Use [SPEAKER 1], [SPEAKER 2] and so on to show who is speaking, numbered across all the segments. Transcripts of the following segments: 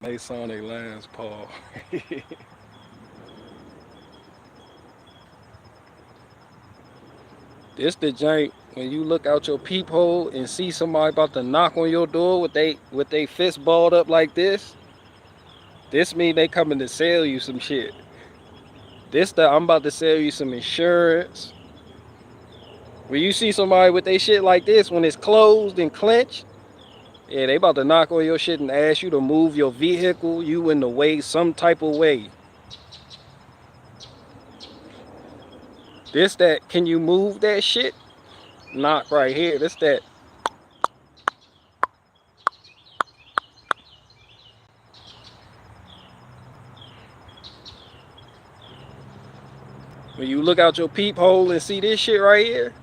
[SPEAKER 1] Masonic lands, Paul. This the jank when you look out your peephole and see somebody about to knock on your door with they fist balled up like this. This mean they coming to sell you some shit. This the I'm about to sell you some insurance. When you see somebody with they shit like this, when it's closed and clenched, yeah, they about to knock on your shit and ask you to move your vehicle. You in the way some type of way. This that can you move that shit? Knock right here. This that. When you look out your peephole and see this shit right here,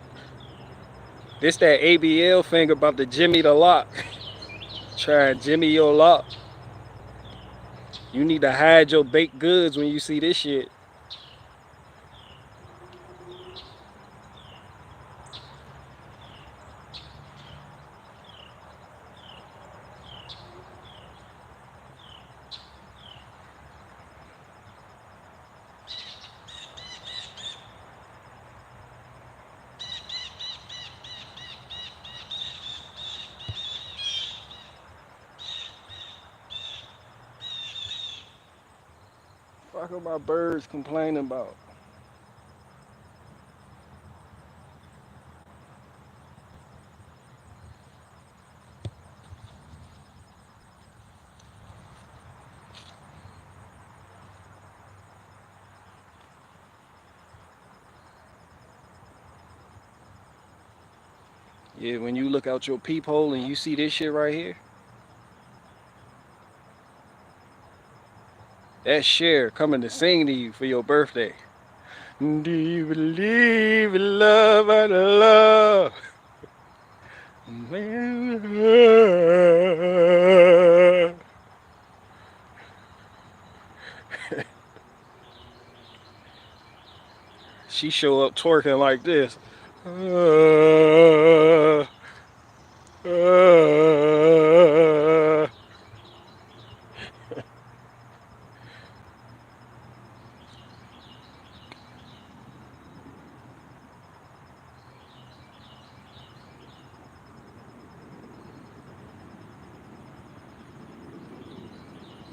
[SPEAKER 1] this that ABL finger about to jimmy the lock. Try and jimmy your lock. You need to hide your baked goods when you see this shit. Fuck are my birds complaining about? Yeah, when you look out your peephole and you see this shit right here, that's Cher coming to sing to you for your birthday. Do you believe in love and love? She show up twerking like this.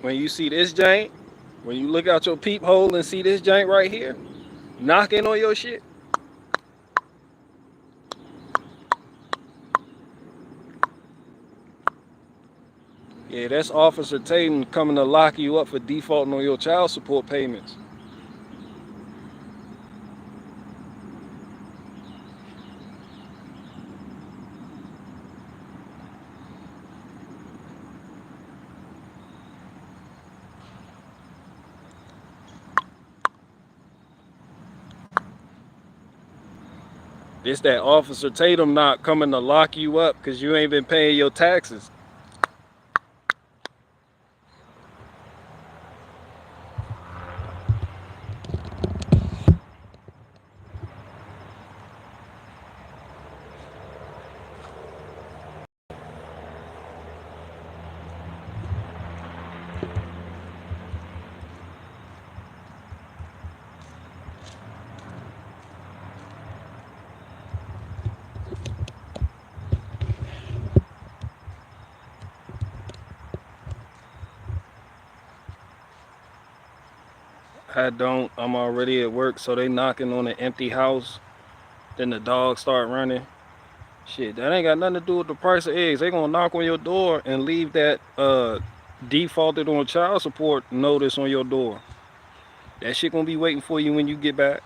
[SPEAKER 1] When you see this jank, when you look out your peephole and see this jank right here, knocking on your shit. Yeah, that's Officer Tatum coming to lock you up for defaulting on your child support payments. This that Officer Tatum not coming to lock you up because you ain't been paying your taxes. I don't. I'm already at work, so they knocking on an empty house. Then the dogs start running. Shit, that ain't got nothing to do with the price of eggs. They gonna knock on your door and leave that defaulted on child support notice on your door. That shit gonna be waiting for you when you get back.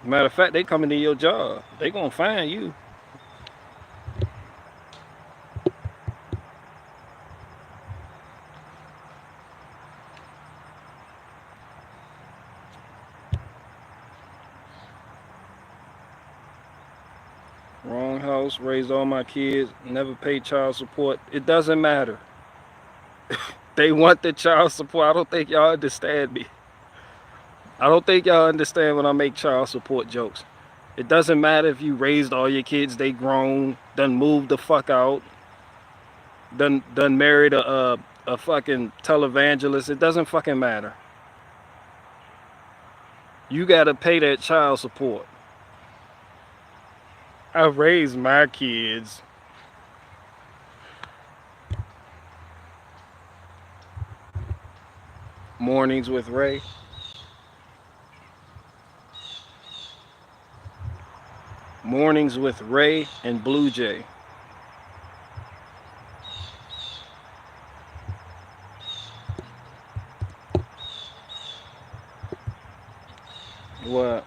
[SPEAKER 1] Matter of fact, they coming to your job. They gonna find you. Wrong house, raised all my kids, never paid child support. It doesn't matter. They want the child support. I don't think y'all understand me. I don't think y'all understand when I make child support jokes. It doesn't matter if you raised all your kids, they grown, done moved the fuck out, done married a fucking televangelist. It doesn't fucking matter. You gotta pay that child support. I raised my kids. Mornings with Ray. Mornings with Ray and Blue Jay. What?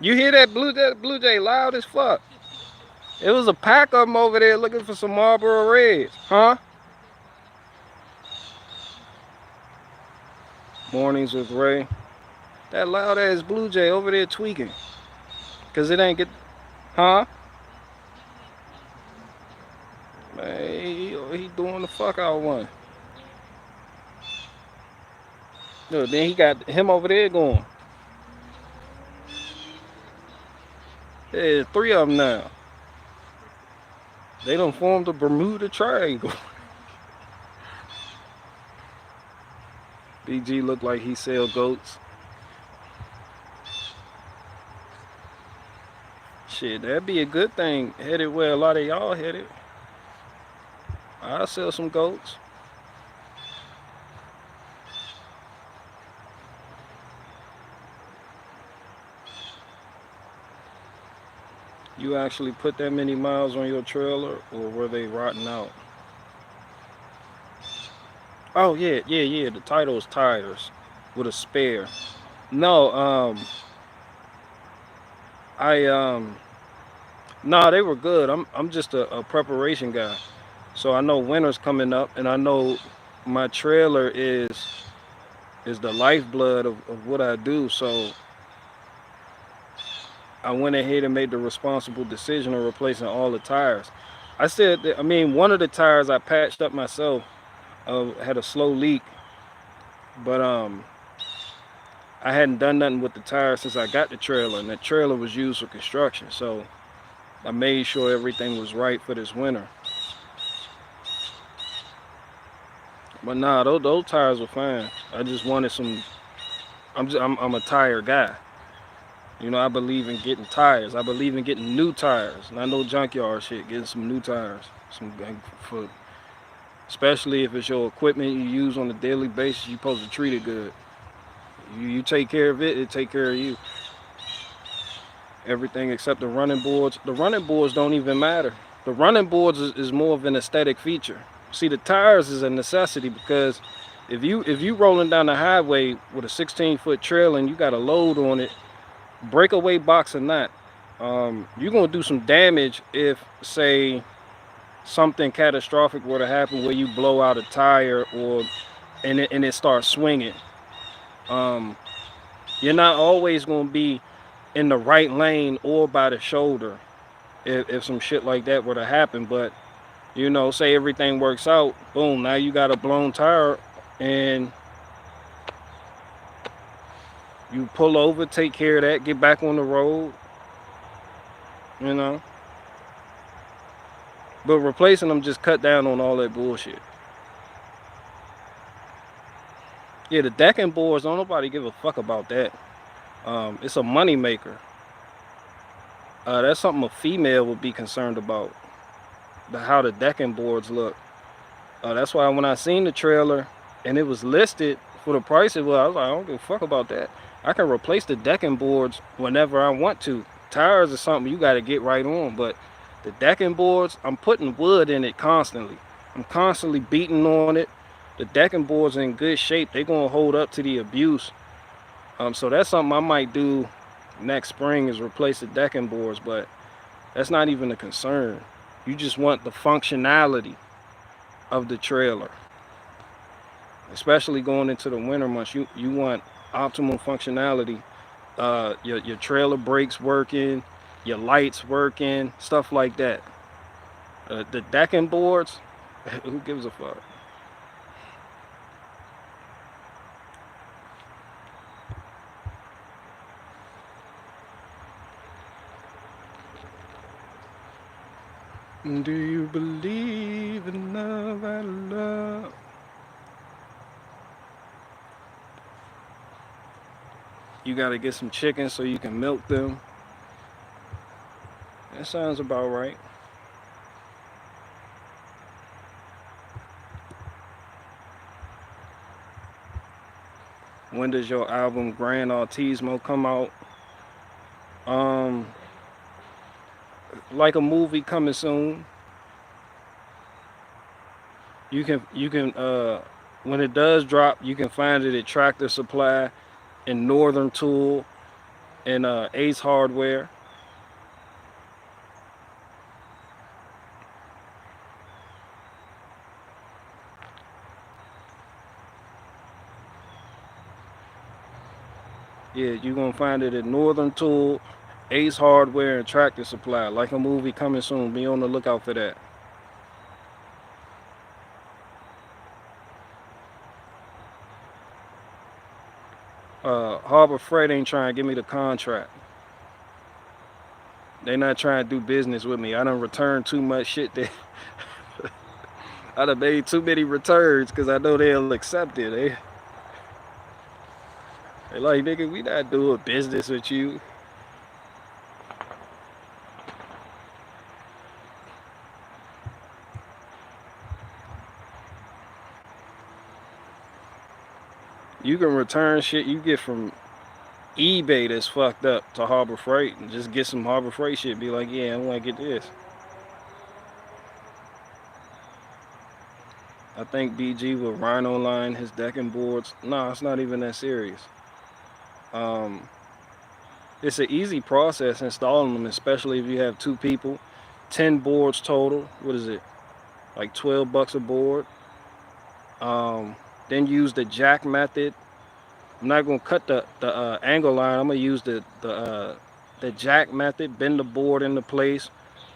[SPEAKER 1] You hear that Blue Jay loud as fuck? It was a pack of them over there looking for some Marlboro Reds, huh? Mornings with Ray. That loud ass Blue Jay over there tweaking. Cause it ain't get, huh? Man, he doing the fuck out one. No, then he got him over there going. There's 3 of them now. They done formed a Bermuda Triangle. BG look like he sell goats. Shit, that'd be a good thing. Headed where a lot of y'all headed. I'll sell some goats. You actually put that many miles on your trailer, or were they rotting out? Oh yeah. The title is Tires with a spare. No, nah, they were good. I'm just a preparation guy, so I know winter's coming up, and I know my trailer is the lifeblood of what I do. So I went ahead and made the responsible decision of replacing all the tires. I mean, one of the tires I patched up myself. Had a slow leak, but I hadn't done nothing with the tire since I got the trailer, and the trailer was used for construction. So I made sure everything was right for this winter. But nah, those tires were fine. I just wanted some. I'm a tire guy. You know, I believe in getting tires. I believe in getting new tires, not no junkyard shit. Getting some new tires, for, especially if it's your equipment you use on a daily basis. You're supposed to treat it good. You take care of it, it take care of you. Everything except the running boards. The running boards don't even matter. The running boards is more of an aesthetic feature. See, the tires is a necessity, because if you rolling down the highway with a 16-foot trailer and you got a load on it, breakaway box or not, you're gonna do some damage if, say, something catastrophic were to happen where you blow out a tire and it starts swinging. You're not always gonna be in the right lane or by the shoulder if some shit like that were to happen. But you know, say everything works out, boom, now you got a blown tire, and you pull over, take care of that, get back on the road, you know. But replacing them just cut down on all that bullshit. Yeah, the decking boards, don't nobody give a fuck about that. It's a money maker. That's something a female would be concerned about, how the decking boards look. That's why when I seen the trailer and it was listed for the price it was, I was like, I don't give a fuck about that. I can replace the decking boards whenever I want to. Tires is something you got to get right on, but the decking boards, I'm putting wood in it constantly. I'm constantly beating on it. The decking boards are in good shape. They're going to hold up to the abuse. So that's something I might do next spring, is replace the decking boards, but that's not even a concern. You just want the functionality of the trailer. Especially going into the winter months, you want optimal functionality. Your trailer brakes working, your lights working, stuff like that. The decking boards, who gives a fuck? Do you believe in love and love? You gotta get some chickens so you can milk them. That sounds about right. When does your album Grand Autismo come out? Um, like a movie coming soon. You can when it does drop, you can find it at Tractor Supply and Northern Tool and Ace Hardware. Yeah, you're gonna find it at Northern Tool, Ace Hardware, and Tractor Supply. Like a movie coming soon. Be on the lookout for that. Harbor Freight ain't trying to give me the contract. They not trying to do business with me. I done returned too much shit that I done made too many returns because I know they'll accept it. They like, nigga, we not doing business with you. You can return shit you get from eBay that's fucked up to Harbor Freight and just get some Harbor Freight shit. Be like, yeah, I want to get this. I think BG will Rhino line his decking boards. No, it's not even that serious. Um, it's an easy process installing them, especially if you have two people. 10 boards total. What is it? Like $12 a board. Then use the jack method. I'm not gonna cut the angle line. I'm gonna use the jack method. Bend the board into place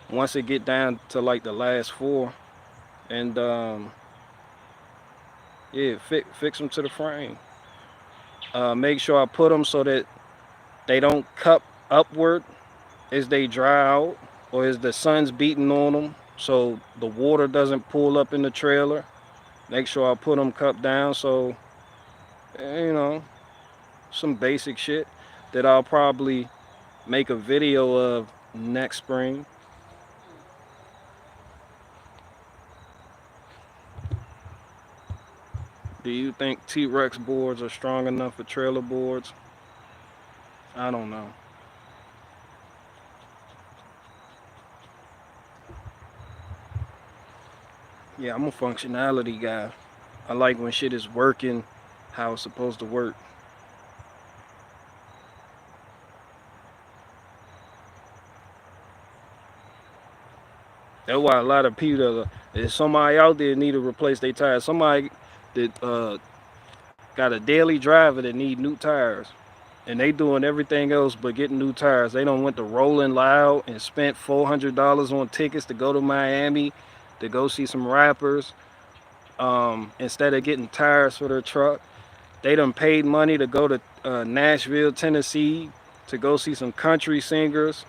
[SPEAKER 1] once it get down to like the last four, and yeah, fix them to the frame. Make sure I put them so that they don't cup upward as they dry out or as the sun's beating on them, so the water doesn't pull up in the trailer. Make sure I put them cup down so, you know, some basic shit that I'll probably make a video of next spring. Do you think T-Rex boards are strong enough for trailer boards? I don't know. Yeah, I'm a functionality guy. I like when shit is working how it's supposed to work. That's why a lot of people, if somebody out there need to replace their tires, somebody that got a daily driver that need new tires, and they doing everything else but getting new tires. They don't went to Rolling Loud and spent $400 on tickets to go to Miami to go see some rappers. Instead of getting tires for their truck, they done paid money to go to Nashville, Tennessee to go see some country singers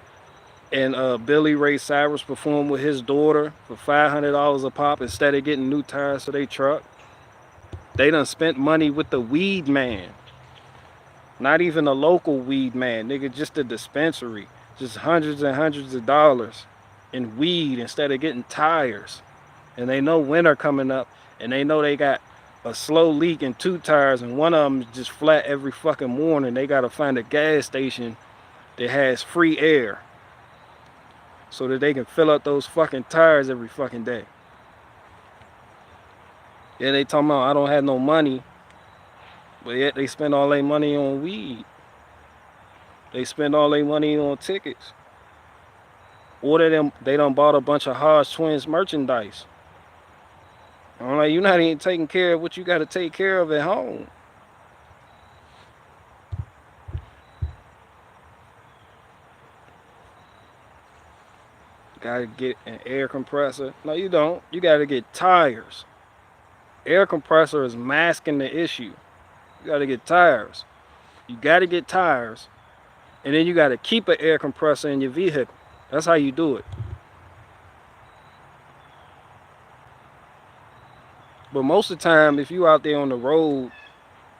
[SPEAKER 1] and Billy Ray Cyrus perform with his daughter for $500 a pop instead of getting new tires for their truck. They done spent money with the weed man. Not even a local weed man, nigga, just a dispensary. Just hundreds and hundreds of dollars in weed instead of getting tires. And they know winter coming up, and they know they got a slow leak in two tires, and one of them is just flat every fucking morning. They gotta find a gas station that has free air so that they can fill up those fucking tires every fucking day. Yeah, they talking about I don't have no money, but yet they spend all their money on weed. They spend all their money on tickets. Or they done bought a bunch of Hodge Twins merchandise. I'm like, you're not even taking care of what you got to take care of at home. Gotta get an air compressor. No, you don't. You gotta get tires. Air compressor is masking the issue. You gotta get tires. You gotta get tires. And then you gotta keep an air compressor in your vehicle. That's how you do it. But most of the time, if you out there on the road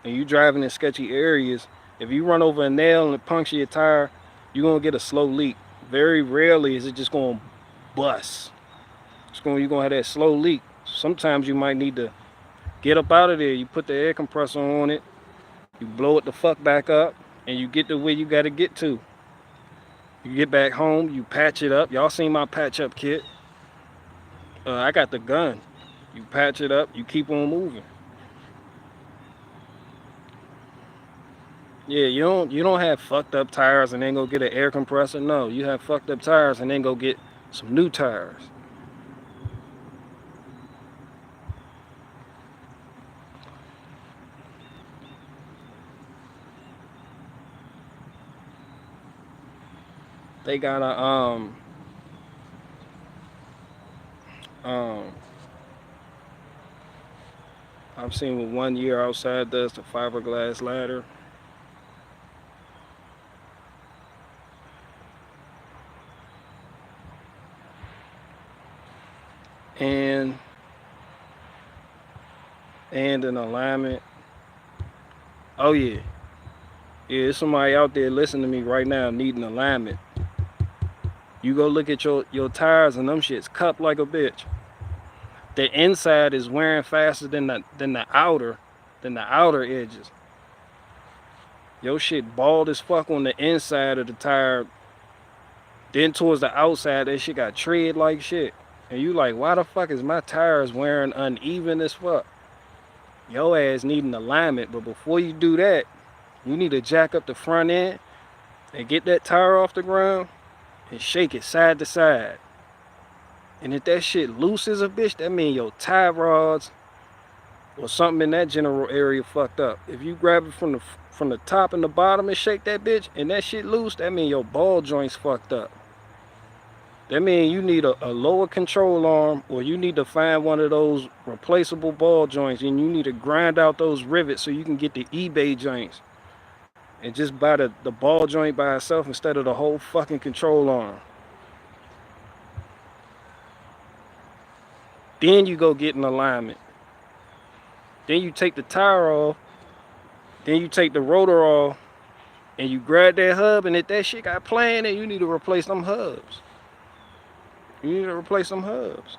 [SPEAKER 1] and you driving in sketchy areas, if you run over a nail and puncture your tire, you're gonna get a slow leak. Very rarely is it just gonna bust. You're gonna have that slow leak. Sometimes you might need to get up out of there. You put the air compressor on it, you blow it the fuck back up, and you get to where you gotta get to. You get back home, you patch it up. Y'all seen my patch up kit? I got the gun. You patch it up, you keep on moving. Yeah, you don't have fucked up tires and then go get an air compressor. No, you have fucked up tires and then go get some new tires. They got a um I've seen what 1 year outside does the fiberglass ladder. And an alignment. Oh yeah. Yeah, there's somebody out there listening to me right now needing alignment. You go look at your tires and them shits cupped like a bitch. The inside is wearing faster than the outer edges. Your shit bald as fuck on the inside of the tire. Then towards the outside, that shit got tread like shit. And you like, why the fuck is my tires wearing uneven as fuck? Your ass needing alignment, but before you do that, you need to jack up the front end and get that tire off the ground and shake it side to side. And if that shit loose as a bitch, that mean your tie rods or something in that general area fucked up. If you grab it from the top and the bottom and shake that bitch and that shit loose, that mean your ball joints fucked up. That means you need a lower control arm, or you need to find one of those replaceable ball joints and you need to grind out those rivets so you can get the eBay joints and just buy the ball joint by itself instead of the whole fucking control arm. Then you go get an alignment. Then you take the tire off. Then you take the rotor off and you grab that hub, and if that shit got playing, then you need to replace them hubs. You need to replace some hubs.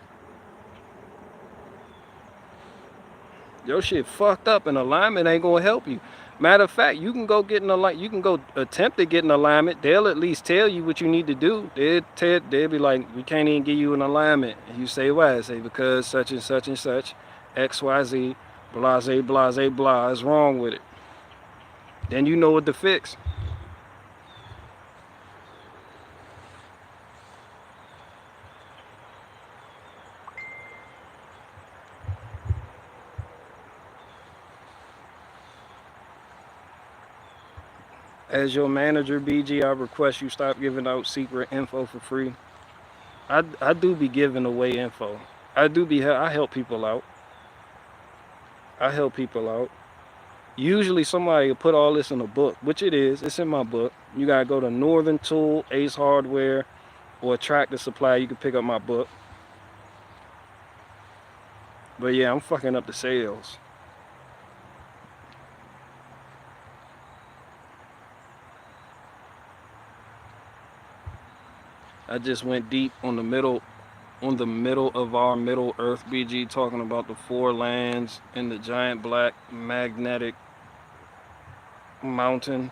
[SPEAKER 1] Your shit fucked up and alignment ain't gonna help you. Matter of fact, you can go get an alignment. You can go attempt to get an alignment. They'll at least tell you what you need to do. They'll be like, we can't even give you an alignment. And you say why? Say because such and such and such, XYZ, blase, blase, blah is wrong with it. Then you know what to fix. As your manager, BG, I request you stop giving out secret info for free. I do be giving away info. I help people out. Usually somebody will put all this in a book, which it is. It's in my book. You gotta go to Northern Tool, Ace Hardware, or Tractor Supply. You can pick up my book. But yeah, I'm fucking up the sales. I just went deep on the middle of our Middle Earth, BG, talking about the four lands and the giant black magnetic mountain.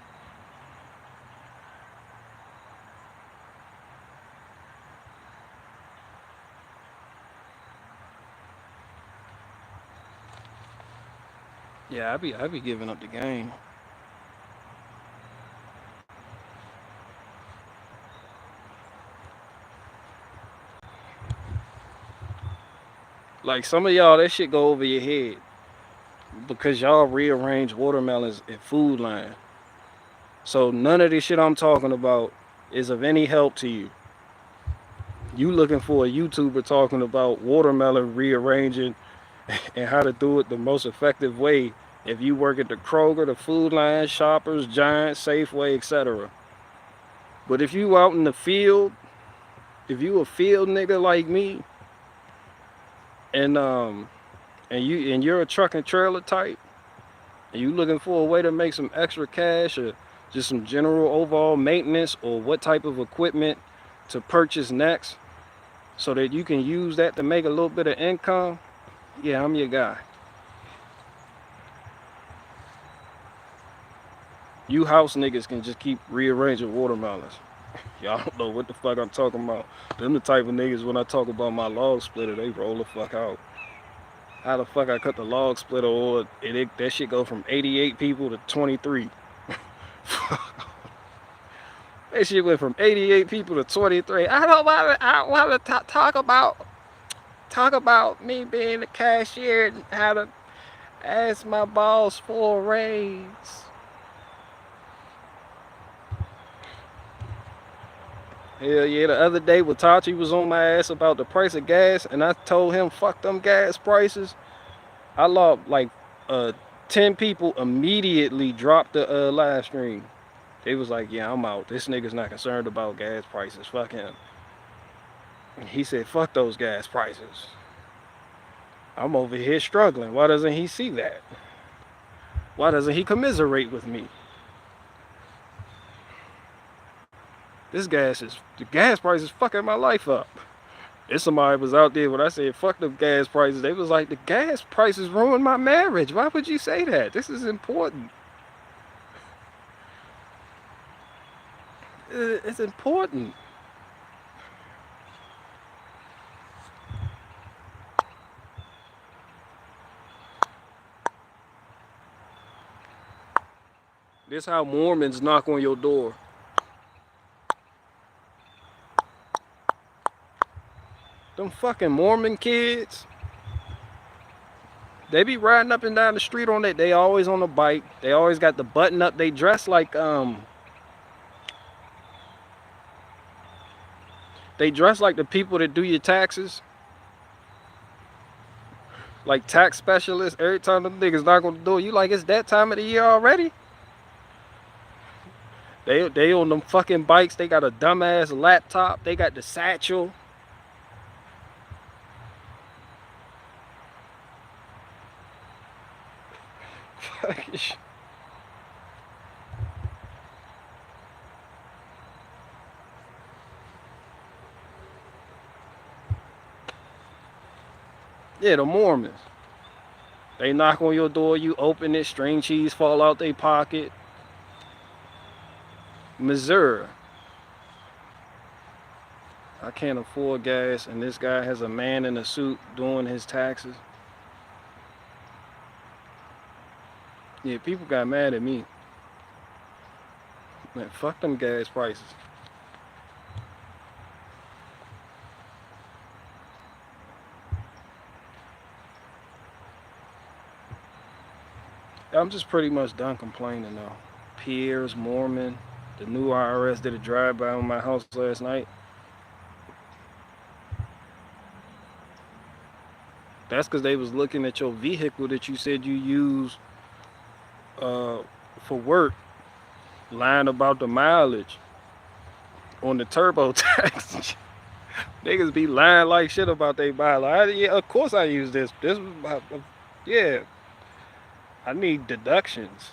[SPEAKER 1] Yeah, I be giving up the game. Like some of y'all, that shit go over your head because y'all rearrange watermelons in Food Line. So none of this shit I'm talking about is of any help to you. You looking for a YouTuber talking about watermelon rearranging and how to do it the most effective way if you work at the Kroger, the Food Line, Shoppers, Giant, Safeway, etc. But if you out in the field, if you a field nigga like me, and and you're a truck and trailer type, and you looking for a way to make some extra cash or just some general overall maintenance, or what type of equipment to purchase next so that you can use that to make a little bit of income, yeah, I'm your guy. You house niggas can just keep rearranging watermelons. Y'all don't know what the fuck I'm talking about. Them the type of niggas, when I talk about my log splitter, they roll the fuck out. How the fuck I cut the log splitter, or that shit go from 88 people to 23. That shit went from 88 people to 23. I don't want to talk about me being the cashier and how to ask my boss for a raise. Hell yeah, the other day Watachi was on my ass about the price of gas, and I told him fuck them gas prices. I lost like 10 people immediately dropped the live stream. They was like, yeah, I'm out. This nigga's not concerned about gas prices. Fuck him. He said, fuck those gas prices. I'm over here struggling. Why doesn't he see that? Why doesn't he commiserate with me? The gas prices fucking my life up. If somebody was out there when I said fuck the gas prices, they was like, the gas prices ruined my marriage. Why would you say that? This is important. It's important. This how Mormons knock on your door. Them fucking Mormon kids, they be riding up and down the street on it. They always on a bike. They always got the button up. They dress like they dress like the people that do your taxes, like tax specialists. Every time them niggas knock on the door, you like, it's that time of the year already? They on them fucking bikes. They got a dumbass laptop. They got the satchel. Yeah, the Mormons. They knock on your door, you open it, string cheese fall out their pocket. Missouri. I can't afford gas, and this guy has a man in a suit doing his taxes. Yeah, people got mad at me. Man, fuck them gas prices. I'm just pretty much done complaining now. Piers, Mormon, the new IRS did a drive-by on my house last night. That's because they was looking at your vehicle that you said you use for work, lying about the mileage on the TurboTax. Niggas be lying like shit about they mileage. Yeah, of course I use this. This was my, yeah. I need deductions.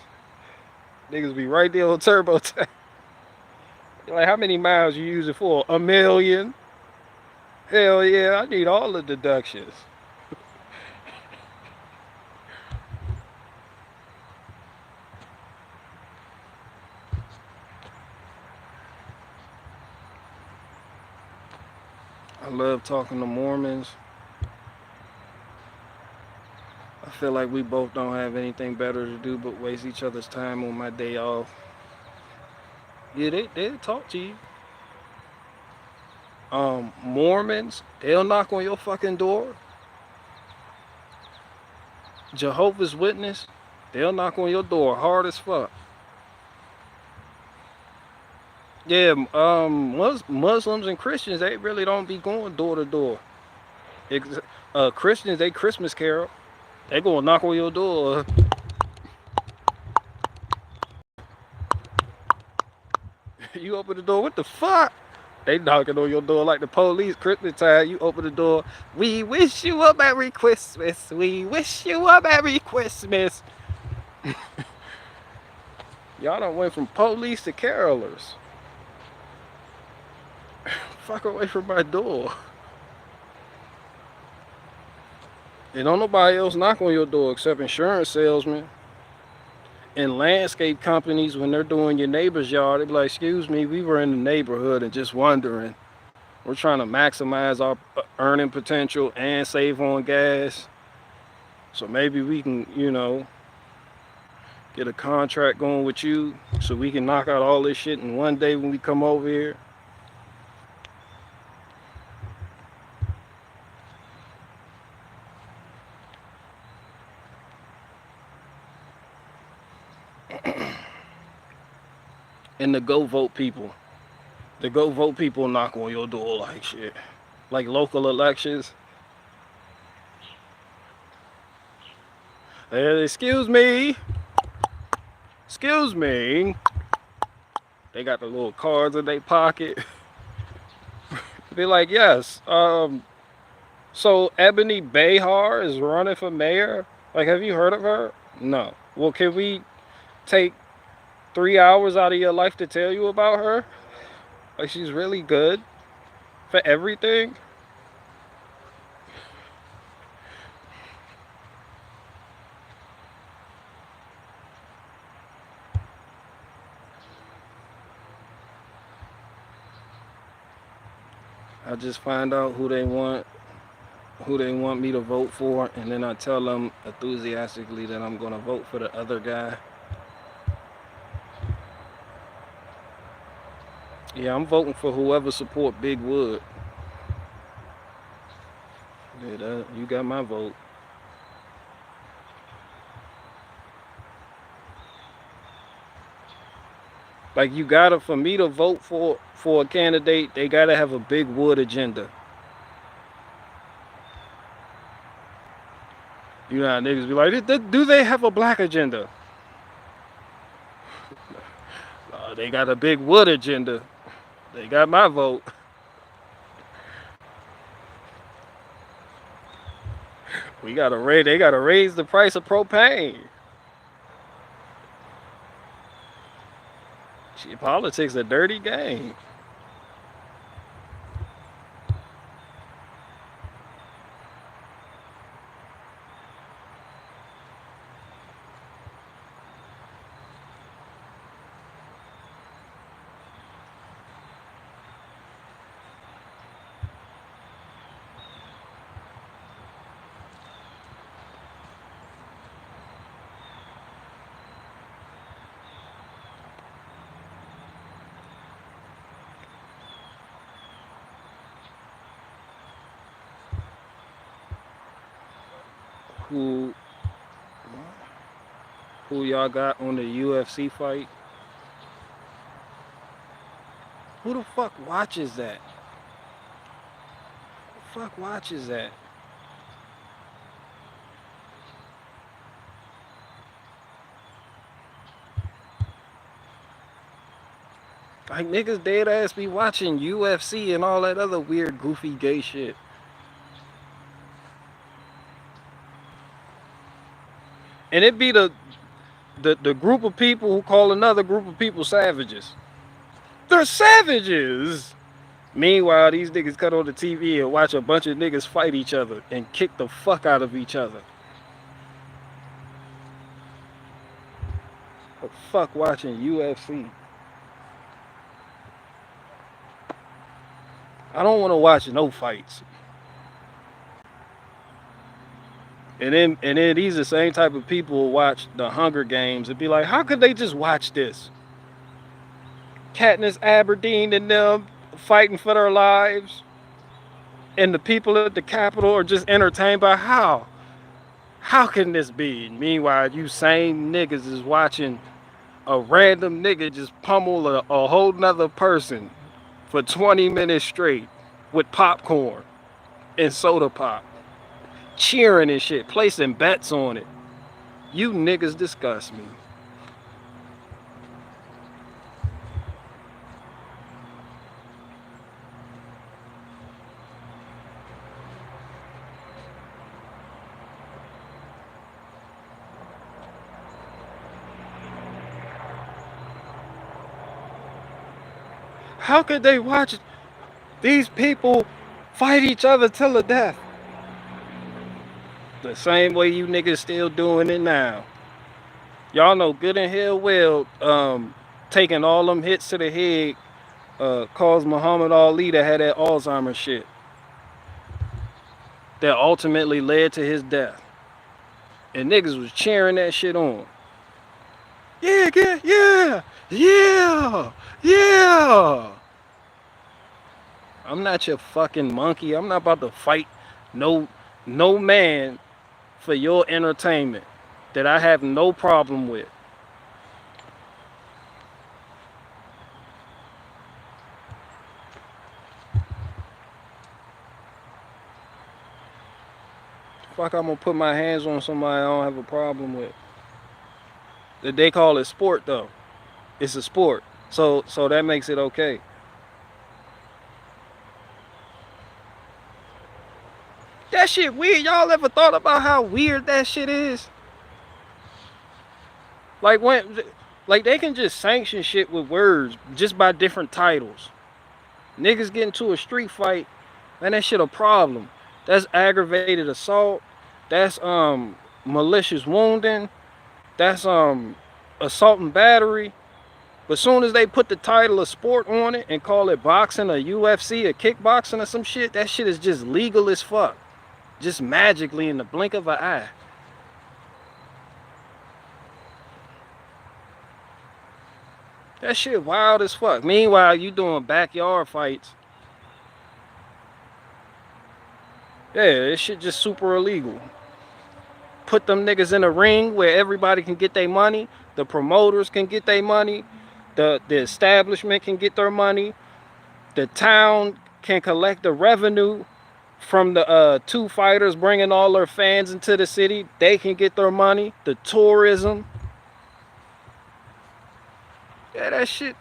[SPEAKER 1] Niggas be right there on TurboTax. Like, how many miles you use it for? 1 million? Hell yeah, I need all the deductions. I love talking to Mormons. I feel like we both don't have anything better to do but waste each other's time on my day off. Yeah, they'll talk to you. Mormons, they'll knock on your fucking door. Jehovah's Witness, they'll knock on your door hard as fuck. Yeah, Muslims and Christians, they really don't be going door to door. Christians, they Christmas carol. They gonna knock on your door. You open the door, what the fuck? They knocking on your door like the police. Christmas time, you open the door. We wish you a Merry Christmas. We wish you a Merry Christmas. Y'all done went from police to carolers. Fuck away from my door. And don't nobody else knock on your door except insurance salesmen and landscape companies. When they're doing your neighbor's yard, they be like, excuse me, we were in the neighborhood and just wondering. We're trying to maximize our earning potential and save on gas. So maybe we can, get a contract going with you so we can knock out all this shit in one day when we come over here. And the go vote people. The go vote people knock on your door like shit. Like local elections. Excuse me. Excuse me. They got the little cards in their pocket. Be like, yes. So Ebony Behar is running for mayor. Like, have you heard of her? No. Well, can we take 3 hours out of your life to tell you about her? Like, she's really good for everything. I just find out who they want me to vote for, and then I tell them enthusiastically that I'm gonna vote for the other guy. Yeah, I'm voting for whoever support Big Wood. Yeah, you got my vote. Like, you gotta, for me to vote for a candidate, they gotta have a Big Wood agenda. You know how niggas be like, do they have a black agenda? They got a Big Wood agenda. They got my vote. They gotta raise the price of propane. Shit, politics a dirty game. Who y'all got on the UFC fight? Who the fuck watches that? Who the fuck watches that? Like, niggas dead ass be watching UFC and all that other weird, goofy, gay shit. And it be the group of people who call another group of people savages. They're savages! Meanwhile, these niggas cut on the TV and watch a bunch of niggas fight each other and kick the fuck out of each other. The fuck watching UFC? I don't want to watch no fights. And then these are the same type of people who watch the Hunger Games and be like, how could they just watch this? Katniss Aberdeen and them fighting for their lives, and the people at the Capitol are just entertained by how? How can this be? Meanwhile, you same niggas is watching a random nigga just pummel a whole nother person for 20 minutes straight with popcorn and soda pop, cheering and shit, placing bets on it. You niggas disgust me. How could they watch these people fight each other till the death? The same way you niggas still doing it now. Y'all know good and hell well, taking all them hits to the head caused Muhammad Ali to have that Alzheimer's shit that ultimately led to his death. And niggas was cheering that shit on. Yeah, yeah, yeah, yeah. I'm not your fucking monkey. I'm not about to fight no man for your entertainment that I have no problem with. Fuck, I'm gonna put my hands on somebody I don't have a problem with. They call it sport though. It's a sport. So that makes it okay. That shit weird. Y'all ever thought about how weird that shit is? Like like they can just sanction shit with words just by different titles. Niggas get into a street fight, man, that shit a problem. That's aggravated assault. That's malicious wounding. That's assault and battery. But soon as they put the title of sport on it and call it boxing or UFC or kickboxing or some shit, that shit is just legal as fuck. Just magically in the blink of an eye. That shit wild as fuck. Meanwhile, you doing backyard fights. Yeah, this shit just super illegal. Put them niggas in a ring where everybody can get their money. The promoters can get their money. The establishment can get their money. The town can collect the revenue from the two fighters bringing all their fans into the city. They can get their money. The tourism. Yeah, that shit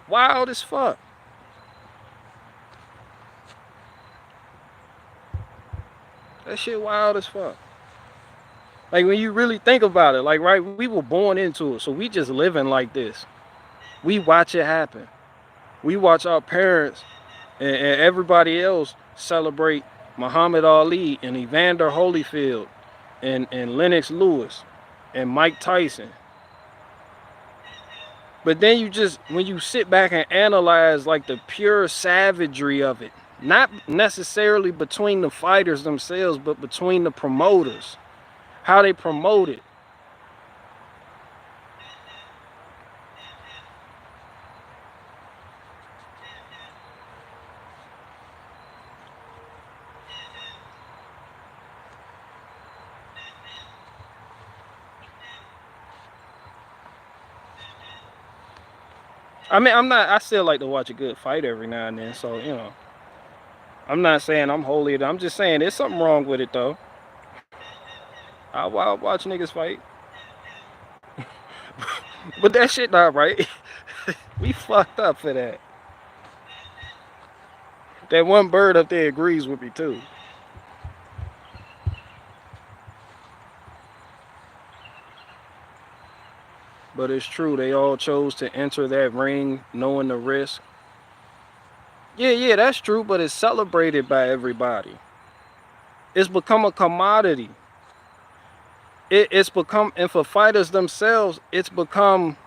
[SPEAKER 1] wild as fuck. That shit wild as fuck. Like when you really think about it, like, right, we were born into it, so we just living like this. We watch it happen. We watch our parents and everybody else celebrate Muhammad Ali and Evander Holyfield and Lennox Lewis and Mike Tyson. But then you just, when you sit back and analyze like the pure savagery of it, not necessarily between the fighters themselves, but between the promoters, how they promote it. I mean, I still like to watch a good fight every now and then, so, you know. I'm not saying I'm holy. I'm just saying there's something wrong with it, though. I'll watch niggas fight. But that shit not right. We fucked up for that. That one bird up there agrees with me, too. But it's true, they all chose to enter that ring knowing the risk. Yeah, that's true, but it's celebrated by everybody. It's become a commodity. It's become, and for fighters themselves, it's become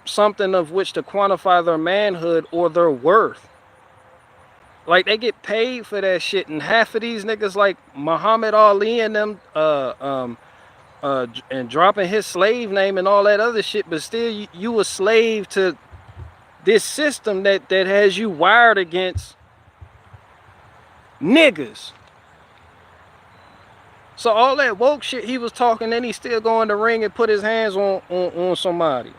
[SPEAKER 1] something of which to quantify their manhood or their worth. Like, they get paid for that shit, and half of these niggas like Muhammad Ali and them and dropping his slave name and all that other shit, but still you a slave to this system that has you wired against niggas. So all that woke shit he was talking, then he still go in the ring and put his hands on somebody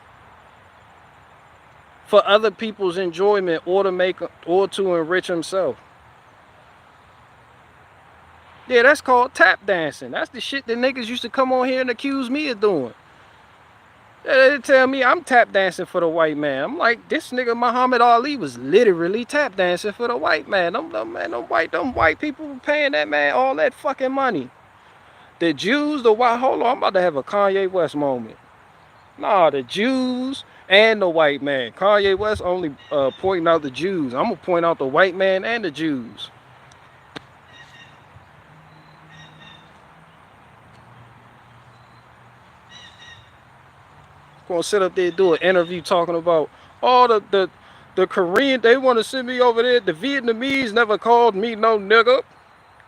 [SPEAKER 1] for other people's enjoyment or to enrich himself. Yeah, that's called tap dancing. That's the shit that niggas used to come on here and accuse me of doing. They tell me I'm tap dancing for the white man. I'm like, this nigga Muhammad Ali was literally tap dancing for the white man. Them white people were paying that man all that fucking money. The Jews, the white, hold on, I'm about to have a Kanye West moment. Nah, the Jews, and the white man. Kanye West only pointing out the Jews. I'm gonna point out the white man and the Jews. Gonna sit up there and do an interview talking about all the Korean. They want to send me over there. The Vietnamese never called me no nigga.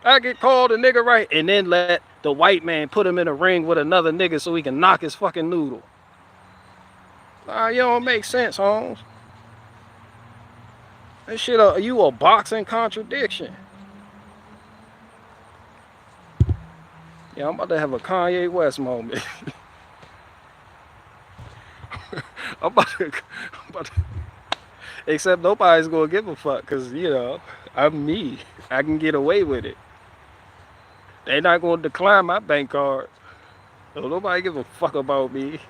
[SPEAKER 1] I get called a nigga, right? And then let the white man put him in a ring with another nigga so he can knock his fucking noodle. You don't make sense, Holmes. That shit, you a boxing contradiction. Yeah, I'm about to have a Kanye West moment. I'm about to, except nobody's gonna give a fuck, cause you know, I'm me. I can get away with it. They not gonna decline my bank card. So nobody give a fuck about me.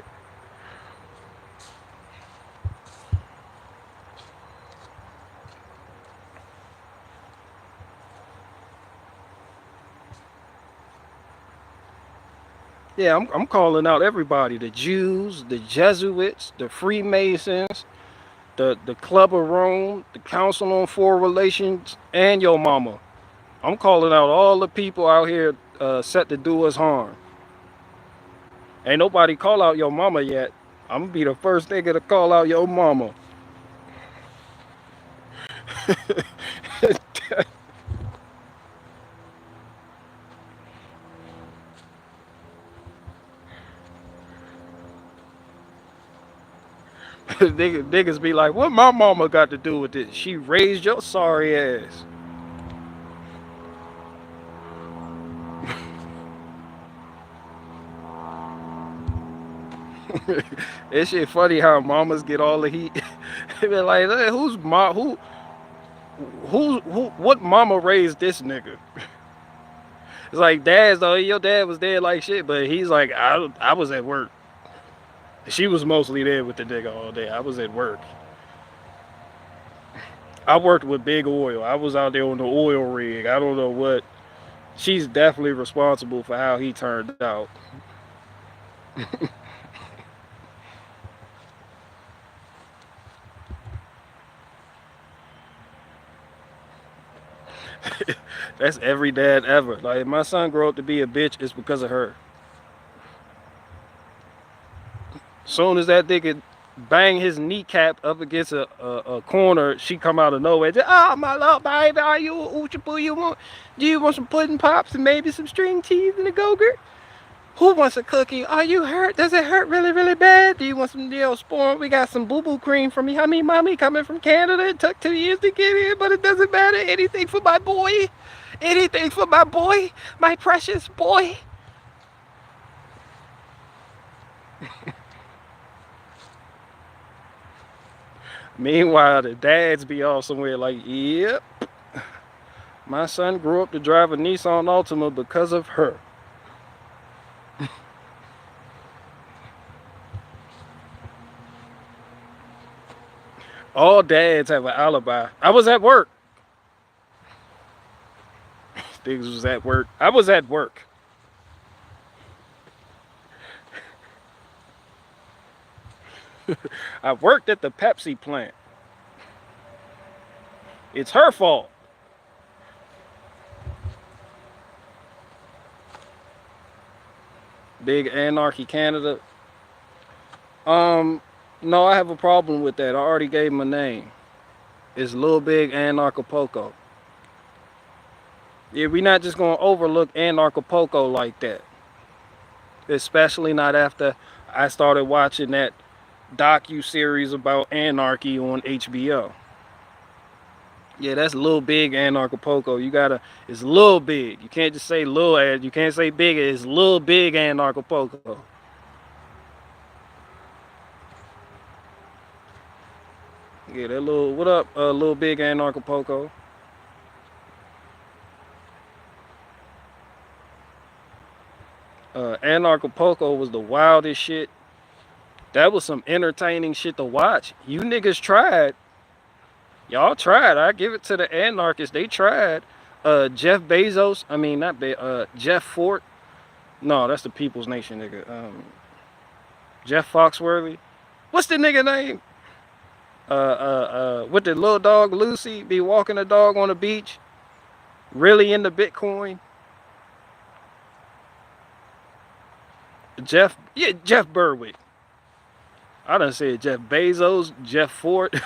[SPEAKER 1] Yeah, I'm calling out everybody: the Jews, the Jesuits, the Freemasons, the Club of Rome, the Council on Foreign Relations, and your mama. I'm calling out all the people out here set to do us harm. Ain't nobody call out your mama yet. I'm gonna be the first nigga to call out your mama. Niggas be like, what my mama got to do with this? She raised your sorry ass. That shit funny how mamas get all the heat. They be like, hey, what mama raised this nigga? It's like dads though, your dad was there like shit, but he's like, I was at work. She was mostly there with the nigga all day. I was at work. I worked with Big Oil. I was out there on the oil rig. I don't know what. She's definitely responsible for how he turned out. That's every dad ever. Like, if my son grow up to be a bitch, it's because of her. Soon as that nigga bang his kneecap up against a corner, she come out of nowhere. Just, oh, my love, baby, are you a oochie boo? Do you want some pudding pops and maybe some string cheese and a go-gurt? Who wants a cookie? Are you hurt? Does it hurt really, really bad? Do you want some Neosporin? We got some boo-boo cream from me. Honey, mommy coming from Canada. It took 2 years to get here, but it doesn't matter. Anything for my boy. Anything for my boy. My precious boy. Meanwhile, the dads be all somewhere like, yep, my son grew up to drive a Nissan Altima because of her. All dads have an alibi. I was at work. Things was at work. I was at work. I worked at the Pepsi plant. It's her fault. Big Anarchy Canada. No, I have a problem with that. I already gave him a name. It's Lil Big Anarcho-Acapulco. Yeah, we're not just gonna overlook Anarcho-Acapulco like that. Especially not after I started watching that docu-series about anarchy on HBO. Yeah, that's Lil Big Anarcho-Acapulco. You gotta, it's Lil Big. You can't just say Lil ad. You can't say big. It's Lil Big Anarcho-Acapulco. Yeah, that little, what up, Lil Big Anarcho-Acapulco? Anarcho-Acapulco was the wildest shit. That was some entertaining shit to watch. You niggas tried. Y'all tried. I give it to the anarchists. They tried. Jeff Bezos. I mean, not Jeff Fort. No, that's the People's Nation nigga. Jeff Foxworthy. What's the nigga name? With the little dog Lucy be walking the dog on the beach, really into Bitcoin. Jeff Berwick. I done said Jeff Bezos, Jeff Ford,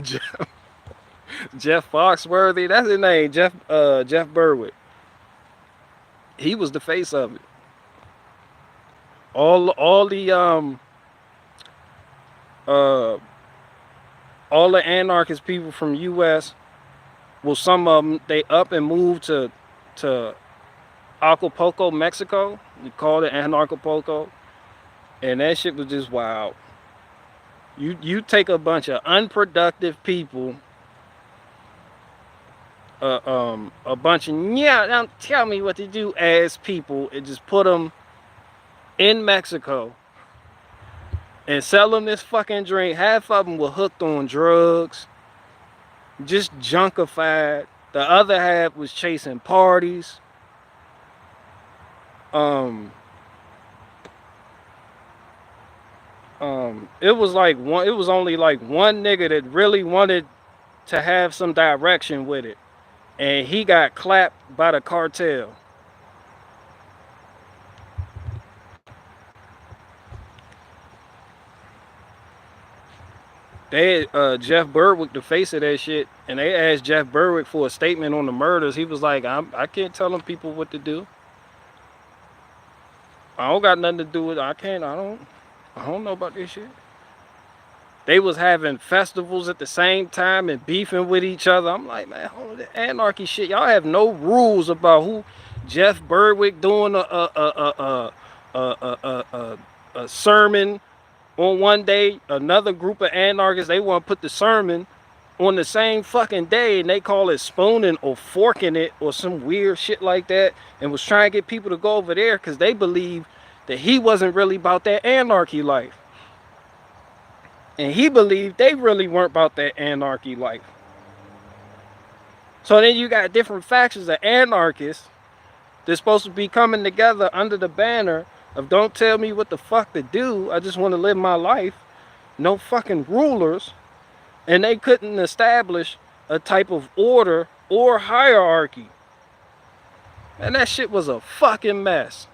[SPEAKER 1] Jeff, Jeff Foxworthy. That's his name, Jeff Berwick. He was the face of it. All the uh all the anarchist people from U.S. Well, some of them they up and moved to Acapulco, Mexico. We called it anarcho-Acapulco, and that shit was just wild. You take a bunch of unproductive people, a bunch of don't tell me what to do as people, and just put them in Mexico and sell them this fucking drink. Half of them were hooked on drugs, just junkified. The other half was chasing parties. It was only like one nigga that really wanted to have some direction with it, and he got clapped by the cartel. They had Jeff Berwick, the face of that shit, and they asked Jeff Berwick for a statement on the murders. He was like, I can't tell them people what to do. I don't got nothing to do with it. I don't know about this shit. They was having festivals at the same time and beefing with each other. I'm like, man, hold on, that anarchy shit. Y'all have no rules about who Jeff Berwick doing a sermon on one day. Another group of anarchists, they want to put the sermon on the same fucking day, and they call it spooning or forking it or some weird shit like that, and was trying to get people to go over there because they believe that he wasn't really about that anarchy life. And he believed they really weren't about that anarchy life. So then you got different factions of anarchists that's supposed to be coming together under the banner of don't tell me what the fuck to do. I just want to live my life. No fucking rulers. And they couldn't establish a type of order or hierarchy. And that shit was a fucking mess.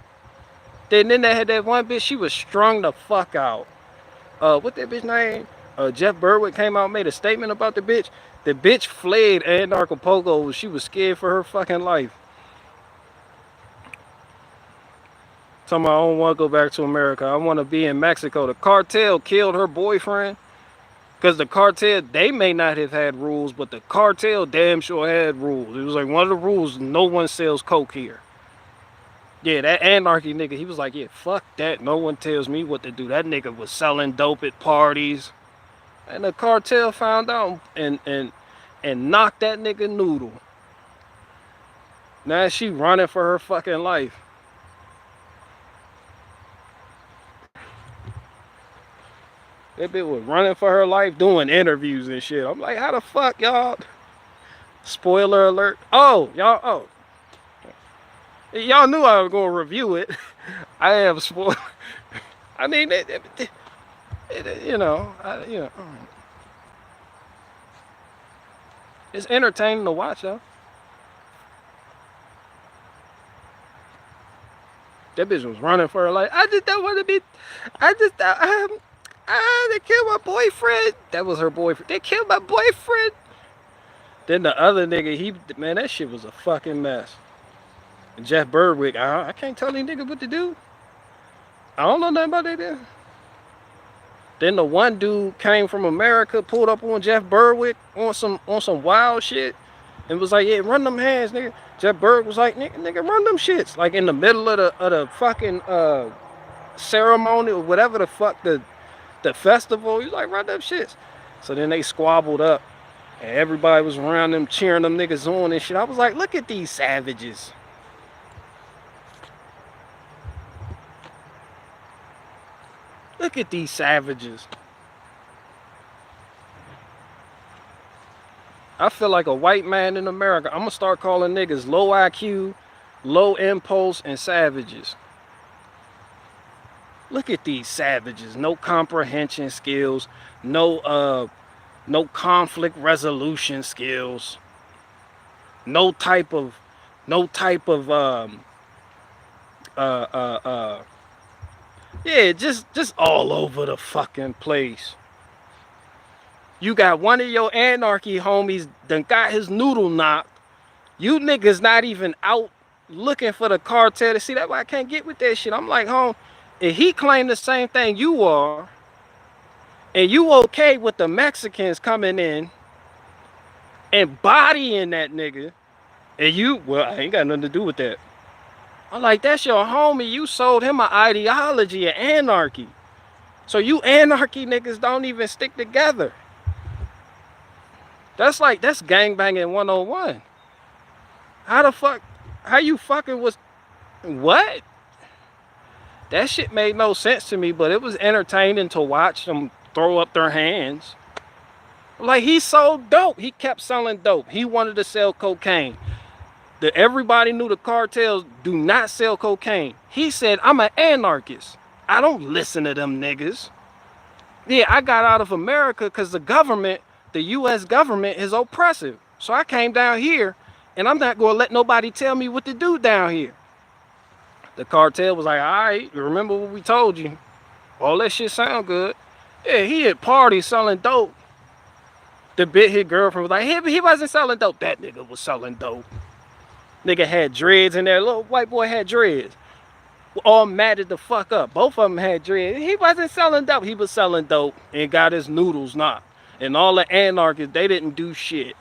[SPEAKER 1] Then they had that one bitch, she was strung the fuck out. What that bitch name? Jeff Berwick came out and made a statement about the bitch. The bitch fled Anarcho-Acapulco. She was scared for her fucking life. Talking about, I don't want to go back to America. I want to be in Mexico. The cartel killed her boyfriend. Because the cartel, they may not have had rules, but the cartel damn sure had rules. It was like one of the rules, no one sells coke here. Yeah, that anarchy nigga, he was like, yeah, fuck that. No one tells me what to do. That nigga was selling dope at parties. And the cartel found out and knocked that nigga noodle. Now she running for her fucking life. That bitch was running for her life doing interviews and shit. I'm like, how the fuck, y'all? Spoiler alert. Oh, y'all, y'all knew I was going to review it. I have spoiled. I mean, you know, it's entertaining to watch, though. That bitch was running for her life. I just don't want to be. They killed my boyfriend. That was her boyfriend. They killed my boyfriend. Then the other nigga, man, that shit was a fucking mess. And Jeff Berwick, I can't tell these niggas what to do. I don't know nothing about that. Then the one dude came from America, pulled up on Jeff Berwick on some wild shit, and was like, yeah, run them hands, nigga. Jeff Berwick was like, nigga, run them shits. Like in the middle of the fucking ceremony or whatever the fuck the festival. He was like, run them shits. So then they squabbled up, and everybody was around them cheering them niggas on and shit. I was like, look at these savages. Look at these savages. I feel like a white man in America. I'm gonna start calling niggas low IQ, low impulse, and savages. Look at these savages. No comprehension skills. No conflict resolution skills. No type of no type of uh uh uh yeah, just all over the fucking place. You got one of your anarchy homies done got his noodle knocked. You niggas not even out looking for the cartel to see. That why I can't get with that shit. I'm like, home, if he claimed the same thing you are, and you okay with the Mexicans coming in and bodying that nigga, and you, well, I ain't got nothing to do with that. I'm like, that's your homie. You sold him an ideology of anarchy. So you anarchy niggas don't even stick together. That's gangbanging 101. How the fuck, how you fucking was, what? That shit made no sense to me, but it was entertaining to watch them throw up their hands. Like, he sold dope. He kept selling dope. He wanted to sell cocaine. Everybody knew the cartels do not sell cocaine. He said, I'm an anarchist. I don't listen to them niggas. Yeah, I got out of America because the government, the U.S. government, is oppressive. So I came down here, and I'm not going to let nobody tell me what to do down here. The cartel was like, all right, remember what we told you. All that shit sound good. Yeah, he at parties selling dope. The bit his girlfriend was like, he wasn't selling dope. That nigga was selling dope. Nigga had dreads in there. Little white boy had dreads. All matted the fuck up. Both of them had dreads. He wasn't selling dope. He was selling dope and got his noodles knocked. And all the anarchists, they didn't do shit.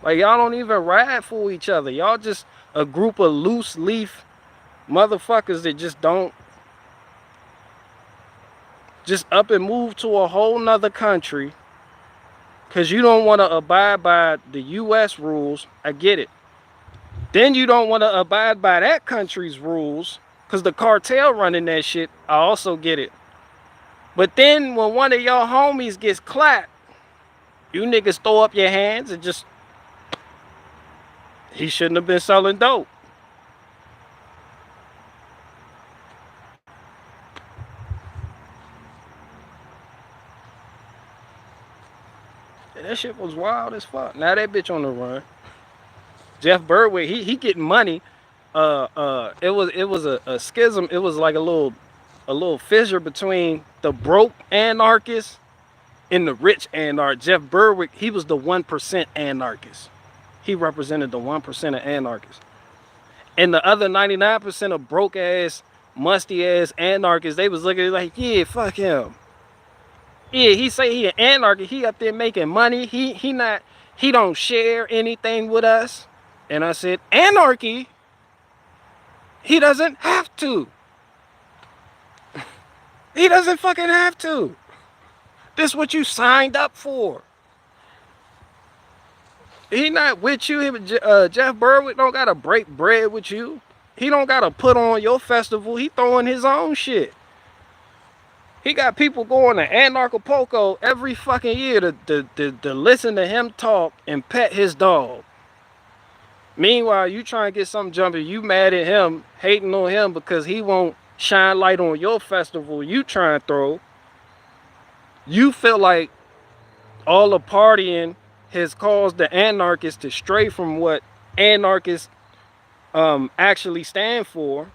[SPEAKER 1] Like, y'all don't even ride for each other. Y'all just a group of loose leaf motherfuckers that just don't, just up and move to a whole nother country because you don't want to abide by the U.S. rules. I get it. Then you don't want to abide by that country's rules because the cartel running that shit. I also get it. But then when one of y'all homies gets clapped, you niggas throw up your hands and just, he shouldn't have been selling dope. That shit was wild as fuck. Now that bitch on the run. Jeff Berwick, he getting money. It was a schism. It was like a little fissure between the broke anarchists and the rich anarchist. Jeff Berwick, he was the 1% anarchist. He represented the 1% of anarchists. And the other 99% of broke ass, musty ass anarchists, they was looking like, yeah, fuck him. Yeah, he say he an anarchist. He up there making money. He don't share anything with us. And I said, anarchy? He doesn't have to. He doesn't fucking have to. This is what you signed up for. He not with you. Jeff Berwick don't gotta break bread with you. He don't gotta put on your festival. He throwing his own shit. He got people going to anarcho-Acapulco every fucking year to listen to him talk and pet his dog. Meanwhile, you trying to get something jumping. You mad at him, hating on him because he won't shine light on your festival you trying to throw. You feel like all the partying has caused the anarchists to stray from what anarchists actually stand for.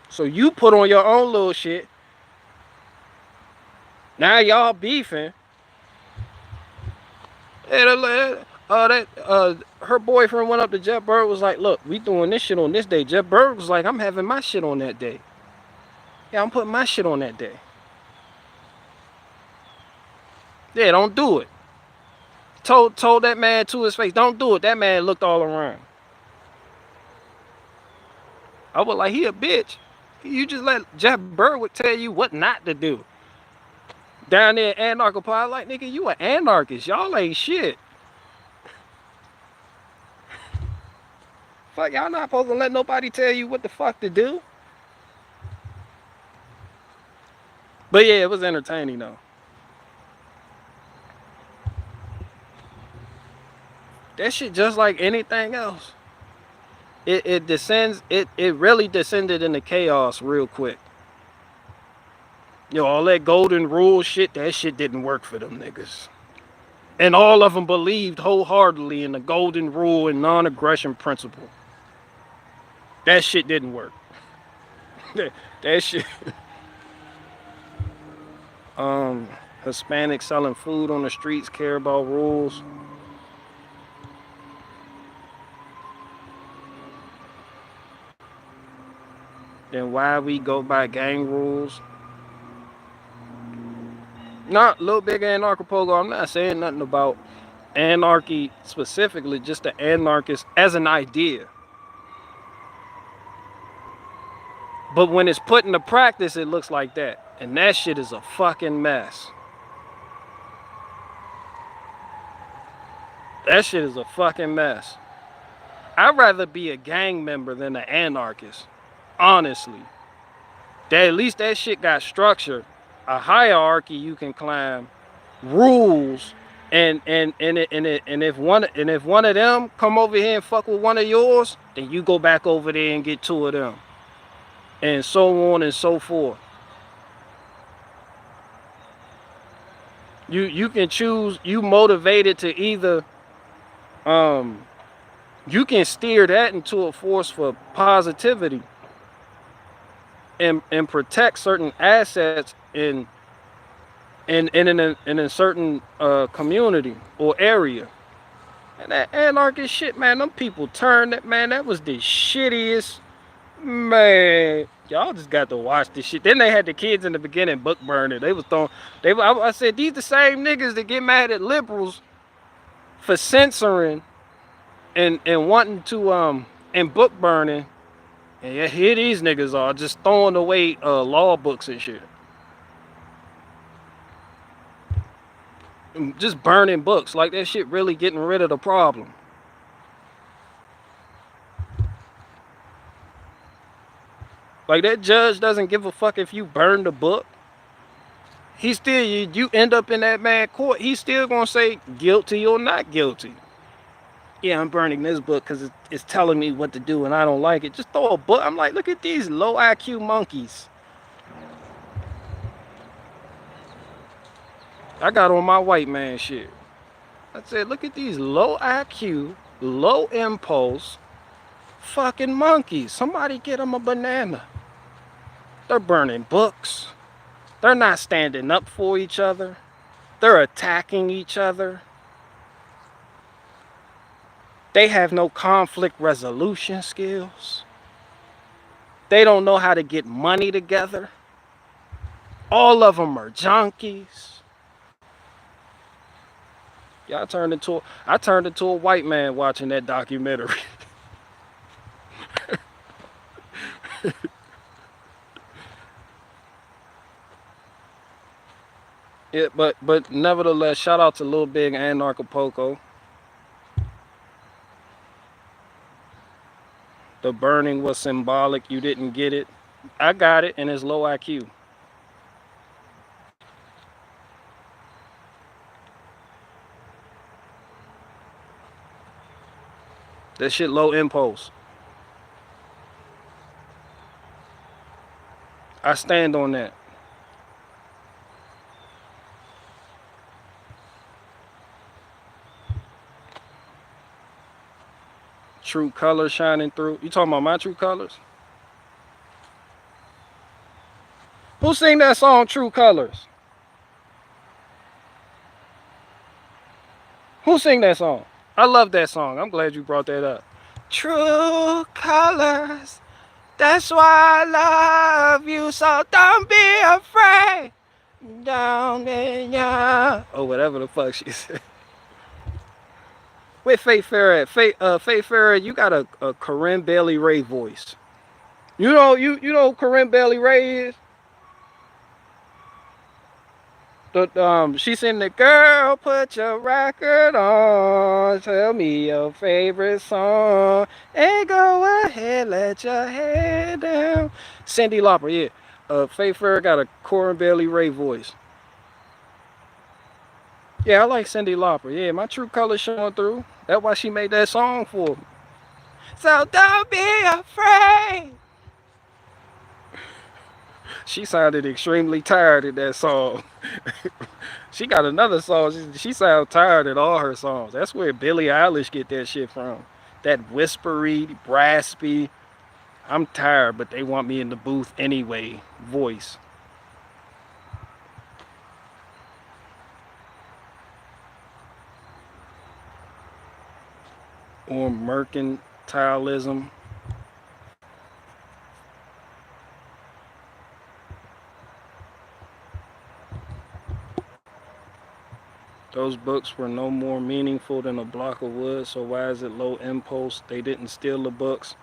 [SPEAKER 1] So you put on your own little shit. Now y'all beefing. And her boyfriend went up to Jeff Berwick, was like, look, we doing this shit on this day. Jeff Berwick was like, I'm having my shit on that day. Yeah, I'm putting my shit on that day. Yeah, don't do it. Told that man to his face, don't do it. That man looked all around. I was like, he a bitch. You just let Jeff Berwick tell you what not to do. Down there in anarcho-Acapulco, like, nigga, you an anarchist. Y'all ain't shit. Fuck, y'all not supposed to let nobody tell you what the fuck to do. But yeah, it was entertaining though. That shit just like anything else. it descends. It really descended into chaos real quick. Yo, all that golden rule shit, that shit didn't work for them niggas. And all of them believed wholeheartedly in the golden rule and non-aggression principle. That shit didn't work. that shit. Hispanics selling food on the streets care about rules. Then why we go by gang rules? Not Little Big Anarcho-Acapulco. I'm not saying nothing about anarchy specifically, just the anarchist as an idea. But when it's put into practice, it looks like that. And that shit is a fucking mess. That shit is a fucking mess. I'd rather be a gang member than an anarchist. Honestly. At least that shit got structure. A hierarchy you can climb. Rules. And if one of them come over here and fuck with one of yours, then you go back over there and get two of them. And so on and so forth. You can choose, you motivated to either you can steer that into a force for positivity and protect certain assets in a certain community or area. And that anarchist shit, man, them people turned it, man. That was the shittiest. Man, y'all just got to watch this shit. Then they had the kids in the beginning book burning. They was throwing. I said these the same niggas that get mad at liberals for censoring and wanting to and book burning. And yeah, here these niggas are just throwing away law books and shit. Just burning books like that shit really getting rid of the problem. Like that judge doesn't give a fuck if you burn the book. He still, you end up in that man court, he's still gonna say guilty or not guilty. Yeah, I'm burning this book because it's telling me what to do and I don't like it. Just throw a book. I'm like, look at these low IQ monkeys. I got on my white man shit. I said, look at these low IQ, low impulse fucking monkeys. Somebody get them a banana. They're burning books. They're not standing up for each other. They're attacking each other. They have no conflict resolution skills. They don't know how to get money together. All of them are junkies. Yeah, I turned into a white man watching that documentary. Yeah, but nevertheless, shout out to Lil Big Anarcho-Acapulco. The burning was symbolic. You didn't get it. I got it, and it's low IQ. That shit low impulse. I stand on that. True colors shining through. You talking about my true colors? Who sing that song, True Colors? Who sing that song? I love that song. I'm glad you brought that up. True colors. That's why I love you. So don't be afraid. Down in ya. Or whatever the fuck she said. Where Faith Farrah at? Faith Farrah, you got a Corinne Bailey Ray voice. You know who Corinne Bailey Ray is? She's in the girl, put your record on, tell me your favorite song, and go ahead, let your head down. Cyndi Lauper, yeah. Faith Farrah got a Corinne Bailey Ray voice. Yeah, I like Cyndi Lauper. Yeah, my true colors showing through. That's why she made that song for me. So don't be afraid. She sounded extremely tired in that song. She got another song. She sounds tired in all her songs. That's where Billie Eilish get that shit from. That whispery, raspy, I'm tired, but they want me in the booth anyway voice. Or mercantilism. Those books were no more meaningful than a block of wood, so why is it low impulse? They didn't steal the books.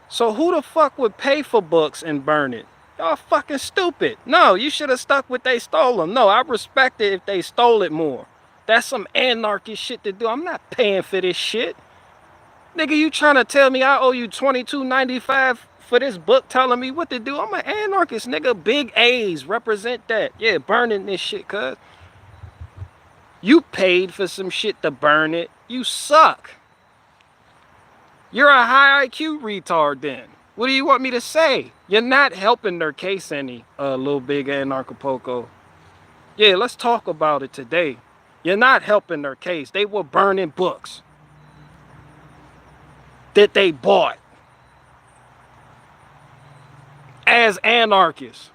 [SPEAKER 1] So who the fuck would pay for books and burn it? Y'all fucking stupid. No, you should have stuck with they stole them. No, I respect it if they stole it more. That's some anarchy shit to do. I'm not paying for this shit. Nigga, you trying to tell me I owe you $22.95 for this book telling me what to do? I'm an anarchist, nigga. Big A's represent that. Yeah, burning this shit, cuz. You paid for some shit to burn it. You suck. You're a high IQ retard then. What do you want me to say? You're not helping their case any, little big anarcho-Acapulco. Yeah, let's talk about it today. You're not helping their case. They were burning books that they bought as anarchists.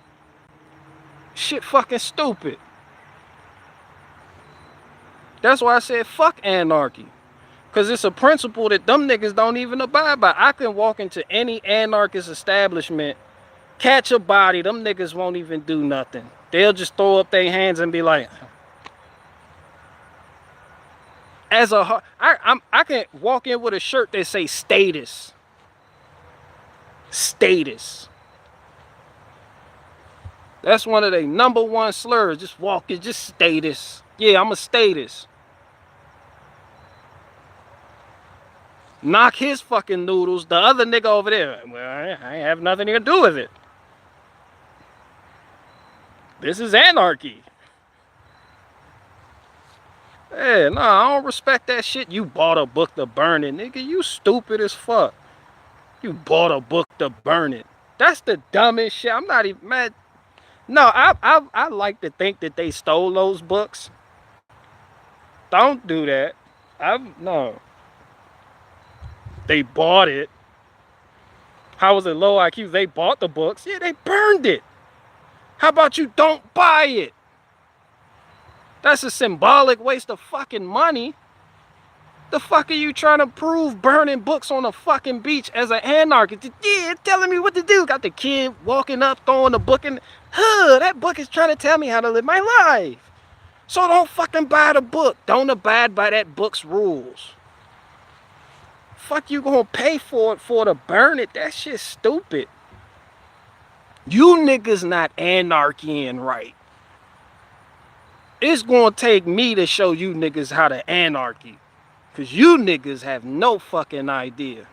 [SPEAKER 1] Shit fucking stupid. That's why I said fuck anarchy. Because it's a principle that them niggas don't even abide by. I can walk into any anarchist establishment, catch a body, them niggas won't even do nothing. They'll just throw up their hands and be like, I can walk in with a shirt that say status. Status. That's one of their number one slurs. Just walking, just status. Yeah, I'm a status. Knock his fucking noodles. The other nigga over there, well, I ain't have nothing to do with it. This is anarchy. Yeah, nah, I don't respect that shit. You bought a book to burn it, nigga. You stupid as fuck. You bought a book to burn it. That's the dumbest shit. I'm not even mad. No, I like to think that they stole those books. Don't do that. No. They bought it. How was it low IQ? They bought the books. Yeah, they burned it. How about you don't buy it? That's a symbolic waste of fucking money. The fuck are you trying to prove burning books on a fucking beach as an anarchist? Yeah, telling me what to do. Got the kid walking up, throwing the book in. That book is trying to tell me how to live my life. So don't fucking buy the book. Don't abide by that book's rules. Fuck you gonna pay for it to burn it? That shit's stupid. You niggas not anarchying right. It's gonna take me to show you niggas how to anarchy. Cause you niggas have no fucking idea.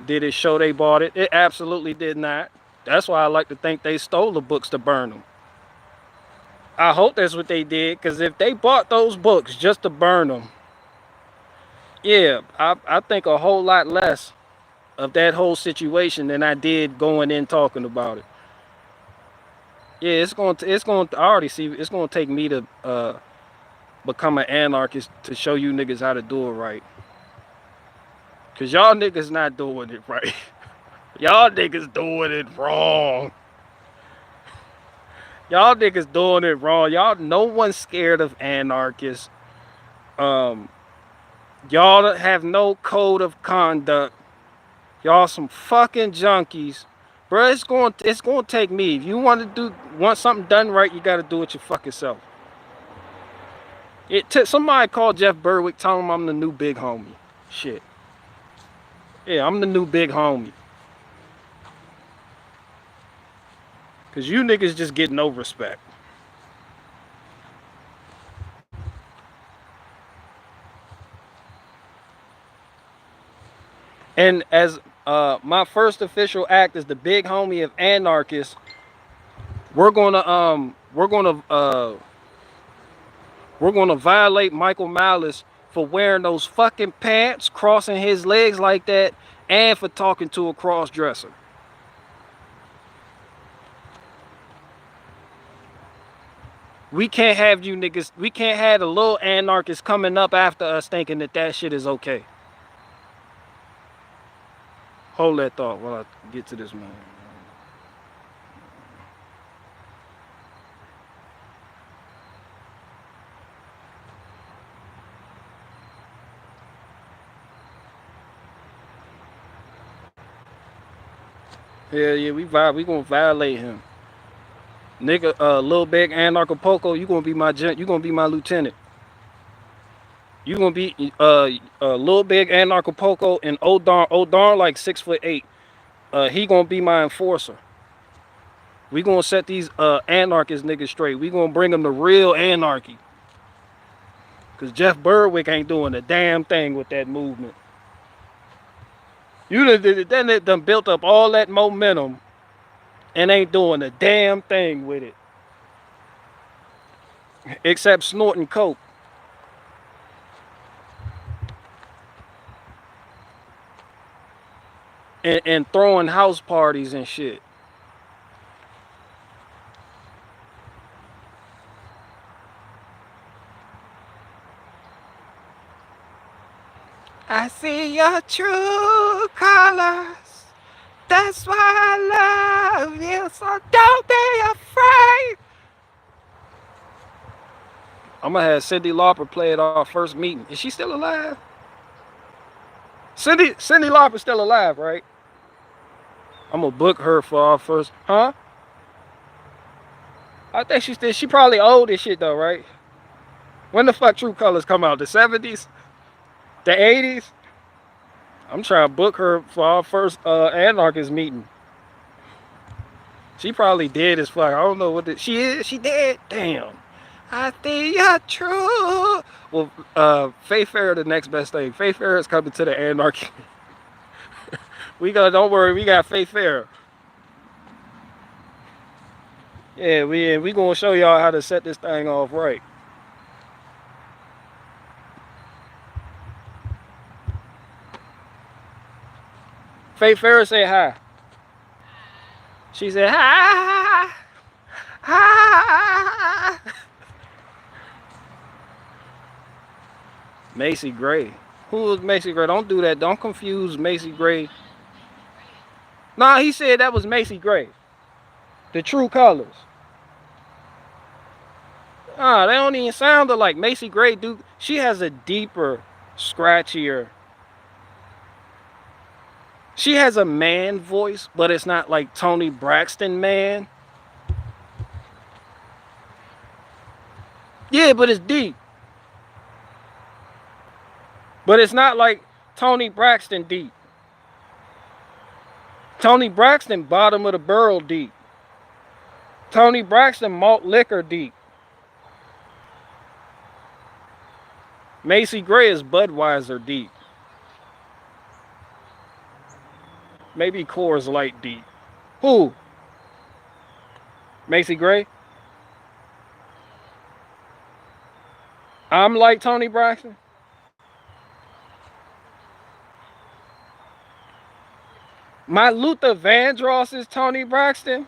[SPEAKER 1] Did it show they bought it? It absolutely did not. That's why I like to think they stole the books to burn them. I hope that's what they did, because if they bought those books just to burn them, yeah, I think a whole lot less of that whole situation than I did going in talking about it. Yeah, it's going I already see it's going to take me to become an anarchist to show you niggas how to do it right. Cause y'all niggas not doing it right. Y'all niggas doing it wrong. Y'all niggas doing it wrong. Y'all, no one's scared of anarchists. Y'all have no code of conduct. Y'all some fucking junkies. Bro, it's going to take me. If you want something done right, you got to do it your fucking self. Somebody called Jeff Berwick, tell him I'm the new big homie. Shit. Yeah, I'm the new big homie. Cause you niggas just get no respect. And as my first official act as the big homie of anarchists, we're gonna violate Michael Malice for wearing those fucking pants, crossing his legs like that, and for talking to a cross-dresser. We can't have you niggas, we can't have the little anarchists coming up after us thinking that that shit is okay. Hold that thought while I get to this one. Yeah, we gonna violate him. Nigga, little big anarcho-Acapulco, you gonna be my lieutenant. You gonna be little big anarcho-Acapulco and O'Darn like 6'8". He gonna be my enforcer. We gonna set these anarchist niggas straight. We gonna bring them to real anarchy. Cause Jeff Berwick ain't doing a damn thing with that movement. You done built up all that momentum and ain't doing a damn thing with it. Except snorting coke. And throwing house parties and shit. I see your true colors. That's why I love you. So don't be afraid. I'm gonna have Cyndi Lauper play at our first meeting. Is she still alive? Cyndi Lauper's still alive, right? I'm gonna book her for our first, huh? I think she probably old as shit though, right? When the fuck True Colors come out? The 70s? The 80s? I'm trying to book her for our first anarchist meeting. She probably dead as fuck. I don't know what she is. She dead? Damn. I think you're true. Well, Faith Fair, the next best thing. Faith Fair is coming to the anarchy. Don't worry, we got Faith Fair. Yeah, we gonna show y'all how to set this thing off right. Faith Fair say hi. She said hi. Hi. Macy Gray. Who is Macy Gray? Don't do that. Don't confuse Macy Gray. Nah, he said that was Macy Gray. The True Colors. Ah, they don't even sound like Macy Gray. Dude, she has a deeper, scratchier. She has a man voice, but it's not like Tony Braxton man. Yeah, but it's deep. But it's not like Tony Braxton deep. Tony Braxton bottom of the barrel deep. Tony Braxton malt liquor deep. Macy Gray is Budweiser deep. Maybe Coors Light deep. Who? Macy Gray? I'm like Tony Braxton? My Luther Vandross is Tony Braxton?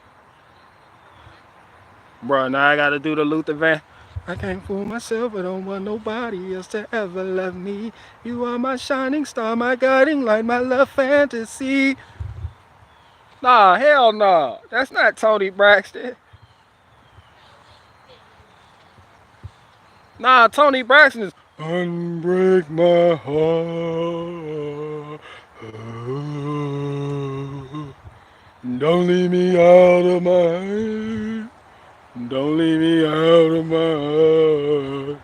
[SPEAKER 1] Bro, now I gotta do the Luther Van. I can't fool myself, I don't want nobody else to ever love me. You are my shining star, my guiding light, my love fantasy. Nah, hell no. That's not Tony Braxton. Nah, Tony Braxton is Unbreak My Heart. Don't leave me out of my heart. Don't leave me out of my heart.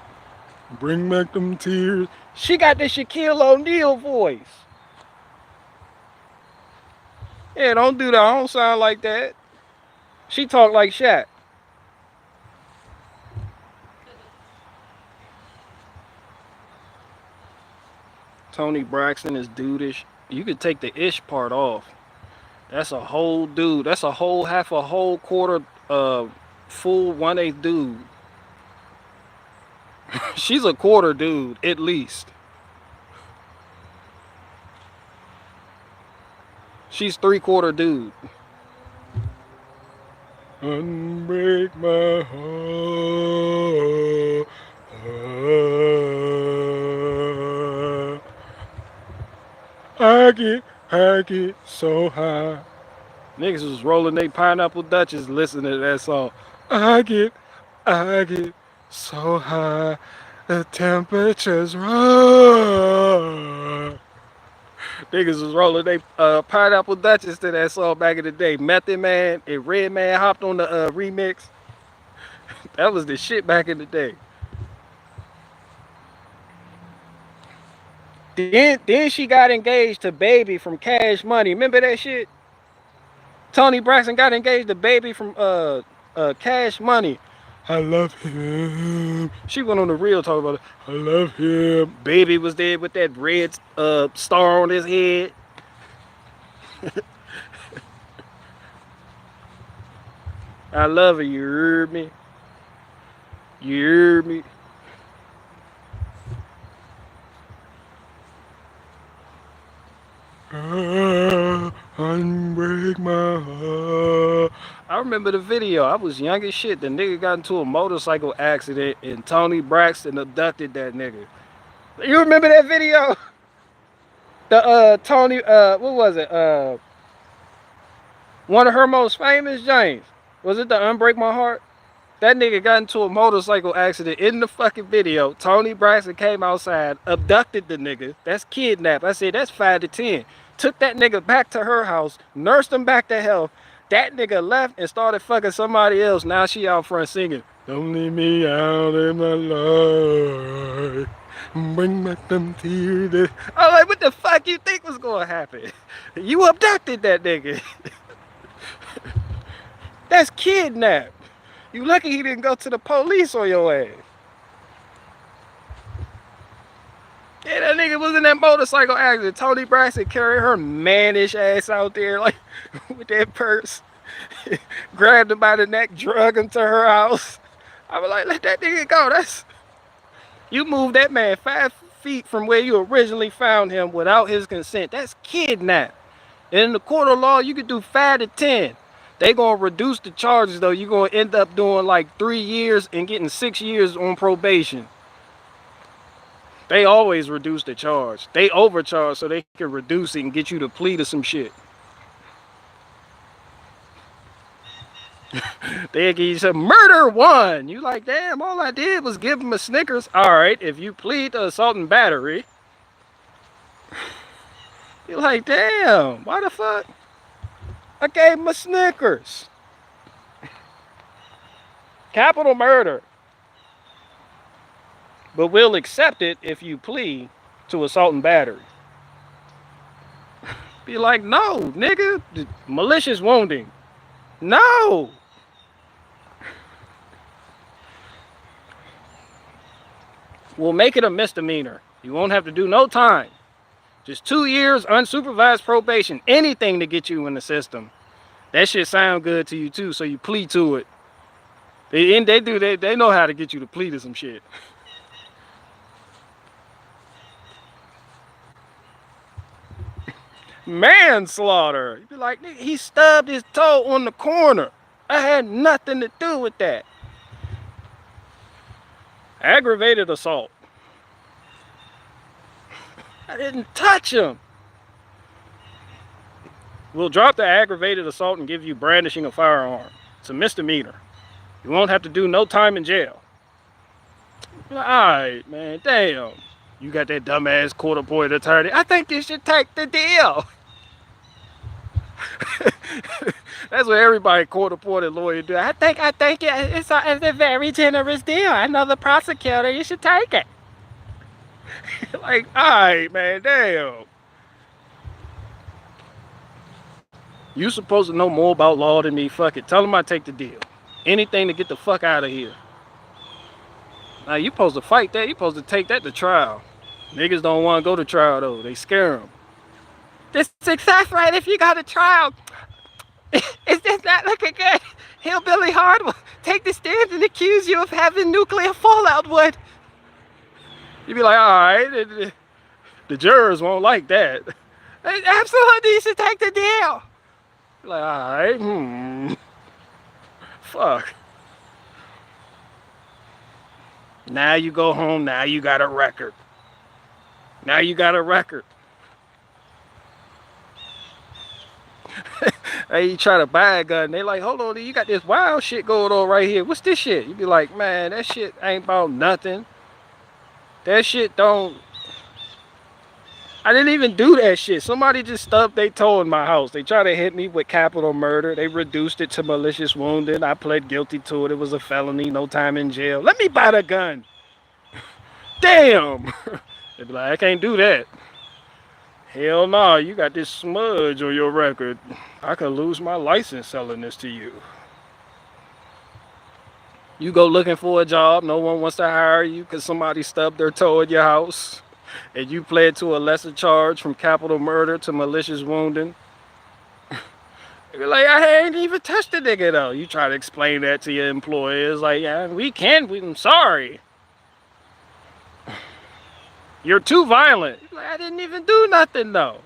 [SPEAKER 1] Bring back them tears. She got the Shaquille O'Neal voice. Yeah, don't do that. I don't sound like that. She talk like Shaq. Tony Braxton is dudeish. You could take the ish part off. That's a whole dude. That's a whole half a whole quarter full 1/8 dude. She's a quarter dude, at least. She's 3/4 dude. Unbreak my heart. I get so high. Niggas was rolling they pineapple Dutchess listening to that song. I get so high. The temperature's rise. Niggas was rolling they pineapple Dutchess to that song back in the day. Method Man and Red Man hopped on the remix. That was the shit back in the day. Then she got engaged to Baby from Cash Money. Remember that shit? Tony Braxton got engaged to Baby from Cash Money. I love him. She went on the Real talk about it. I love him. Baby was there with that red star on his head. I love her, you heard me? You heard me? Unbreak my heart. I remember the video. I was young as shit. The nigga got into a motorcycle accident and Tony Braxton abducted that nigga. You remember that video? The Tony what was it? One of her most famous James. Was it the Unbreak My Heart? That nigga got into a motorcycle accident in the fucking video. Tony Braxton came outside, abducted the nigga. That's kidnapped. I said, that's 5 to 10. Took that nigga back to her house, nursed him back to health. That nigga left and started fucking somebody else. Now she out front singing, don't leave me out in my life. Bring back them tears. I'm like, what the fuck you think was gonna happen? You abducted that nigga. That's kidnapped. You lucky he didn't go to the police on your ass. Yeah, that nigga was in that motorcycle accident. Tony Braxton carried her mannish ass out there like with that purse. Grabbed him by the neck, drug him to her house. I was like, let that nigga go. You moved that man 5 feet from where you originally found him without his consent. That's kidnap. And in the court of law, you could do 5 to 10. They gonna reduce the charges though. You're gonna end up doing like 3 years and getting 6 years on probation. They always reduce the charge. They overcharge so they can reduce it and get you to plead to some shit. They give you some murder 1. You like, damn, all I did was give him a Snickers. Alright, if you plead to assault and battery, you're like, damn, why the fuck? I gave him a Snickers. Capital murder. But we'll accept it if you plead to assault and battery. Be like, no, nigga, malicious wounding. No. We'll make it a misdemeanor. You won't have to do no time. Just 2 years unsupervised probation. Anything to get you in the system. That shit sound good to you too, so you plead to it. They know how to get you to plead to some shit. Manslaughter. You be like, nigga, he stubbed his toe on the corner. I had nothing to do with that. Aggravated assault. I didn't touch him. We'll drop the aggravated assault and give you brandishing a firearm. It's a misdemeanor. You won't have to do no time in jail. Alright, man, damn. You got that dumbass court-appointed attorney. I think you should take the deal. That's what everybody court-appointed lawyer do. I think it's a very generous deal. I know the prosecutor. You should take it. Like, alright, man, damn. You supposed to know more about law than me. Fuck it. Tell them I take the deal. Anything to get the fuck out of here. Now, you supposed to fight that. You supposed to take that to trial. Niggas don't want to go to trial, though. They scare them. This success rate if you go to trial. It's just not looking good. Hillbilly Hard will take the stand and accuse you of having nuclear fallout wood. You be like, all right, the jurors won't like that. They absolutely needs to take the deal. Like, all right, fuck. Now you go home. Now you got a record. Now you got a record. Hey, you try to buy a gun. They like, hold on, you got this wild shit going on right here. What's this shit? You be like, man, that shit ain't about nothing. That shit don't. I didn't even do that shit. Somebody just stubbed their toe in my house. They tried to hit me with capital murder. They reduced it to malicious wounding. I pled guilty to it. It was a felony. No time in jail. Let me buy the gun. Damn. They be like, I can't do that. Hell no, you got this smudge on your record. I could lose my license selling this to you. You go looking for a job, no one wants to hire you because somebody stubbed their toe in your house, and you pled to a lesser charge from capital murder to malicious wounding. You're like, I ain't even touched the nigga though. You try to explain that to your employers, like, yeah, I'm sorry. You're too violent. Like, I didn't even do nothing though.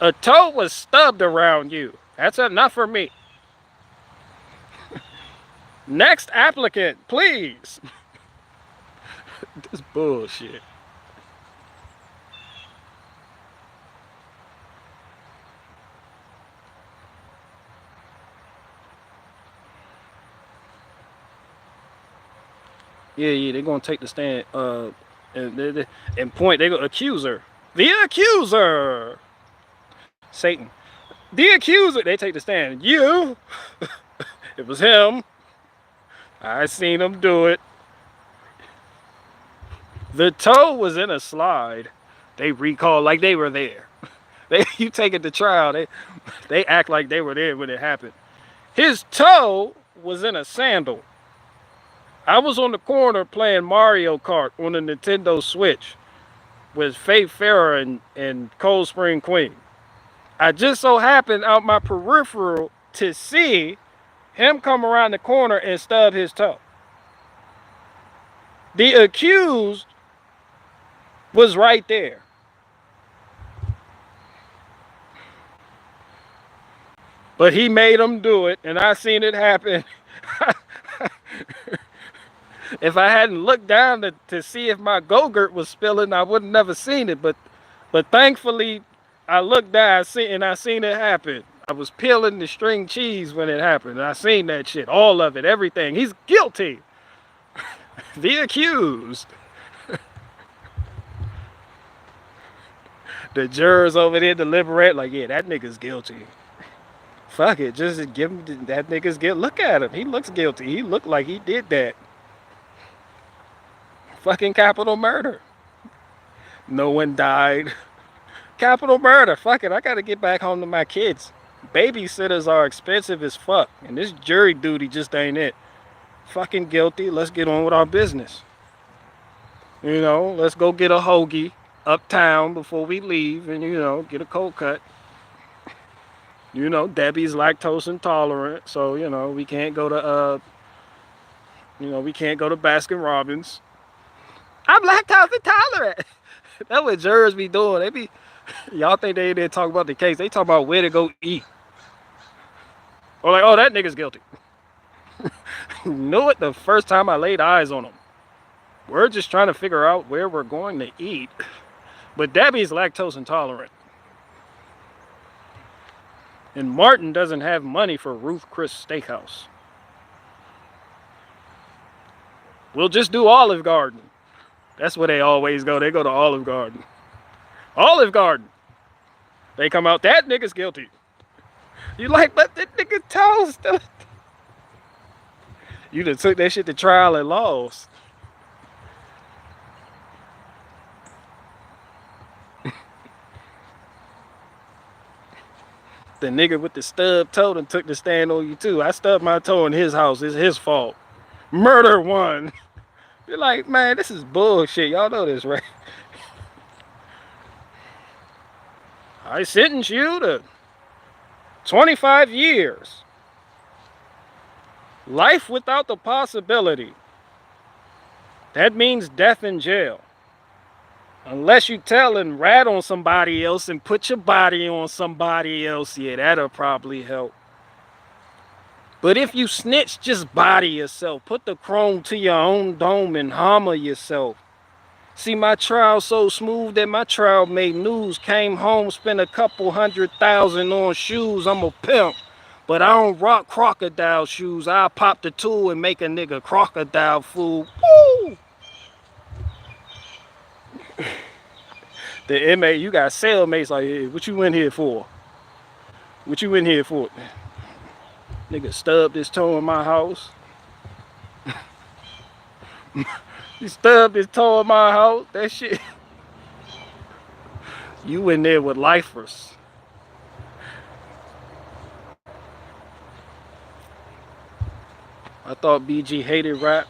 [SPEAKER 1] A toe was stubbed around you. That's enough for me. Next applicant, please. This bullshit. Yeah, they're gonna take the stand. And point. They go accuser. The accuser. Satan. The accuser. They take the stand. You. It was him. I seen him do it. The toe was in a slide. They recall like they were there. You take it to trial. They act like they were there when it happened. His toe was in a sandal. I was on the corner playing Mario Kart on the Nintendo Switch with Faith Farah and Cold Spring Queen. I just so happened out my peripheral to see him come around the corner and stub his toe. The accused was right there. But he made him do it, and I seen it happen. If I hadn't looked down to see if my Go-Gurt was spilling, I would have never seen it. But thankfully, I looked down and I seen it happen. I was peeling the string cheese when it happened. And I seen that shit, all of it, everything. He's guilty. The accused. The jurors over there deliberate like, yeah, that nigga's guilty. Fuck it, just give him that nigga's guilt. Look at him. He looks guilty. He looked like he did that. Fucking capital murder. No one died. Capital murder. Fuck it. I gotta get back home to my kids. Babysitters are expensive as fuck. And this jury duty just ain't it. Fucking guilty. Let's get on with our business. You know, let's go get a hoagie uptown before we leave and, you know, get a cold cut. You know, Debbie's lactose intolerant. So, you know, we can't go to, we can't go to Baskin Robbins. I'm lactose intolerant. That's what jurors be doing. They be, y'all think they didn't talk about the case. They talk about where to go eat. Or like, oh, that nigga's guilty. Knew it the first time I laid eyes on him. We're just trying to figure out where we're going to eat. But Debbie's lactose intolerant. And Martin doesn't have money for Ruth Chris Steakhouse. We'll just do Olive Garden. That's where they always go. They go to Olive Garden. Olive Garden. They come out, that nigga's guilty. You like, but that nigga toe still. You done took that shit to trial and lost. The nigga with the stub toe done took the stand on you too. I stubbed my toe in his house. It's his fault. Murder one. You're like, man, this is bullshit. Y'all know this, right? I sentence you to 25 years. Life without the possibility That means death in jail. Unless you tell and rat on somebody else and put your body on somebody else, yeah, that'll probably help. But if you snitch, just body yourself. Put the chrome to your own dome and hammer yourself. See, my trial so smooth that my trial made news. Came home, spent a couple $100,000 on shoes. I'm a pimp, but I don't rock crocodile shoes. I'll pop the tool and make a nigga crocodile fool. Woo! The inmate, you got cellmates like, hey, what you in here for? What you in here for? Nigga stubbed his toe in my house. He stubbed his toe in my house. That shit. You in there with lifers. I thought BG hated rap.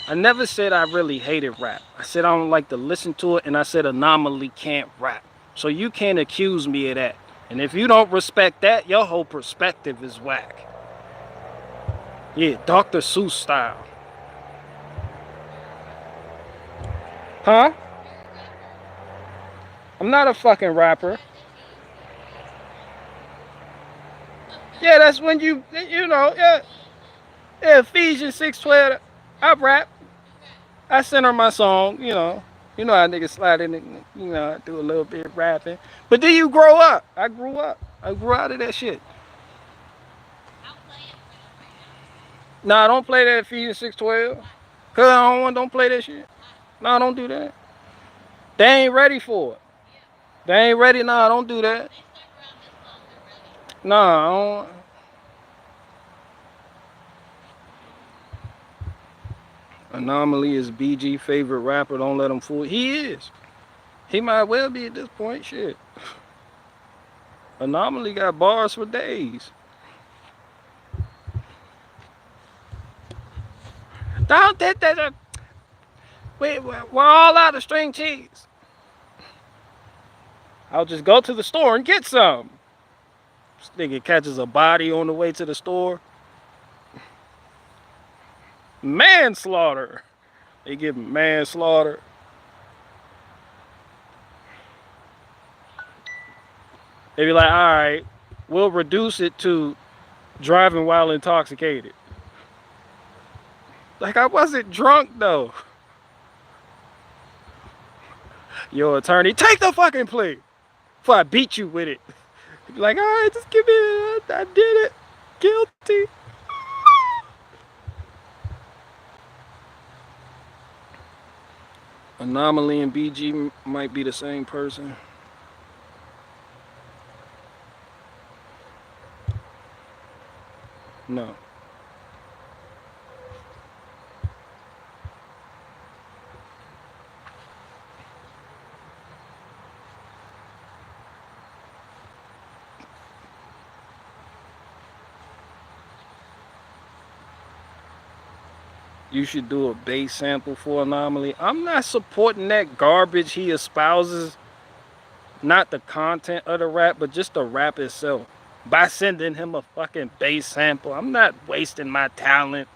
[SPEAKER 1] I never said I really hated rap. I said I don't like to listen to it, and I said Anomaly can't rap. So you can't accuse me of that. And if you don't respect that, your whole perspective is whack. Yeah, Dr. Seuss style. Huh? I'm not a fucking rapper. Yeah, that's when you know, yeah, Ephesians 6:12. I rap. I center my song, you know. You know how niggas slide in, you know, I do a little bit of rapping. But then you grow up. I grew up. I grew out of that shit. Nah, don't play that Ephesians 6:12. Cause don't play that shit. Nah, don't do that. They ain't ready for it. They ain't ready. Nah, don't do that. Nah, I don't. Anomaly is BG favorite rapper. Don't let him fool. He is. He might well be at this point. Shit. Anomaly got bars for days. Don't that. We're all out of string cheese. I'll just go to the store and get some. This nigga catches a body on the way to the store. Manslaughter. They give him manslaughter. They be like, all right, we'll reduce it to driving while intoxicated. Like, I wasn't drunk, though. Your attorney, take the fucking plea before I beat you with it. Be like, all right, just give me it. I did it. Guilty. Anomaly and BG might be the same person. No. You should do a bass sample for Anomaly. I'm not supporting that garbage he espouses. Not the content of the rap, but just the rap itself. By sending him a fucking bass sample. I'm not wasting my talent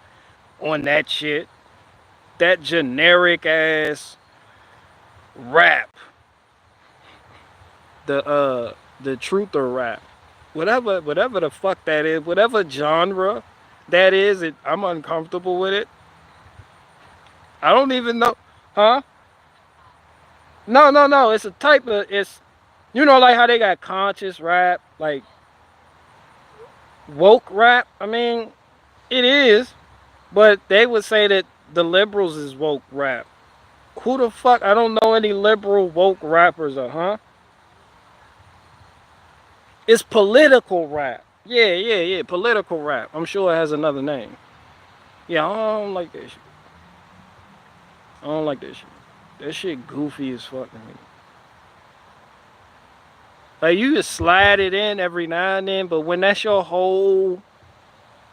[SPEAKER 1] on that shit. That generic ass rap. The truther rap. Whatever the fuck that is, whatever genre that is, I'm uncomfortable with it. I don't even know. Huh? No. It's a type of, you know, like how they got conscious rap, like woke rap. I mean, it is, but they would say that the liberals is woke rap. Who the fuck? I don't know any liberal woke rappers, huh? It's political rap. Yeah. Political rap. I'm sure it has another name. Yeah, I don't like that shit. I don't like that shit. That shit goofy as fuck to me. Like, you just slide it in every now and then, but when that's your whole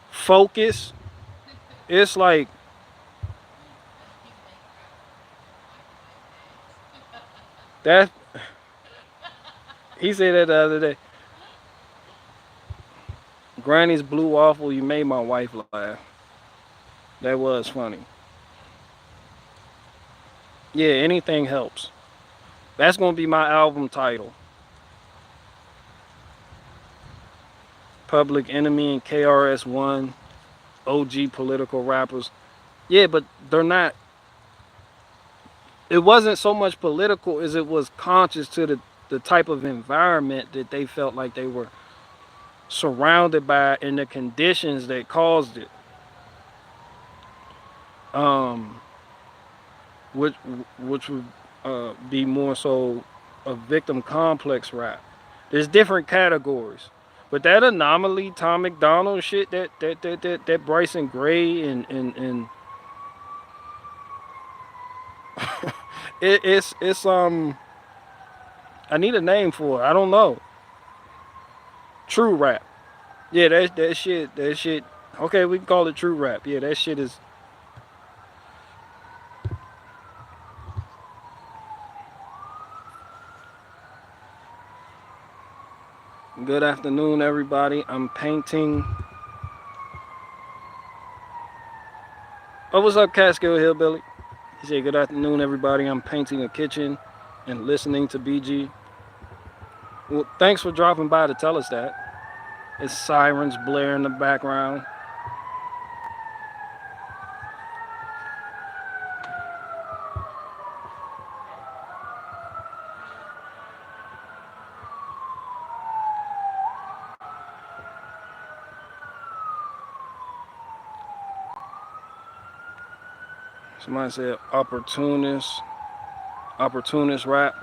[SPEAKER 1] focus, it's like, that. He said that the other day. Granny's blue waffle, you made my wife laugh. That was funny. Yeah, anything helps. That's gonna be my album title. Public Enemy and KRS-One, OG political rappers. Yeah, but they're not. It wasn't so much political as it was conscious to the type of environment that they felt like they were surrounded by and the conditions that caused it. Um, which which would be more so a victim complex rap. There's different categories, but that anomaly, Tom McDonald shit, that Bryson Gray and it's I need a name for it. I don't know. True rap. Yeah, that shit. Okay, we can call it true rap. Yeah, that shit is. Good afternoon, everybody. I'm painting. Oh, what's up, Catskill Hillbilly? He said, good afternoon, everybody. I'm painting a kitchen and listening to BG. Well, thanks for dropping by to tell us that. It's sirens blare in the background. Somebody said opportunist rap.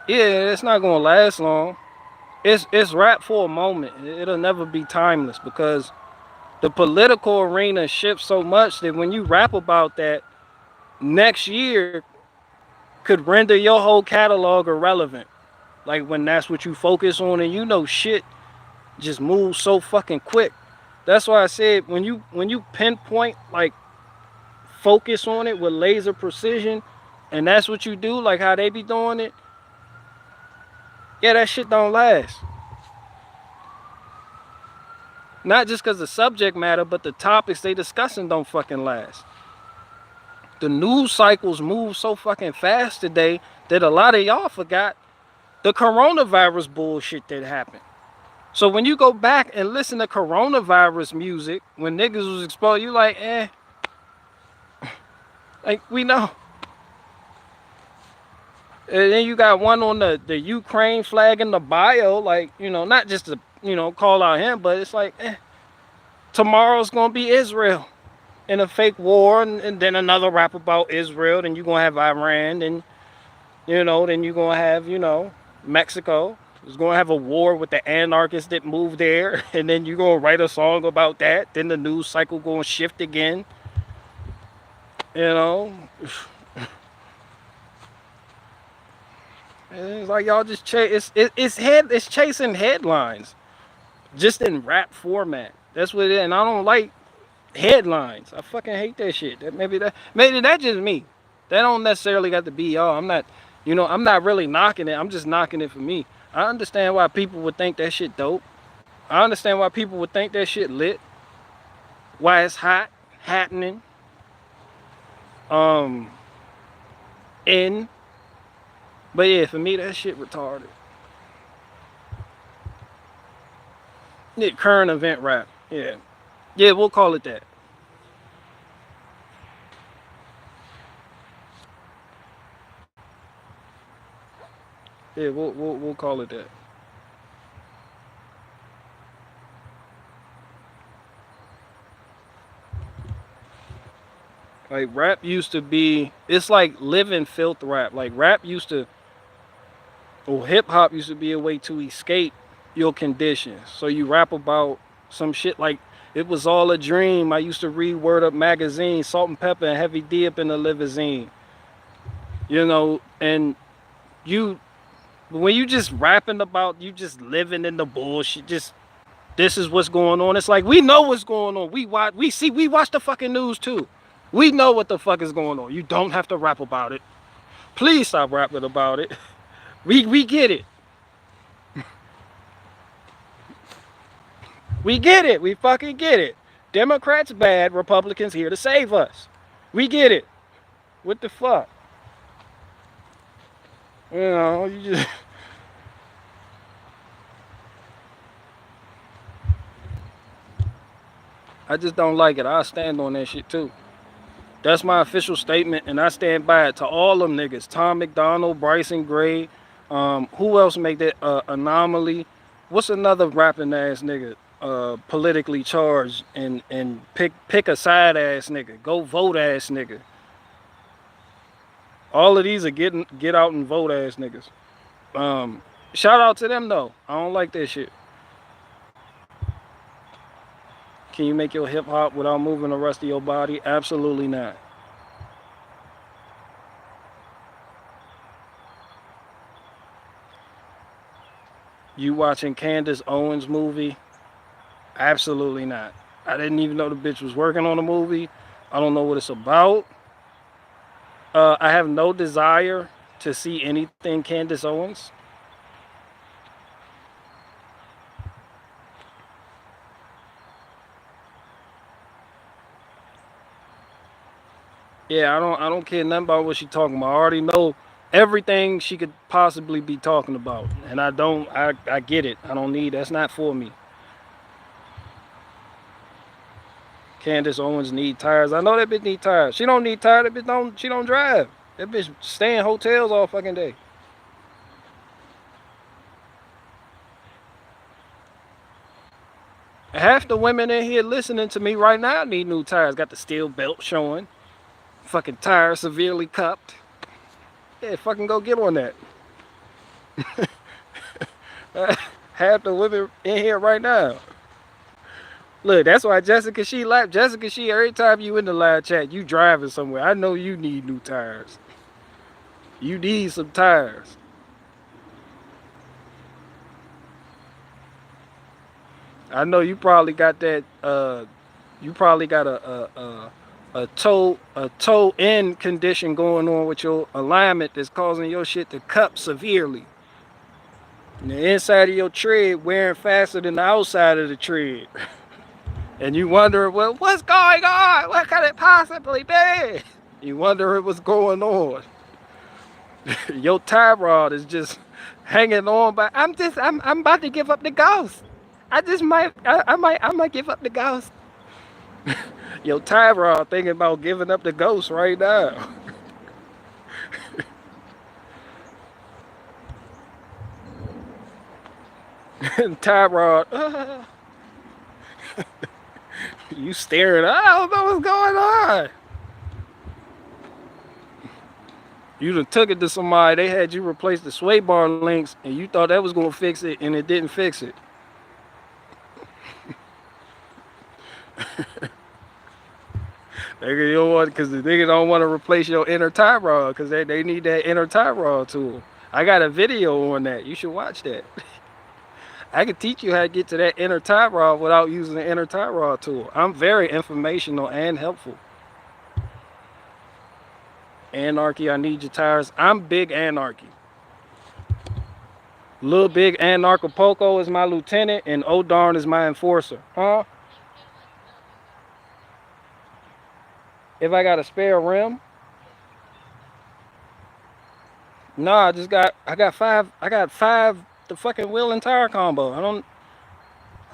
[SPEAKER 1] Yeah, it's not gonna last long. It's rap for a moment. It'll never be timeless because the political arena shifts so much that when you rap about that, next year could render your whole catalog irrelevant. Like when that's what you focus on, and you know shit just moves so fucking quick. That's why I said when you pinpoint, like, focus on it with laser precision, and that's what you do, like how they be doing it. Yeah, that shit don't last. Not just because the subject matter, but the topics they discussing don't fucking last. The news cycles move so fucking fast today that a lot of y'all forgot the coronavirus bullshit that happened. So when you go back and listen to coronavirus music, when niggas was exposed, you like, like, we know. And then you got one on the Ukraine flag in the bio, like, not just to, call out him, but it's like, tomorrow's gonna be Israel in a fake war, and then another rap about Israel, then you're gonna have Iran, and then you're gonna have, Mexico. It's gonna have a war with the anarchists that moved there, and then you're gonna write a song about that. Then the news cycle gonna shift again. It's like y'all just it's chasing headlines, just in rap format. That's what it is, and I don't like headlines. I fucking hate that shit. Maybe that's just me. That don't necessarily got to be y'all. I'm not really knocking it. I'm just knocking it for me. I understand why people would think that shit dope. I understand why people would think that shit lit. Why it's happening. But yeah, for me that shit retarded. Yeah, current event rap. Yeah. Yeah, we'll call it that. Yeah, we'll call it that. Like rap used to be, it's like living filth rap. Like rap used to, or hip hop used to be a way to escape your conditions. So you rap about some shit like it was all a dream. I used to read Word Up magazine, Salt and Pepper and Heavy D up in the limousine. And when you just rapping about you just living in the bullshit, just this is what's going on. It's like we know what's going on. We watch the fucking news too. We know what the fuck is going on. You don't have to rap about it. Please stop rapping about it. We get it. We get it. We fucking get it. Democrats bad, Republicans here to save us. We get it. What the fuck? You just I just don't like it. I stand on that shit too. That's my official statement, and I stand by it to all them niggas. Tom McDonald, Bryson Gray, who else make that anomaly? What's another rapping ass nigga? Politically charged and pick a side ass nigga. Go vote ass nigga. All of these are get out and vote ass niggas. Um, Shout out to them though. I don't like that shit. Can you make your hip hop without moving the rest of your body? Absolutely not. You watching Candace Owens movie? Absolutely not. I didn't even know the bitch was working on the movie. I don't know what it's about. I have no desire to see anything Candace Owens. Yeah, I don't care nothing about what she talking about. I already know everything she could possibly be talking about. And I get it. I don't need that's not for me. Candace Owens need tires. I know that bitch need tires. She don't need tires. That bitch don't she don't drive. That bitch stay in hotels all fucking day. Half the women in here listening to me right now need new tires. Got the steel belt showing. Fucking tire severely cupped. Yeah, fucking go get on that. Half the women in here right now. Look, that's why Jessica she laughed. Jessica she every time you in the live chat, you driving somewhere. I know you need new tires. You need some tires. I know you probably got that. You probably got a toe end condition going on with your alignment that's causing your shit to cup severely. And the inside of your tread wearing faster than the outside of the tread. And you wonder, well, what's going on? What could it possibly be? You wonder what's going on. Your tie rod is just hanging on by. I'm about to give up the ghost. I might give up the ghost. Your tie rod thinking about giving up the ghost right now. Tie rod, you staring. I don't know what's going on. You done took it to somebody. They had you replace the sway bar links, and you thought that was gonna fix it, and it didn't fix it. Nigga, you don't want because the nigga don't want to replace your inner tie rod because they need that inner tie rod tool. I got a video on that. You should watch that. I can teach you how to get to that inner tie rod without using the inner tie rod tool. I'm very informational and helpful. Anarchy, I need your tires. I'm big anarchy. Little big anarcho-Acapulco is my lieutenant and O'Darn is my enforcer. Huh? If I got a spare rim? No, I got five the fucking wheel and tire combo. I don't